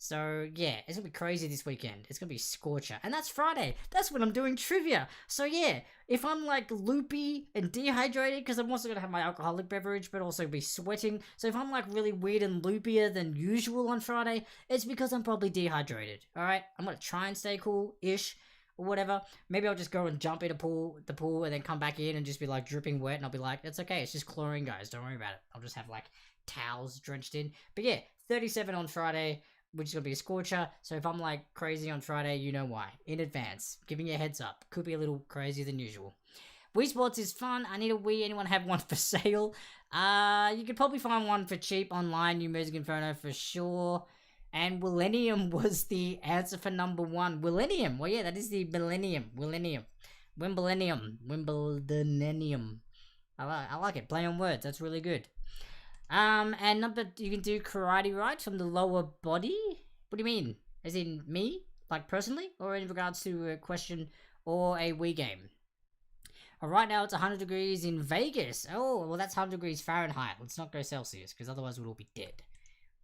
So, yeah, it's going to be crazy this weekend. It's going to be scorcher. And that's Friday. That's when I'm doing trivia. So, yeah, if I'm, loopy and dehydrated, because I'm also going to have my alcoholic beverage, but also be sweating. So, if I'm, really weird and loopier than usual on Friday, it's because I'm probably dehydrated. Alright? I'm going to try and stay cool-ish, or whatever. Maybe I'll just go and jump in the pool, and then come back in and just be, dripping wet, and I'll be like, it's okay, it's just chlorine, guys. Don't worry about it. I'll just have, towels drenched in. But, yeah, 37 on Friday, which is going to be a scorcher. So if I'm crazy on Friday, you know why. In advance. Giving you a heads up. Could be a little crazier than usual. Wii Sports is fun. I need a Wii. Anyone have one for sale? You could probably find one for cheap online. New Music Inferno for sure. And Millennium was the answer for number 1. Millennium. Well, yeah, that is the Millennium. Wimbledonium. I like it. Play on words. That's really good. And you can do karate right from the lower body? What do you mean? As in me? Personally? Or in regards to a question or a Wii game? Right now it's 100 degrees in Vegas. Oh, well that's 100 degrees Fahrenheit. Let's not go Celsius, because otherwise we'll all be dead.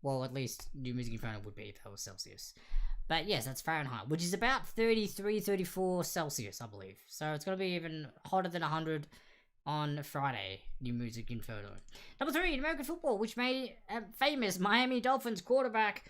Well, at least New Music Inferno would be if that was Celsius. But yes, that's Fahrenheit, which is about 33, 34 Celsius, I believe. So it's going to be even hotter than 100 on Friday, New Music Inferno. Number 3, in American football, which made famous Miami Dolphins quarterback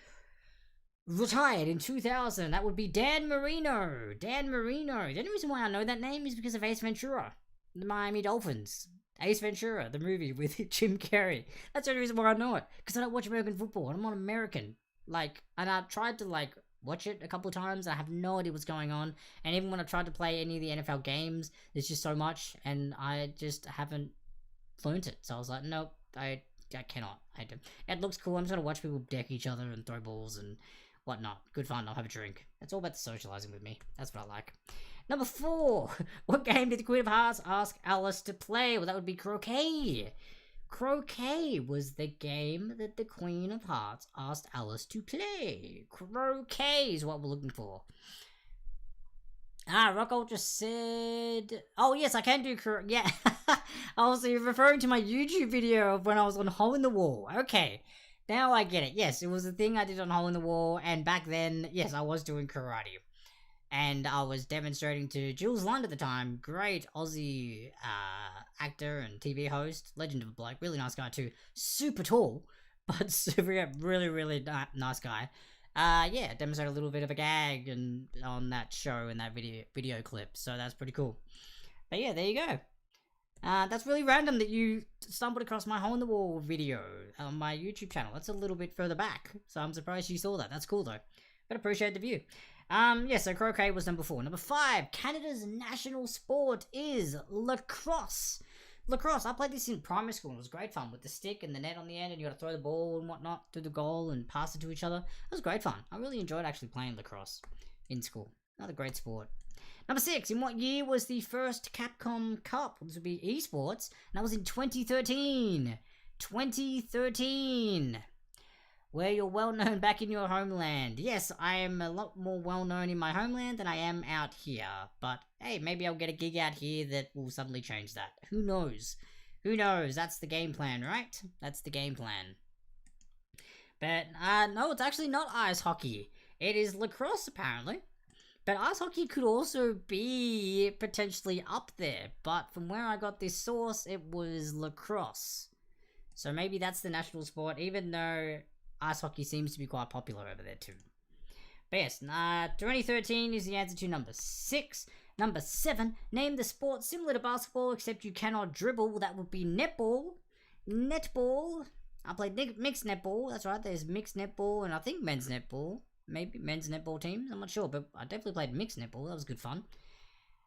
retired in 2000. That would be Dan Marino. The only reason why I know that name is because of Ace Ventura. The Miami Dolphins. Ace Ventura, the movie with Jim Carrey. That's the only reason why I know it. Because I don't watch American football, and I'm not American. And I tried to, watch it a couple of times. I have no idea what's going on. And even when I tried to play any of the NFL games, there's just so much, and I just haven't learned it. So I was like, nope, I cannot. It looks cool. I'm just going to watch people deck each other and throw balls and whatnot. Good fun. I'll have a drink. It's all about the socializing with me. That's what I like. Number 4. What game did the Queen of Hearts ask Alice to play? Well, that would be croquet. Croquet was the game that the Queen of Hearts asked Alice to play. Croquet is what we're looking for. Rockall just said... Oh, yes, I can do croquet. Yeah. Oh, so you're referring to my YouTube video of when I was on Hole in the Wall. Okay. Now I get it. Yes, it was a thing I did on Hole in the Wall, and back then, yes, I was doing karate. and I was demonstrating to Jules Lund at the time, great Aussie actor and TV host, legend of a bloke, really nice guy too, super tall, but super, yeah, really nice guy. Yeah, demonstrated a little bit of a gag and on that show and that video clip, so that's pretty cool. But yeah, there you go. That's really random that you stumbled across my hole in the wall video on my YouTube channel. That's a little bit further back, so I'm surprised you saw that. That's cool though. But appreciate the view. Yeah, so croquet was number 4. Number 5, Canada's national sport is lacrosse. Lacrosse, I played this in primary school and it was great fun with the stick and the net on the end and you got to throw the ball and whatnot through the goal and pass it to each other. It was great fun. I really enjoyed actually playing lacrosse in school. Another great sport. Number 6, in what year was the first Capcom Cup? This would be esports, and that was in 2013. 2013. Where you're well known back in your homeland. Yes, I am a lot more well known in my homeland than I am out here. But hey, maybe I'll get a gig out here that will suddenly change that. Who knows? Who knows? That's the game plan, right? That's the game plan. But no, it's actually not ice hockey. It is lacrosse apparently. But ice hockey could also be potentially up there. But from where I got this source, it was lacrosse. So maybe that's the national sport, even though ice hockey seems to be quite popular over there too. But yes, 2013 is the answer to number 6. Number 7, name the sport similar to basketball except you cannot dribble. That would be netball. Netball. I played mixed netball. That's right, there's mixed netball and I think men's netball. Maybe men's netball teams, I'm not sure, but I definitely played mixed netball. That was good fun.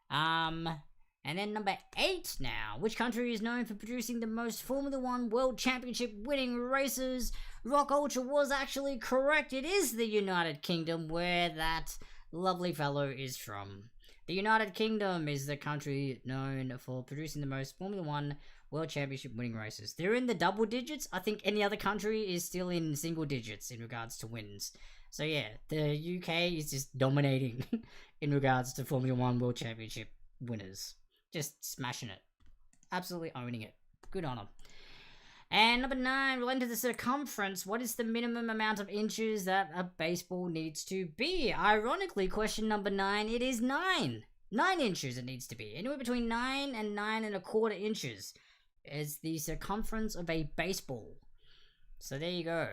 And then number 8 now. Which country is known for producing the most Formula 1 World Championship winning races? Rock Ultra was actually correct. It is the United Kingdom, where that lovely fellow is from. The United Kingdom is the country known for producing the most Formula 1 World Championship winning races. They're in the double digits. I think any other country is still in single digits in regards to wins. So yeah, the UK is just dominating in regards to Formula 1 World Championship winners. Just smashing it. Absolutely owning it. Good on them. And number 9, related to the circumference, what is the minimum amount of inches that a baseball needs to be? Ironically, question number 9, it is 9. 9 inches it needs to be. Anywhere between 9 and 9.25 inches is the circumference of a baseball. So there you go.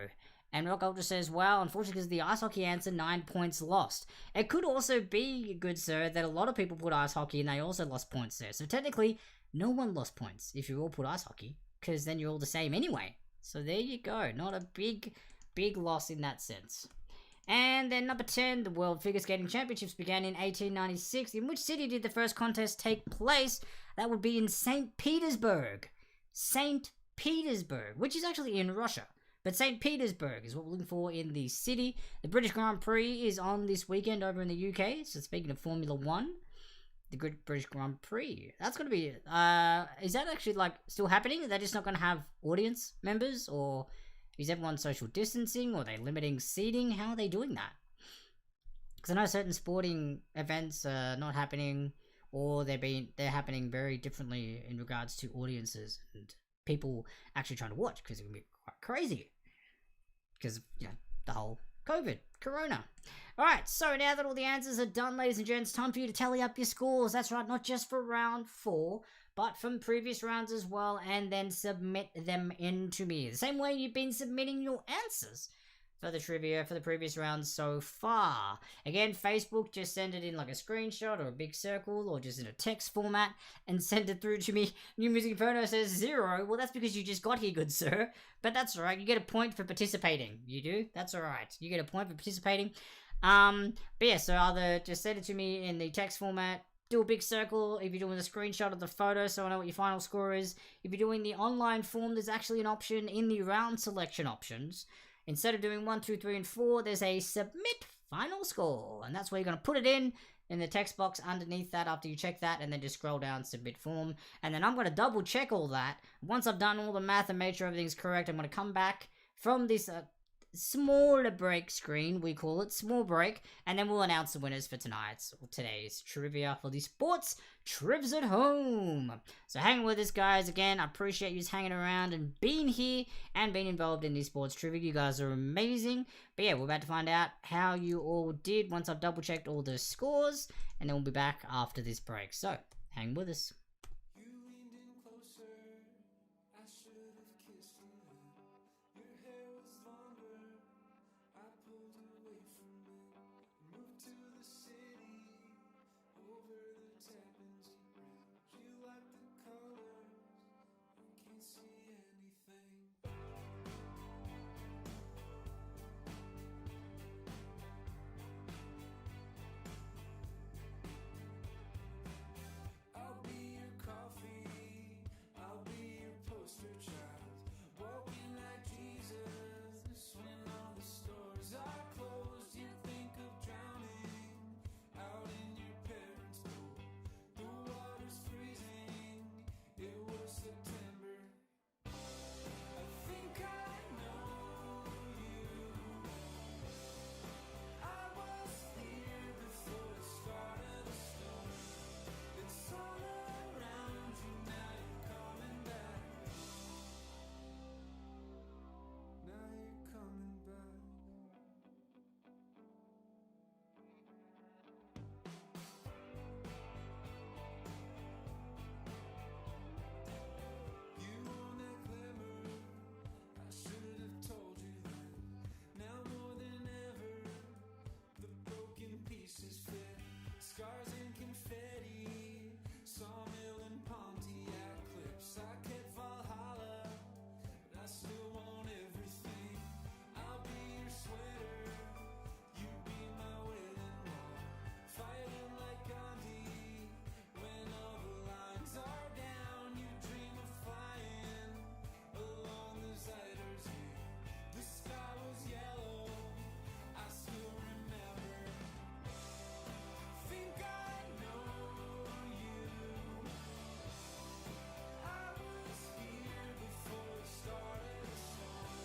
And Rock Ultra says, well, unfortunately, because of the ice hockey answer, 9 points lost. It could also be, good sir, that a lot of people put ice hockey and they also lost points there. So technically, no one lost points if you all put ice hockey, because then you're all the same anyway. So there you go. Not a big loss in that sense. And then number 10, the World Figure Skating Championships began in 1896. In which city did the first contest take place? That would be in St. Petersburg. St. Petersburg, which is actually in Russia. But St. Petersburg is what we're looking for in the city. The British Grand Prix is on this weekend over in the UK. So speaking of Formula 1, the British Grand Prix. That's going to be... is that actually like still happening? They're just not going to have audience members? Or is everyone social distancing? Or are they limiting seating? How are they doing that? Because I know certain sporting events are not happening, or they're happening very differently in regards to audiences and people actually trying to watch, because it can be quite crazy. Because, you know, the whole Corona. Alright, so now that all the answers are done, ladies and gents, time for you to tally up your scores. That's right, not just for round 4, but from previous rounds as well, and then submit them in to me. The same way you've been submitting your answers for the trivia for the previous rounds so far. Again, Facebook, just send it in like a screenshot or a big circle or just in a text format and send it through to me. New Music Inferno says 0. Well, that's because you just got here, good sir. But that's alright, you get a point for participating. You do? That's alright. You get a point for participating. But yeah, so either just send it to me in the text format, do a big circle if you're doing a screenshot of the photo so I know what your final score is. If you're doing the online form, there's actually an option in the round selection options. Instead of doing 1, 2, 3, and 4, there's a submit final score. And that's where you're going to put it in the text box underneath that after you check that, and then just scroll down, submit form. And then I'm going to double check all that. Once I've done all the math and made sure everything's correct, I'm going to come back from this smaller break screen, we call it small break, and then we'll announce the winners for today's trivia for the sports Trivs at home. So hang with us, guys. Again, I appreciate you hanging around and being here and being involved in the sports trivia. You guys are amazing. But yeah, we're about to find out how you all did once I've double checked all the scores, and then we'll be back after this break. So hang with us. You leaned in closer, I should have kissed a little. Your hair was longer, I pulled away from it. Moved to the city, over the Tappan Zee Bridge. You like the colors, I can't see anything. I'll be your coffee, I'll be your poster child. Walking like Jesus, when all the stores are closed, you think of drowning out in your parents' pool. The water's freezing, it was September. I think I know you. I was here before the start of the storm. It's all around you, now you're coming back. Now you're coming back. You want that glimmer, I should have told you then. Now more than ever, the broken pieces fit. Scars and confetti, sawmill and Pontiac clips. I kept Valhalla, but I still want everything. I'll be your sweater, you be my wedding wall. Fighting like Gandhi, when all the lines are down. You dream of flying along the Zuiderzee. The sky was yellow, I still remember. Think I know you. I was here before the start of the storm.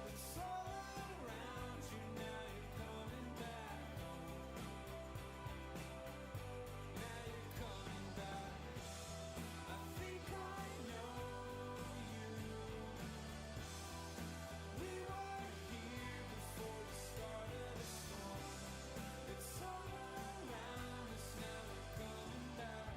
It's all around you, now you're coming back home. Now you're coming back. I think I know you. We were here before the start of the storm. It's all around us, now we're coming back.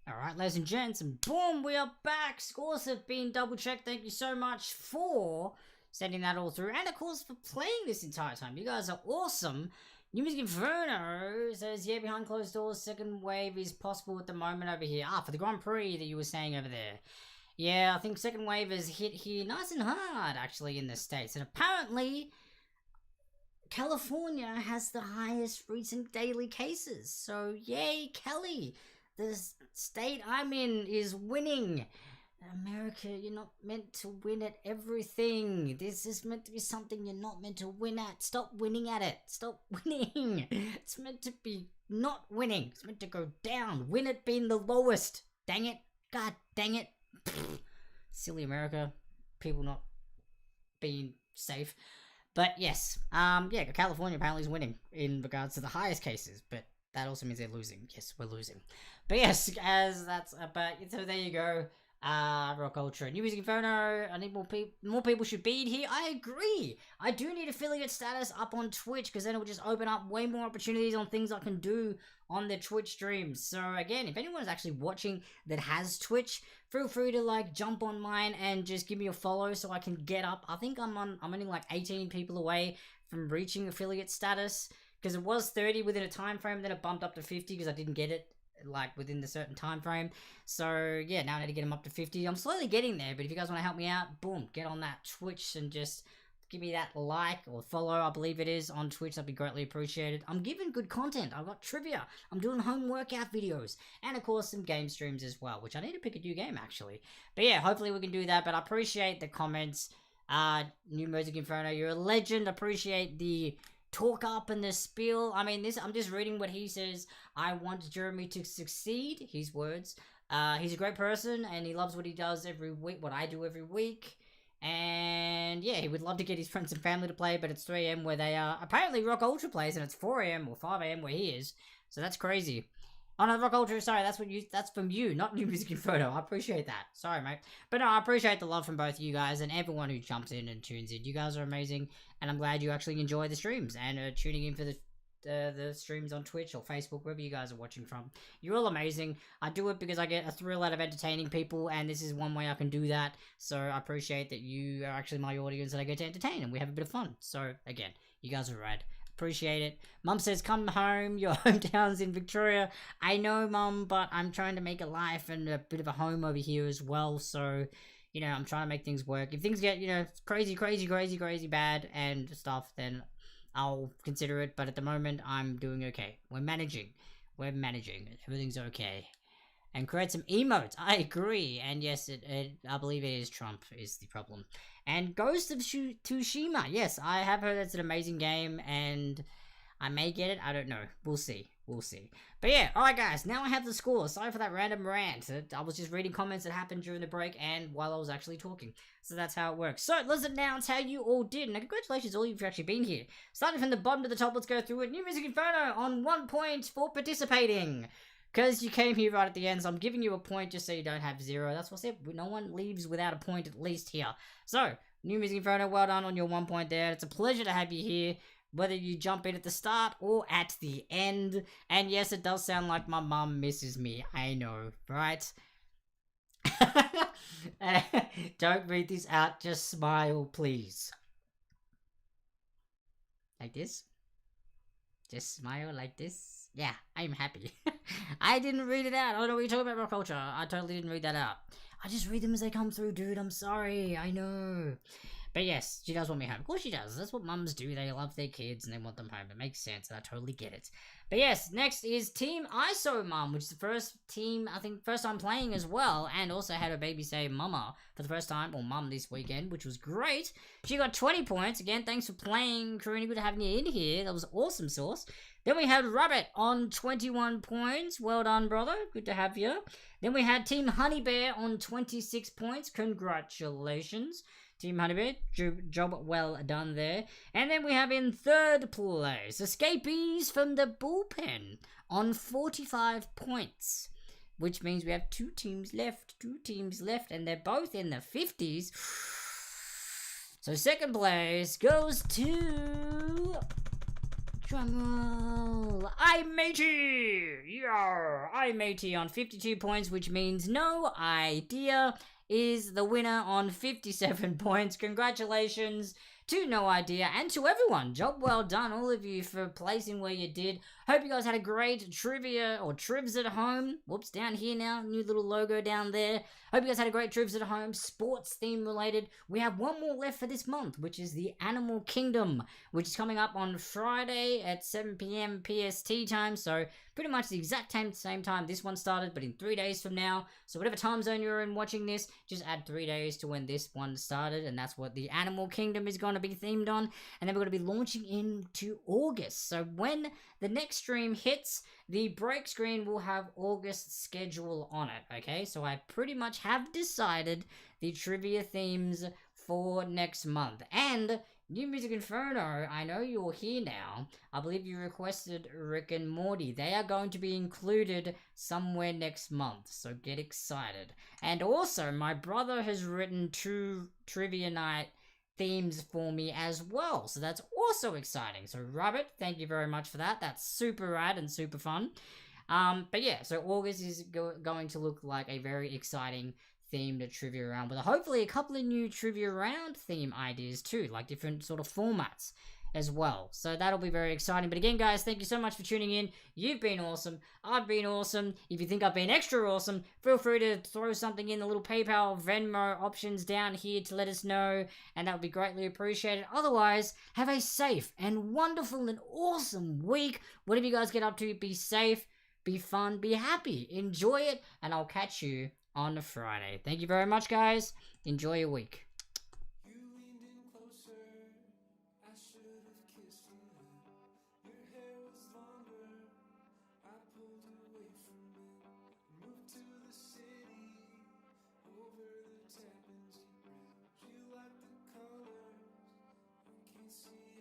Alright, ladies and gents, and boom, we are back. Scores have been double checked. Thank you so much for sending that all through, and of course for playing this entire time. You guys are awesome. New Music Inferno says, yeah, behind closed doors, second wave is possible at the moment over here. For the Grand Prix that you were saying over there. Yeah, I think second wave has hit here nice and hard, actually, in the States. And apparently, California has the highest recent daily cases. So, yay, Cali. The state I'm in is winning. America, you're not meant to win at everything. This is meant to be something you're not meant to win at. Stop winning at it. Stop winning. It's meant to be not winning. It's meant to go down. Win it being the lowest. Dang it. God dang it. Silly America. People not being safe. But yes, yeah, California apparently is winning in regards to the highest cases, but that also means they're losing. Yes, we're losing. But yes, as that's about, so there you go. Rock Ultra, New Music Inferno. I think more people should be here. I agree. I do need affiliate status up on Twitch because then it will just open up way more opportunities on things I can do on the Twitch streams. So again, if anyone is actually watching that has Twitch, feel free to like jump on mine and just give me a follow so I can get up. I think I'm only like 18 people away from reaching affiliate status because it was 30 within a time frame, then it bumped up to 50 because I didn't get it like within the certain time frame. So yeah, now I need to get them up to 50. I'm slowly getting there, but if you guys want to help me out, boom, get on that Twitch and just give me that like or follow, I believe it is, on Twitch. That'd be greatly appreciated. I'm giving good content. I've got trivia, I'm doing home workout videos, and of course some game streams as well, which I need to pick a new game actually. But yeah, hopefully we can do that. But I appreciate the comments. New Music Inferno, you're a legend. Appreciate the talk up and the spiel. I mean, I'm just reading what he says. I want Jeremy to succeed, his words. He's a great person and he loves what he does every week, what I do every week. And yeah, he would love to get his friends and family to play, but it's 3 a.m. where they are. Apparently Rock Ultra plays and it's 4 a.m. or 5 a.m. where he is. So that's crazy. Oh no, Rock Ultra, sorry, that's from you, not New Music Inferno. I appreciate that. Sorry, mate. But no, I appreciate the love from both of you guys and everyone who jumps in and tunes in. You guys are amazing, and I'm glad you actually enjoy the streams and are tuning in for the streams on Twitch or Facebook, wherever you guys are watching from. You're all amazing. I do it because I get a thrill out of entertaining people, and this is one way I can do that. So I appreciate that you are actually my audience that I get to entertain, and we have a bit of fun. So again, you guys are rad. Appreciate it. Mum says, come home. Your hometown's in Victoria. I know, Mum, but I'm trying to make a life and a bit of a home over here as well. So, you know, I'm trying to make things work. If things get, you know, crazy bad and stuff, then I'll consider it. But at the moment, I'm doing okay. We're managing. Everything's okay. And create some emotes. I agree. And yes, I believe it is Trump is the problem. And Ghost of Tsushima. Yes, I have heard it's an amazing game, and I may get it. I don't know. We'll see. But yeah, alright guys, now I have the score. Sorry for that random rant. I was just reading comments that happened during the break and while I was actually talking. So that's how it works. So let's announce how you all did. Now congratulations all of you for actually being here. Starting from the bottom to the top, let's go through it. New Music Inferno on 1 point for participating. Because you came here right at the end, so I'm giving you a point just so you don't have 0. That's what I said. No one leaves without a point at least here. So, New Music Inferno, well done on your 1 point there. It's a pleasure to have you here, whether you jump in at the start or at the end. And yes, it does sound like my mum misses me. I know, right? Don't read this out, just smile, please. Like this? Just smile like this? Yeah, I'm happy. I didn't read it out. I don't know what you're talking about, Rock Culture. I totally didn't read that out. I just read them as they come through, dude. I'm sorry. I know. But yes, she does want me home. Of course she does. That's what mums do. They love their kids and they want them home. It makes sense, and I totally get it. But yes, next is Team ISO Mum, which is the first team, I think, first time playing as well, and also had her baby say Mama for the first time, or Mum this weekend, which was great. She got 20 points. Again, thanks for playing, Karuni. Good having you in here. That was awesome sauce. Then we had Rabbit on 21 points. Well done, brother. Good to have you. Then we had Team Honey Bear on 26 points. Congratulations, Team Honey Bear. Job well done there. And then we have in third place, Escapees from the Bullpen on 45 points. Which means we have two teams left, and they're both in the 50s. So second place goes to... Drumroll! I'm Matey! Yeah! I'm Matey on 52 points, which means No Idea is the winner on 57 points. Congratulations to No Idea and to everyone. Job well done, all of you, for placing where you did. Hope you guys had a great trivia or Trivs at home. Whoops, down here now. New little logo down there. Hope you guys had a great Trivs at home. Sports theme related. We have one more left for this month, which is the Animal Kingdom, which is coming up on Friday at 7 p.m. PST time. So pretty much the exact same time this one started, but in 3 days from now. So whatever time zone you're in watching this, just add 3 days to when this one started, and that's what the Animal Kingdom is going to be themed on. And then we're going to be launching into August. So when the next stream hits, the break screen will have August schedule on it, okay? So I pretty much have decided the trivia themes for next month. And New Music Inferno, I know you're here now. I believe you requested Rick and Morty. They are going to be included somewhere next month, so get excited. And also, my brother has written 2 Trivia Night themes for me as well, so that's also exciting. So Rabbit, thank you very much for that. That's super rad and super fun. But yeah, so August is going to look like a very exciting themed trivia round with hopefully a couple of new trivia round theme ideas too, like different sort of formats as well. So that'll be very exciting. But again, guys, thank you so much for tuning in. You've been awesome. I've been awesome. If you think I've been extra awesome, feel free to throw something in the little PayPal, Venmo options down here to let us know, and that would be greatly appreciated. Otherwise, have a safe and wonderful and awesome week. Whatever you guys get up to, be safe, be fun, be happy, enjoy it, and I'll catch you on a Friday. Thank you very much, guys. Enjoy your week. You leaned in closer, I should have kissed a little. Your hair was longer, I pulled away from it. Moved to the city, over the Tappan Zee Bridge. You like the colors, I can't see